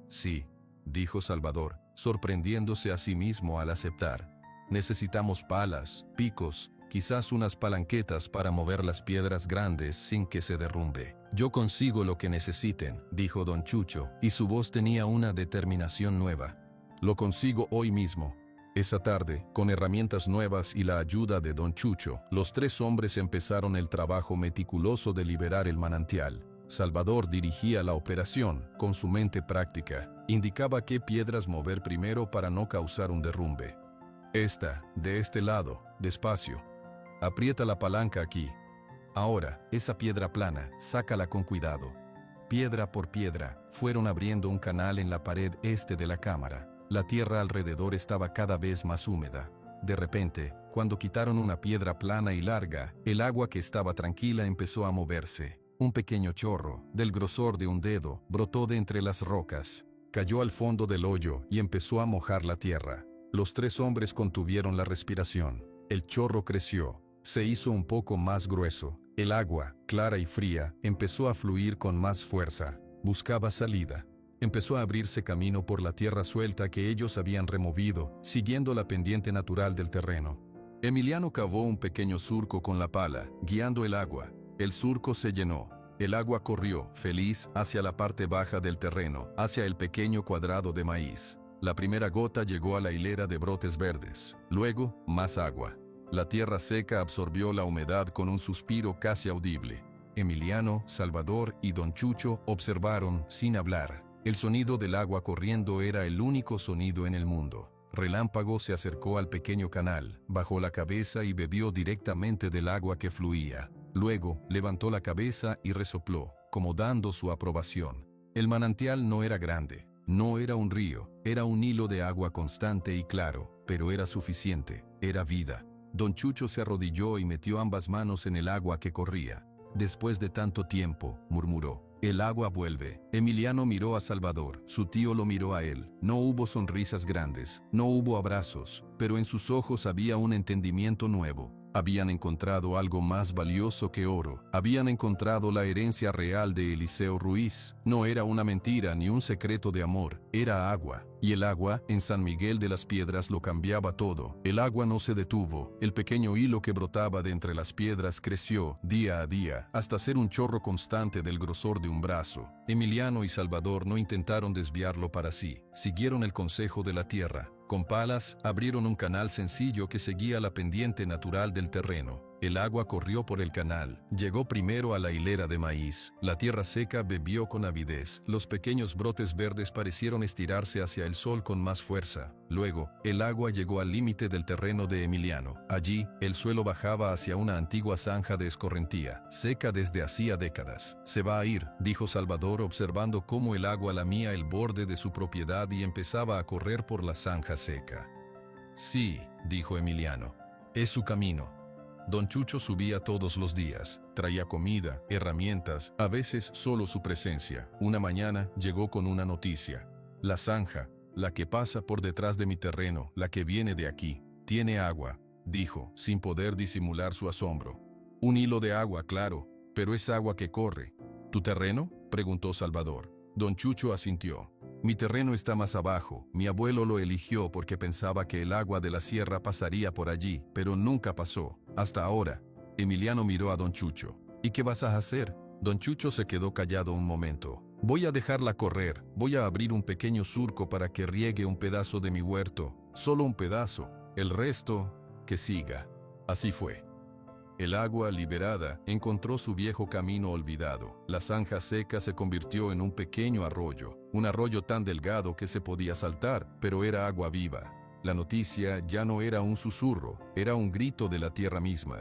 Sí, dijo Salvador, sorprendiéndose a sí mismo al aceptar. Necesitamos palas, picos, quizás unas palanquetas para mover las piedras grandes sin que se derrumbe. Yo consigo lo que necesiten, dijo Don Chucho, y su voz tenía una determinación nueva. Lo consigo hoy mismo. Esa tarde, con herramientas nuevas y la ayuda de Don Chucho, los tres hombres empezaron el trabajo meticuloso de liberar el manantial. Salvador dirigía la operación, con su mente práctica. Indicaba qué piedras mover primero para no causar un derrumbe. Esta, de este lado, despacio. Aprieta la palanca aquí. Ahora, esa piedra plana, sácala con cuidado. Piedra por piedra, fueron abriendo un canal en la pared este de la cámara. La tierra alrededor estaba cada vez más húmeda. De repente, cuando quitaron una piedra plana y larga, el agua que estaba tranquila empezó a moverse. Un pequeño chorro, del grosor de un dedo, brotó de entre las rocas. Cayó al fondo del hoyo y empezó a mojar la tierra. Los tres hombres contuvieron la respiración. El chorro creció, se hizo un poco más grueso. El agua, clara y fría, empezó a fluir con más fuerza. Buscaba salida. Empezó a abrirse camino por la tierra suelta que ellos habían removido, siguiendo la pendiente natural del terreno. Emiliano cavó un pequeño surco con la pala, guiando el agua. El surco se llenó. El agua corrió, feliz, hacia la parte baja del terreno, hacia el pequeño cuadrado de maíz. La primera gota llegó a la hilera de brotes verdes. Luego, más agua. La tierra seca absorbió la humedad con un suspiro casi audible. Emiliano, Salvador y Don Chucho observaron sin hablar. El sonido del agua corriendo era el único sonido en el mundo. Relámpago se acercó al pequeño canal, bajó la cabeza y bebió directamente del agua que fluía. Luego, levantó la cabeza y resopló, como dando su aprobación. El manantial no era grande, no era un río, era un hilo de agua constante y claro, pero era suficiente, era vida. Don Chucho se arrodilló y metió ambas manos en el agua que corría. Después de tanto tiempo, murmuró, el agua vuelve. Emiliano miró a Salvador, su tío lo miró a él. No hubo sonrisas grandes, no hubo abrazos, pero en sus ojos había un entendimiento nuevo. Habían encontrado algo más valioso que oro. Habían encontrado la herencia real de Eliseo Ruiz. No era una mentira ni un secreto de amor, era agua. Y el agua, en San Miguel de las Piedras, lo cambiaba todo. El agua no se detuvo. El pequeño hilo que brotaba de entre las piedras creció, día a día, hasta ser un chorro constante del grosor de un brazo. Emiliano y Salvador no intentaron desviarlo para sí. Siguieron el consejo de la tierra. Con palas, abrieron un canal sencillo que seguía la pendiente natural del terreno. El agua corrió por el canal, llegó primero a la hilera de maíz. La tierra seca bebió con avidez. Los pequeños brotes verdes parecieron estirarse hacia el sol con más fuerza. Luego, el agua llegó al límite del terreno de Emiliano. Allí, el suelo bajaba hacia una antigua zanja de escorrentía, seca desde hacía décadas. Se va a ir, dijo Salvador observando cómo el agua lamía el borde de su propiedad y empezaba a correr por la zanja seca. Sí, dijo Emiliano, es su camino. Don Chucho subía todos los días, traía comida, herramientas, a veces solo su presencia. Una mañana llegó con una noticia. La zanja, la que pasa por detrás de mi terreno, la que viene de aquí, tiene agua, dijo, sin poder disimular su asombro. Un hilo de agua, claro, pero es agua que corre. ¿Tu terreno?, preguntó Salvador. Don Chucho asintió. Mi terreno está más abajo. Mi abuelo lo eligió porque pensaba que el agua de la sierra pasaría por allí, pero nunca pasó, hasta ahora. Emiliano miró a Don Chucho. ¿Y qué vas a hacer? Don Chucho se quedó callado un momento. Voy a dejarla correr, voy a abrir un pequeño surco para que riegue un pedazo de mi huerto, solo un pedazo, el resto, que siga. Así fue. El agua, liberada, encontró su viejo camino olvidado. La zanja seca se convirtió en un pequeño arroyo, un arroyo tan delgado que se podía saltar, pero era agua viva. La noticia ya no era un susurro, era un grito de la tierra misma.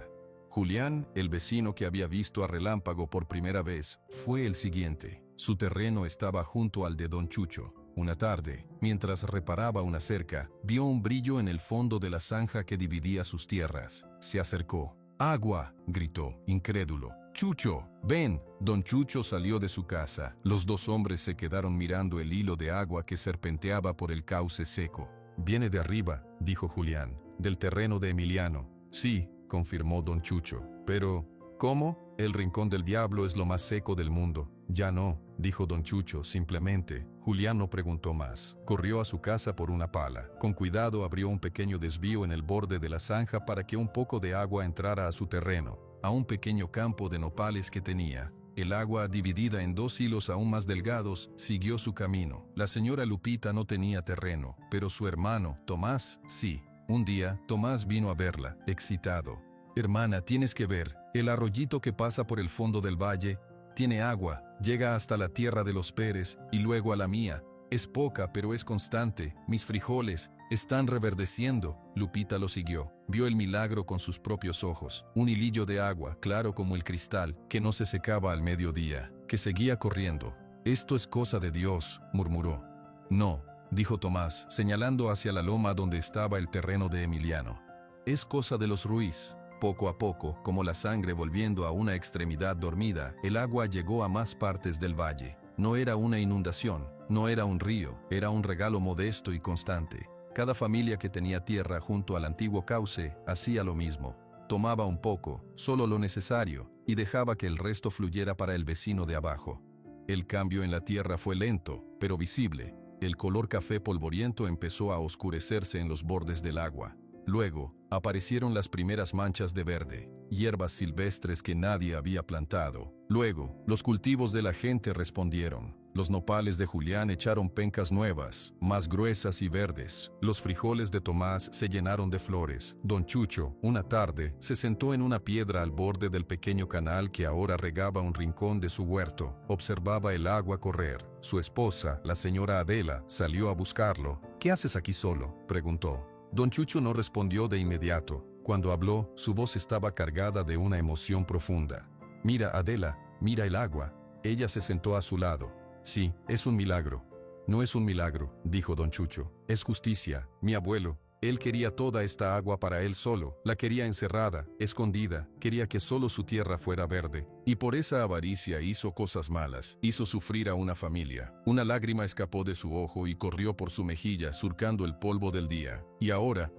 Julián, el vecino que había visto a Relámpago por primera vez, fue el siguiente. Su terreno estaba junto al de Don Chucho. Una tarde, mientras reparaba una cerca, vio un brillo en el fondo de la zanja que dividía sus tierras. Se acercó. ¡Agua!, gritó, incrédulo. ¡Chucho, ven! Don Chucho salió de su casa. Los dos hombres se quedaron mirando el hilo de agua que serpenteaba por el cauce seco. Viene de arriba, dijo Julián, del terreno de Emiliano. Sí, confirmó Don Chucho. Pero, ¿cómo? El rincón del diablo es lo más seco del mundo. Ya no, dijo Don Chucho, simplemente. Julián no preguntó más. Corrió a su casa por una pala. Con cuidado abrió un pequeño desvío en el borde de la zanja para que un poco de agua entrara a su terreno, a un pequeño campo de nopales que tenía. El agua, dividida en dos hilos aún más delgados, siguió su camino. La señora Lupita no tenía terreno, pero su hermano, Tomás, sí. Un día, Tomás vino a verla, excitado. Hermana, tienes que ver, el arroyito que pasa por el fondo del valle, tiene agua, llega hasta la tierra de los Pérez y luego a la mía. Es poca, pero es constante. Mis frijoles están reverdeciendo. Lupita lo siguió. Vio el milagro con sus propios ojos. Un hilillo de agua, claro como el cristal, que no se secaba al mediodía, que seguía corriendo. Esto es cosa de Dios, murmuró. No, dijo Tomás, señalando hacia la loma donde estaba el terreno de Emiliano. Es cosa de los Ruiz. Poco a poco, como la sangre volviendo a una extremidad dormida, el agua llegó a más partes del valle. No era una inundación, no era un río, era un regalo modesto y constante. Cada familia que tenía tierra junto al antiguo cauce hacía lo mismo. Tomaba un poco, solo lo necesario, y dejaba que el resto fluyera para el vecino de abajo. El cambio en la tierra fue lento, pero visible. El color café polvoriento empezó a oscurecerse en los bordes del agua. Luego, aparecieron las primeras manchas de verde, hierbas silvestres que nadie había plantado. Luego, los cultivos de la gente respondieron. Los nopales de Julián echaron pencas nuevas, más gruesas y verdes. Los frijoles de Tomás se llenaron de flores. Don Chucho, una tarde, se sentó en una piedra al borde del pequeño canal que ahora regaba un rincón de su huerto. Observaba el agua correr. Su esposa, la señora Adela, salió a buscarlo. ¿Qué haces aquí solo?, preguntó. Don Chucho no respondió de inmediato. Cuando habló, su voz estaba cargada de una emoción profunda. Mira, Adela, mira el agua. Ella se sentó a su lado. Sí, es un milagro. No es un milagro, dijo don Chucho. Es justicia, mi abuelo. Él quería toda esta agua para él solo, la quería encerrada, escondida, quería que solo su tierra fuera verde. Y por esa avaricia hizo cosas malas, hizo sufrir a una familia. Una lágrima escapó de su ojo y corrió por su mejilla surcando el polvo del día. Y ahora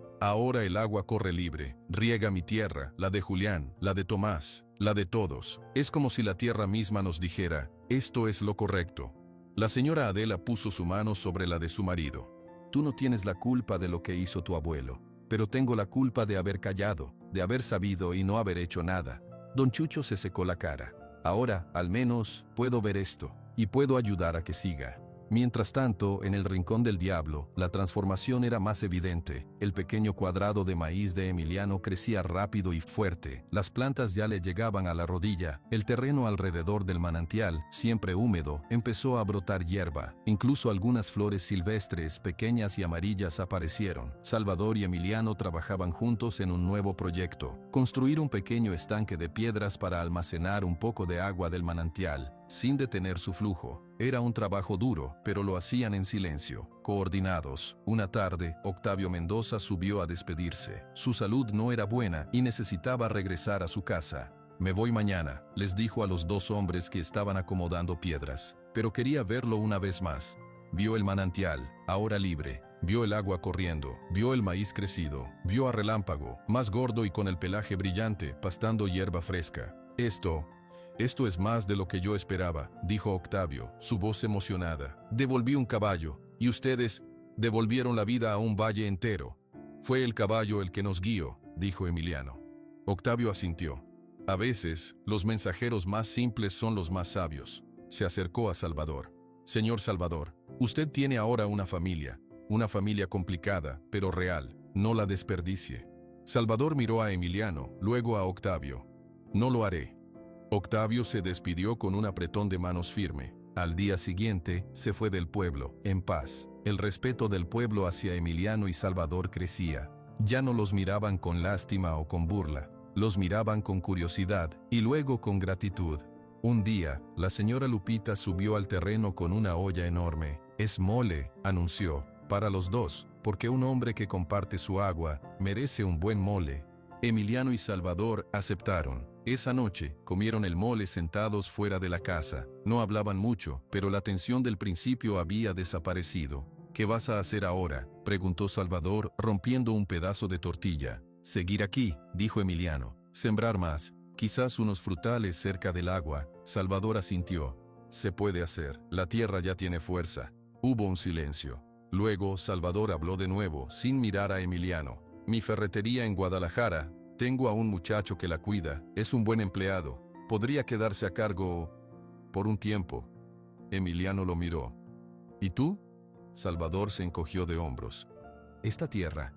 el agua corre libre, riega mi tierra, la de Julián, la de Tomás, la de todos. Es como si la tierra misma nos dijera, esto es lo correcto. La señora Adela puso su mano sobre la de su marido. Tú no tienes la culpa de lo que hizo tu abuelo, pero tengo la culpa de haber callado, de haber sabido y no haber hecho nada. Don Chucho se secó la cara. Ahora, al menos, puedo ver esto, y puedo ayudar a que siga. Mientras tanto, en el rincón del diablo, la transformación era más evidente. El pequeño cuadrado de maíz de Emiliano crecía rápido y fuerte. Las plantas ya le llegaban a la rodilla. El terreno alrededor del manantial, siempre húmedo, empezó a brotar hierba. Incluso algunas flores silvestres, pequeñas y amarillas, aparecieron. Salvador y Emiliano trabajaban juntos en un nuevo proyecto: construir un pequeño estanque de piedras para almacenar un poco de agua del manantial, sin detener su flujo. Era un trabajo duro, pero lo hacían en silencio, coordinados. Una tarde, Octavio Mendoza subió a despedirse. Su salud no era buena y necesitaba regresar a su casa. Me voy mañana, les dijo a los dos hombres que estaban acomodando piedras. Pero quería verlo una vez más. Vio el manantial, ahora libre. Vio el agua corriendo, vio el maíz crecido, vio a Relámpago, más gordo y con el pelaje brillante, pastando hierba fresca. Esto es más de lo que yo esperaba, dijo Octavio, su voz emocionada. Devolví un caballo, y ustedes devolvieron la vida a un valle entero. Fue el caballo el que nos guió, dijo Emiliano. Octavio asintió. A veces, los mensajeros más simples son los más sabios. Se acercó a Salvador. Señor Salvador, usted tiene ahora una familia complicada, pero real. No la desperdicie. Salvador miró a Emiliano, luego a Octavio. No lo haré. Octavio se despidió con un apretón de manos firme. Al día siguiente, se fue del pueblo, en paz. El respeto del pueblo hacia Emiliano y Salvador crecía. Ya no los miraban con lástima o con burla. Los miraban con curiosidad y luego con gratitud. Un día, la señora Lupita subió al terreno con una olla enorme. Es mole, anunció, para los dos, porque un hombre que comparte su agua merece un buen mole. Emiliano y Salvador aceptaron. Esa noche, comieron el mole sentados fuera de la casa. No hablaban mucho, pero la tensión del principio había desaparecido. ¿Qué vas a hacer ahora?, preguntó Salvador, rompiendo un pedazo de tortilla. Seguir aquí, dijo Emiliano. Sembrar más, quizás unos frutales cerca del agua. Salvador asintió. Se puede hacer, la tierra ya tiene fuerza. Hubo un silencio. Luego, Salvador habló de nuevo, sin mirar a Emiliano. Mi ferretería en Guadalajara. Tengo a un muchacho que la cuida, es un buen empleado. Podría quedarse a cargo por un tiempo. Emiliano lo miró. ¿Y tú? Salvador se encogió de hombros. Esta tierra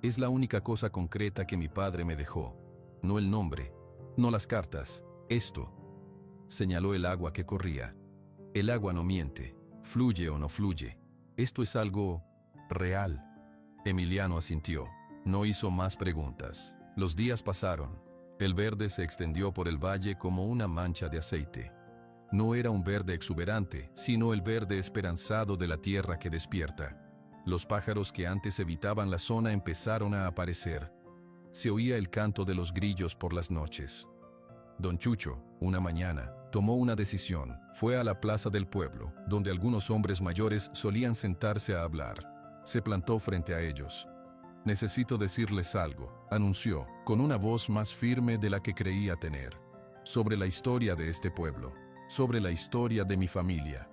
es la única cosa concreta que mi padre me dejó. No el nombre, no las cartas. Esto. Señaló el agua que corría. El agua no miente, fluye o no fluye. Esto es algo real. Emiliano asintió. No hizo más preguntas. Los días pasaron. El verde se extendió por el valle como una mancha de aceite. No era un verde exuberante, sino el verde esperanzado de la tierra que despierta. Los pájaros que antes evitaban la zona empezaron a aparecer. Se oía el canto de los grillos por las noches. Don Chucho, una mañana, tomó una decisión. Fue a la plaza del pueblo, donde algunos hombres mayores solían sentarse a hablar. Se plantó frente a ellos. Necesito decirles algo, anunció, con una voz más firme de la que creía tener. Sobre la historia de este pueblo, sobre la historia de mi familia.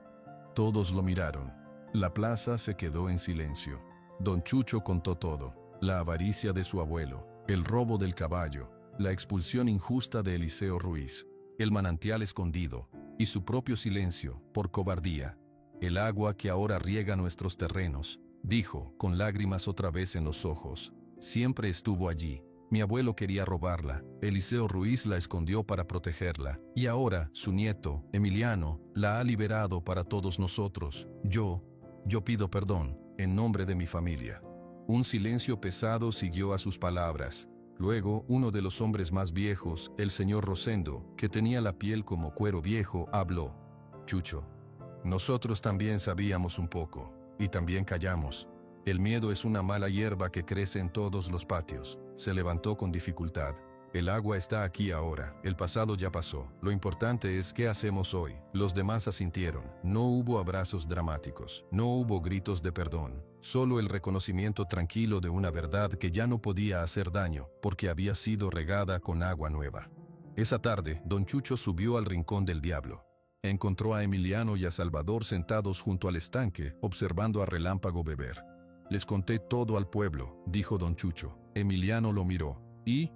Todos lo miraron. La plaza se quedó en silencio. Don Chucho contó todo: la avaricia de su abuelo, el robo del caballo, la expulsión injusta de Eliseo Ruiz, el manantial escondido, y su propio silencio, por cobardía. El agua que ahora riega nuestros terrenos, dijo, con lágrimas otra vez en los ojos, siempre estuvo allí. Mi abuelo quería robarla, Eliseo Ruiz la escondió para protegerla, y ahora su nieto, Emiliano, la ha liberado para todos nosotros. Yo pido perdón, en nombre de mi familia. Un silencio pesado siguió a sus palabras. Luego, uno de los hombres más viejos, el señor Rosendo, que tenía la piel como cuero viejo, habló. Chucho, nosotros también sabíamos un poco, y también callamos. El miedo es una mala hierba que crece en todos los patios. Se levantó con dificultad. El agua está aquí ahora, el pasado ya pasó. Lo importante es qué hacemos hoy. Los demás asintieron. No hubo abrazos dramáticos, no hubo gritos de perdón, solo el reconocimiento tranquilo de una verdad que ya no podía hacer daño, porque había sido regada con agua nueva. Esa tarde, don Chucho subió al rincón del diablo. Encontró a Emiliano y a Salvador sentados junto al estanque, observando a Relámpago beber. Les conté todo al pueblo, dijo don Chucho. Emiliano lo miró. Y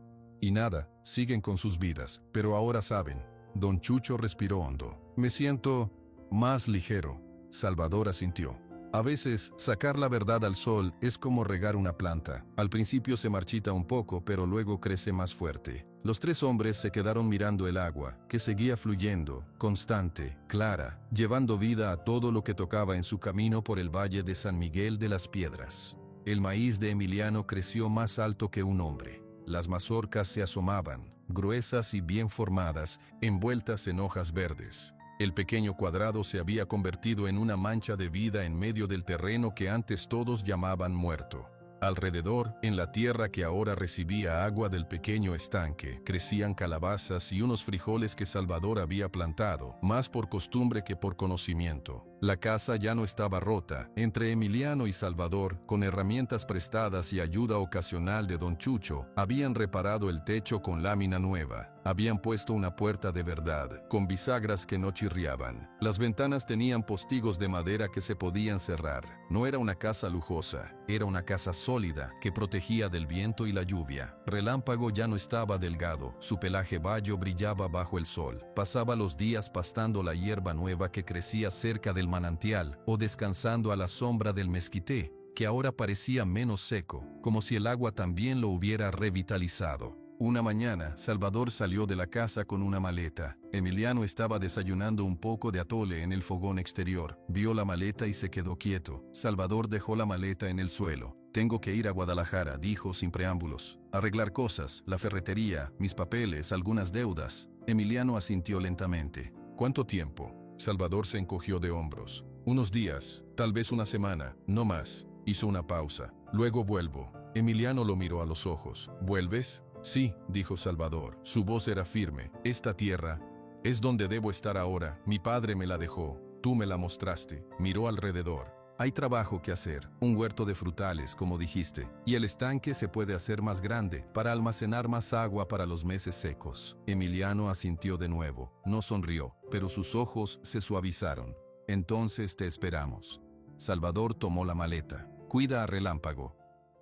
nada, siguen con sus vidas, pero ahora saben. Don Chucho respiró hondo. Me siento más ligero. Salvador asintió. A veces, sacar la verdad al sol es como regar una planta. Al principio se marchita un poco, pero luego crece más fuerte. Los tres hombres se quedaron mirando el agua, que seguía fluyendo, constante, clara, llevando vida a todo lo que tocaba en su camino por el valle de San Miguel de las Piedras. El maíz de Emiliano creció más alto que un hombre. Las mazorcas se asomaban, gruesas y bien formadas, envueltas en hojas verdes. El pequeño cuadrado se había convertido en una mancha de vida en medio del terreno que antes todos llamaban muerto. Alrededor, en la tierra que ahora recibía agua del pequeño estanque, crecían calabazas y unos frijoles que Salvador había plantado, más por costumbre que por conocimiento. La casa ya no estaba rota. Entre Emiliano y Salvador, con herramientas prestadas y ayuda ocasional de don Chucho, habían reparado el techo con lámina nueva. Habían puesto una puerta de verdad, con bisagras que no chirriaban. Las ventanas tenían postigos de madera que se podían cerrar. No era una casa lujosa, era una casa sólida que protegía del viento y la lluvia. Relámpago ya no estaba delgado, su pelaje bayo brillaba bajo el sol. Pasaba los días pastando la hierba nueva que crecía cerca del manantial o descansando a la sombra del mezquité, que ahora parecía menos seco, como si el agua también lo hubiera revitalizado. Una mañana, Salvador salió de la casa con una maleta. Emiliano estaba desayunando un poco de atole en el fogón exterior. Vio la maleta y se quedó quieto. Salvador dejó la maleta en el suelo. Tengo que ir a Guadalajara, dijo sin preámbulos. Arreglar cosas, la ferretería, mis papeles, algunas deudas. Emiliano asintió lentamente. ¿Cuánto tiempo? Salvador se encogió de hombros. Unos días, tal vez una semana, no más. Hizo una pausa. Luego vuelvo. Emiliano lo miró a los ojos. ¿Vuelves? Sí, dijo Salvador. Su voz era firme. Esta tierra es donde debo estar ahora. Mi padre me la dejó. Tú me la mostraste. Miró alrededor. Hay trabajo que hacer. Un huerto de frutales, como dijiste. Y el estanque se puede hacer más grande para almacenar más agua para los meses secos. Emiliano asintió de nuevo. No sonrió, pero sus ojos se suavizaron. Entonces te esperamos. Salvador tomó la maleta. Cuida a Relámpago.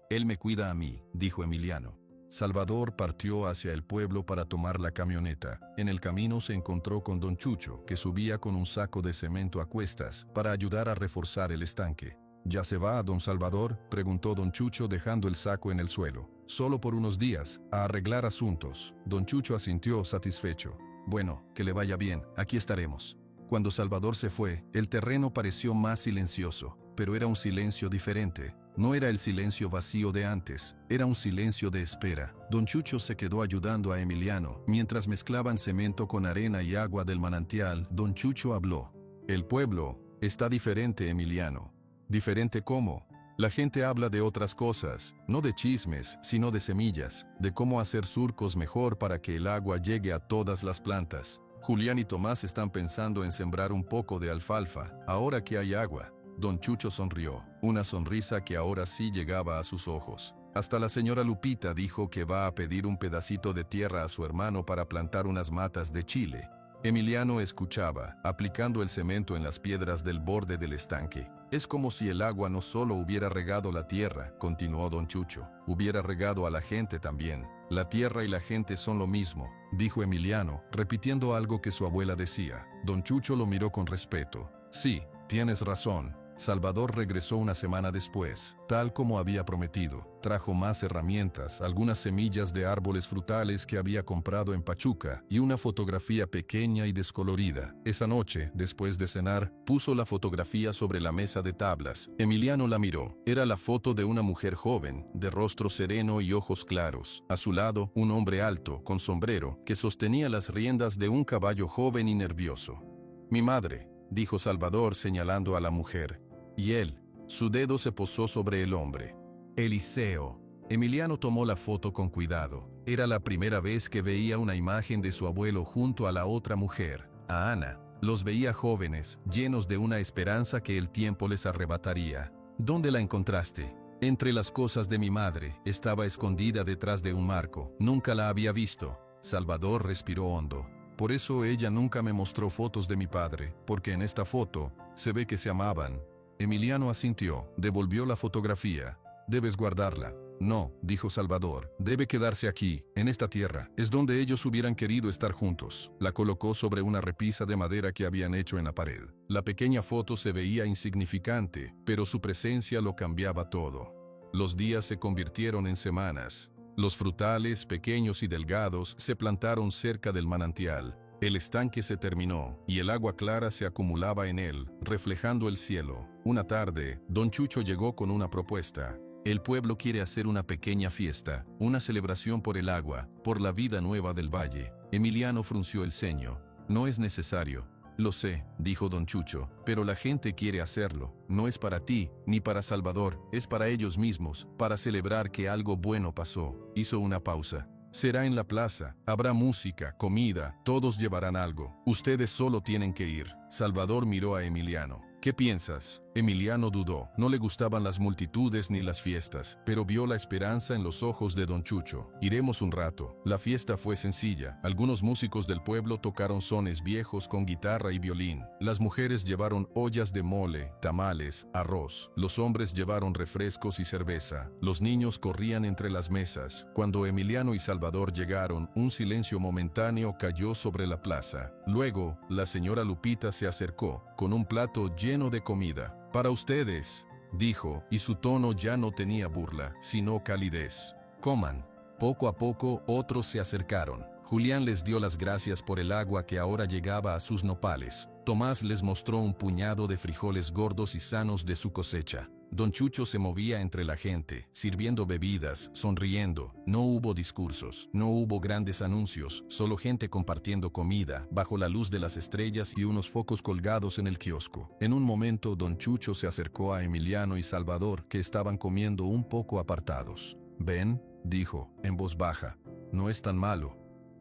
Él me cuida a mí, dijo Emiliano. Salvador partió hacia el pueblo para tomar la camioneta. En el camino se encontró con don Chucho, que subía con un saco de cemento a cuestas para ayudar a reforzar el estanque. ¿Ya se va, don Salvador?, preguntó don Chucho dejando el saco en el suelo. Solo por unos días, a arreglar asuntos. Don Chucho asintió satisfecho. Bueno, que le vaya bien, aquí estaremos. Cuando Salvador se fue, el terreno pareció más silencioso, pero era un silencio diferente. No era el silencio vacío de antes, era un silencio de espera. Don Chucho se quedó ayudando a Emiliano. Mientras mezclaban cemento con arena y agua del manantial, don Chucho habló. El pueblo está diferente, Emiliano. ¿Diferente cómo? La gente habla de otras cosas, no de chismes, sino de semillas, de cómo hacer surcos mejor para que el agua llegue a todas las plantas. Julián y Tomás están pensando en sembrar un poco de alfalfa, ahora que hay agua. Don Chucho sonrió, una sonrisa que ahora sí llegaba a sus ojos. Hasta la señora Lupita dijo que va a pedir un pedacito de tierra a su hermano para plantar unas matas de chile. Emiliano escuchaba, aplicando el cemento en las piedras del borde del estanque. Es como si el agua no solo hubiera regado la tierra, continuó don Chucho, hubiera regado a la gente también. La tierra y la gente son lo mismo, dijo Emiliano, repitiendo algo que su abuela decía. Don Chucho lo miró con respeto. Sí, tienes razón. Salvador regresó una semana después, tal como había prometido. Trajo más herramientas, algunas semillas de árboles frutales que había comprado en Pachuca y una fotografía pequeña y descolorida. Esa noche, después de cenar, puso la fotografía sobre la mesa de tablas. Emiliano la miró. Era la foto de una mujer joven, de rostro sereno y ojos claros. A su lado, un hombre alto, con sombrero, que sostenía las riendas de un caballo joven y nervioso. «Mi madre», dijo Salvador señalando a la mujer. Y él, su dedo se posó sobre el hombre. Eliseo. Emiliano tomó la foto con cuidado. Era la primera vez que veía una imagen de su abuelo junto a la otra mujer, a Ana. Los veía jóvenes, llenos de una esperanza que el tiempo les arrebataría. «¿Dónde la encontraste?» «Entre las cosas de mi madre. Estaba escondida detrás de un marco. Nunca la había visto». Salvador respiró hondo. «Por eso ella nunca me mostró fotos de mi padre, porque en esta foto se ve que se amaban». Emiliano asintió, devolvió la fotografía. «Debes guardarla». «No», dijo Salvador, «debe quedarse aquí, en esta tierra. Es donde ellos hubieran querido estar juntos». La colocó sobre una repisa de madera que habían hecho en la pared. La pequeña foto se veía insignificante, pero su presencia lo cambiaba todo. Los días se convirtieron en semanas. Los frutales, pequeños y delgados, se plantaron cerca del manantial. El estanque se terminó, y el agua clara se acumulaba en él, reflejando el cielo. Una tarde, don Chucho llegó con una propuesta. «El pueblo quiere hacer una pequeña fiesta, una celebración por el agua, por la vida nueva del valle». Emiliano frunció el ceño. «No es necesario». «Lo sé», dijo don Chucho, «pero la gente quiere hacerlo. No es para ti, ni para Salvador, es para ellos mismos, para celebrar que algo bueno pasó». Hizo una pausa. «Será en la plaza, habrá música, comida, todos llevarán algo. Ustedes solo tienen que ir». Salvador miró a Emiliano. «¿Qué piensas?» Emiliano dudó. No le gustaban las multitudes ni las fiestas, pero vio la esperanza en los ojos de don Chucho. «Iremos un rato». La fiesta fue sencilla. Algunos músicos del pueblo tocaron sones viejos con guitarra y violín. Las mujeres llevaron ollas de mole, tamales, arroz. Los hombres llevaron refrescos y cerveza. Los niños corrían entre las mesas. Cuando Emiliano y Salvador llegaron, un silencio momentáneo cayó sobre la plaza. Luego, la señora Lupita se acercó, con un plato lleno de comida. «Para ustedes», dijo, y su tono ya no tenía burla, sino calidez. «Coman». Poco a poco, otros se acercaron. Julián les dio las gracias por el agua que ahora llegaba a sus nopales. Tomás les mostró un puñado de frijoles gordos y sanos de su cosecha. Don Chucho se movía entre la gente, sirviendo bebidas, sonriendo. No hubo discursos, no hubo grandes anuncios, solo gente compartiendo comida, bajo la luz de las estrellas y unos focos colgados en el kiosco. En un momento, don Chucho se acercó a Emiliano y Salvador, que estaban comiendo un poco apartados. «¿Ven?», dijo, en voz baja. «No es tan malo».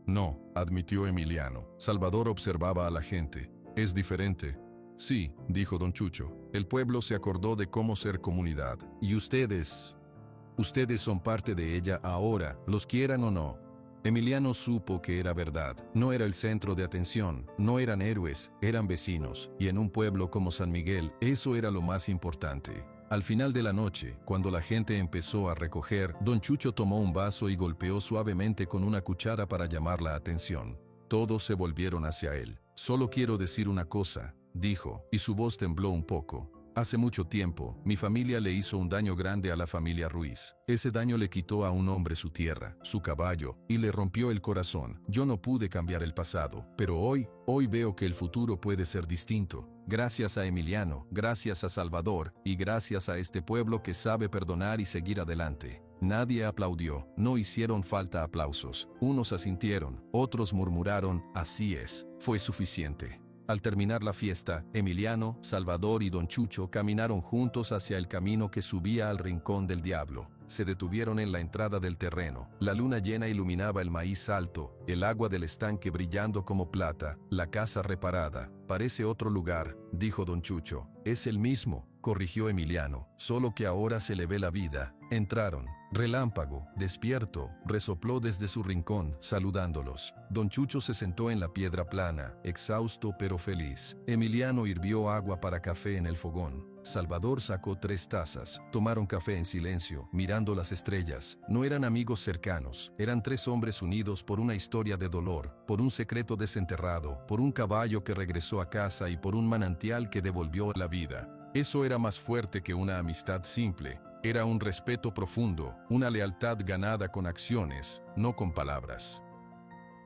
«No», admitió Emiliano. Salvador observaba a la gente. «Es diferente». «Sí», dijo don Chucho, «el pueblo se acordó de cómo ser comunidad. Y ustedes son parte de ella ahora, los quieran o no». Emiliano supo que era verdad. No era el centro de atención, no eran héroes, eran vecinos. Y en un pueblo como San Miguel, eso era lo más importante. Al final de la noche, cuando la gente empezó a recoger, don Chucho tomó un vaso y golpeó suavemente con una cuchara para llamar la atención. Todos se volvieron hacia él. «Solo quiero decir una cosa», dijo, y su voz tembló un poco. «Hace mucho tiempo, mi familia le hizo un daño grande a la familia Ruiz. Ese daño le quitó a un hombre su tierra, su caballo, y le rompió el corazón. Yo no pude cambiar el pasado, pero hoy veo que el futuro puede ser distinto. Gracias a Emiliano, gracias a Salvador, y gracias a este pueblo que sabe perdonar y seguir adelante». Nadie aplaudió, no hicieron falta aplausos. Unos asintieron, otros murmuraron, «Así es». Fue suficiente. Al terminar la fiesta, Emiliano, Salvador y don Chucho caminaron juntos hacia el camino que subía al Rincón del Diablo. Se detuvieron en la entrada del terreno. La luna llena iluminaba el maíz alto, el agua del estanque brillando como plata, la casa reparada. «Parece otro lugar», dijo don Chucho. «Es el mismo», corrigió Emiliano, «solo que ahora se le ve la vida». Entraron. Relámpago, despierto, resopló desde su rincón, saludándolos. Don Chucho se sentó en la piedra plana, exhausto pero feliz. Emiliano hirvió agua para café en el fogón. Salvador sacó 3 tazas. Tomaron café en silencio, mirando las estrellas. No eran amigos cercanos, eran 3 hombres unidos por una historia de dolor, por un secreto desenterrado, por un caballo que regresó a casa y por un manantial que devolvió la vida. Eso era más fuerte que una amistad simple. Era un respeto profundo, una lealtad ganada con acciones, no con palabras.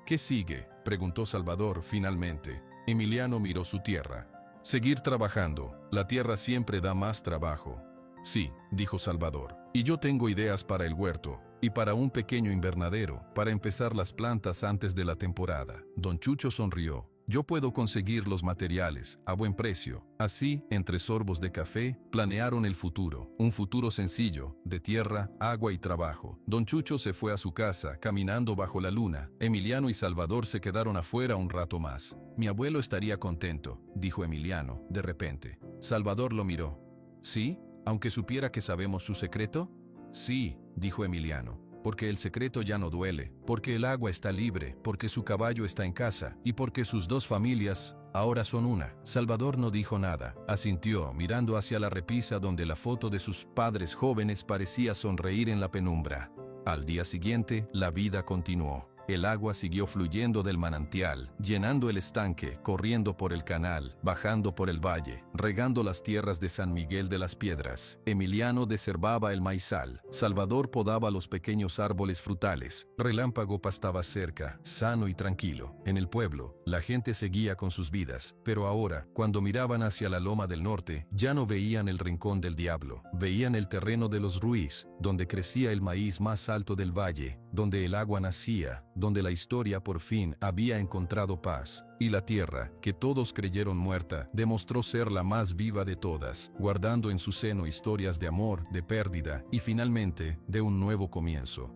¿Qué sigue?, preguntó Salvador finalmente. Emiliano miró su tierra. Seguir trabajando. La tierra siempre da más trabajo. Sí, dijo Salvador. Y yo tengo ideas para el huerto, y para un pequeño invernadero, para empezar las plantas antes de la temporada. Don Chucho sonrió. Yo puedo conseguir los materiales, a buen precio. Así, entre sorbos de café, planearon el futuro. Un futuro sencillo, de tierra, agua y trabajo. Don Chucho se fue a su casa, caminando bajo la luna. Emiliano y Salvador se quedaron afuera un rato más. Mi abuelo estaría contento, dijo Emiliano, de repente. Salvador lo miró. ¿Sí? ¿Aunque supiera que sabemos su secreto? Sí, dijo Emiliano. Porque el secreto ya no duele, porque el agua está libre, porque su caballo está en casa, y porque sus dos familias ahora son una. Salvador no dijo nada, asintió, mirando hacia la repisa donde la foto de sus padres jóvenes parecía sonreír en la penumbra. Al día siguiente, la vida continuó. El agua siguió fluyendo del manantial, llenando el estanque, corriendo por el canal, bajando por el valle, regando las tierras de San Miguel de las Piedras. Emiliano desherbaba el maizal, Salvador podaba los pequeños árboles frutales. Relámpago pastaba cerca, sano y tranquilo. En el pueblo, la gente seguía con sus vidas, pero ahora, cuando miraban hacia la loma del norte, ya no veían el rincón del diablo, veían el terreno de los Ruiz, donde crecía el maíz más alto del valle, donde el agua nacía, donde la historia por fin había encontrado paz, y la tierra, que todos creyeron muerta, demostró ser la más viva de todas, guardando en su seno historias de amor, de pérdida y finalmente de un nuevo comienzo.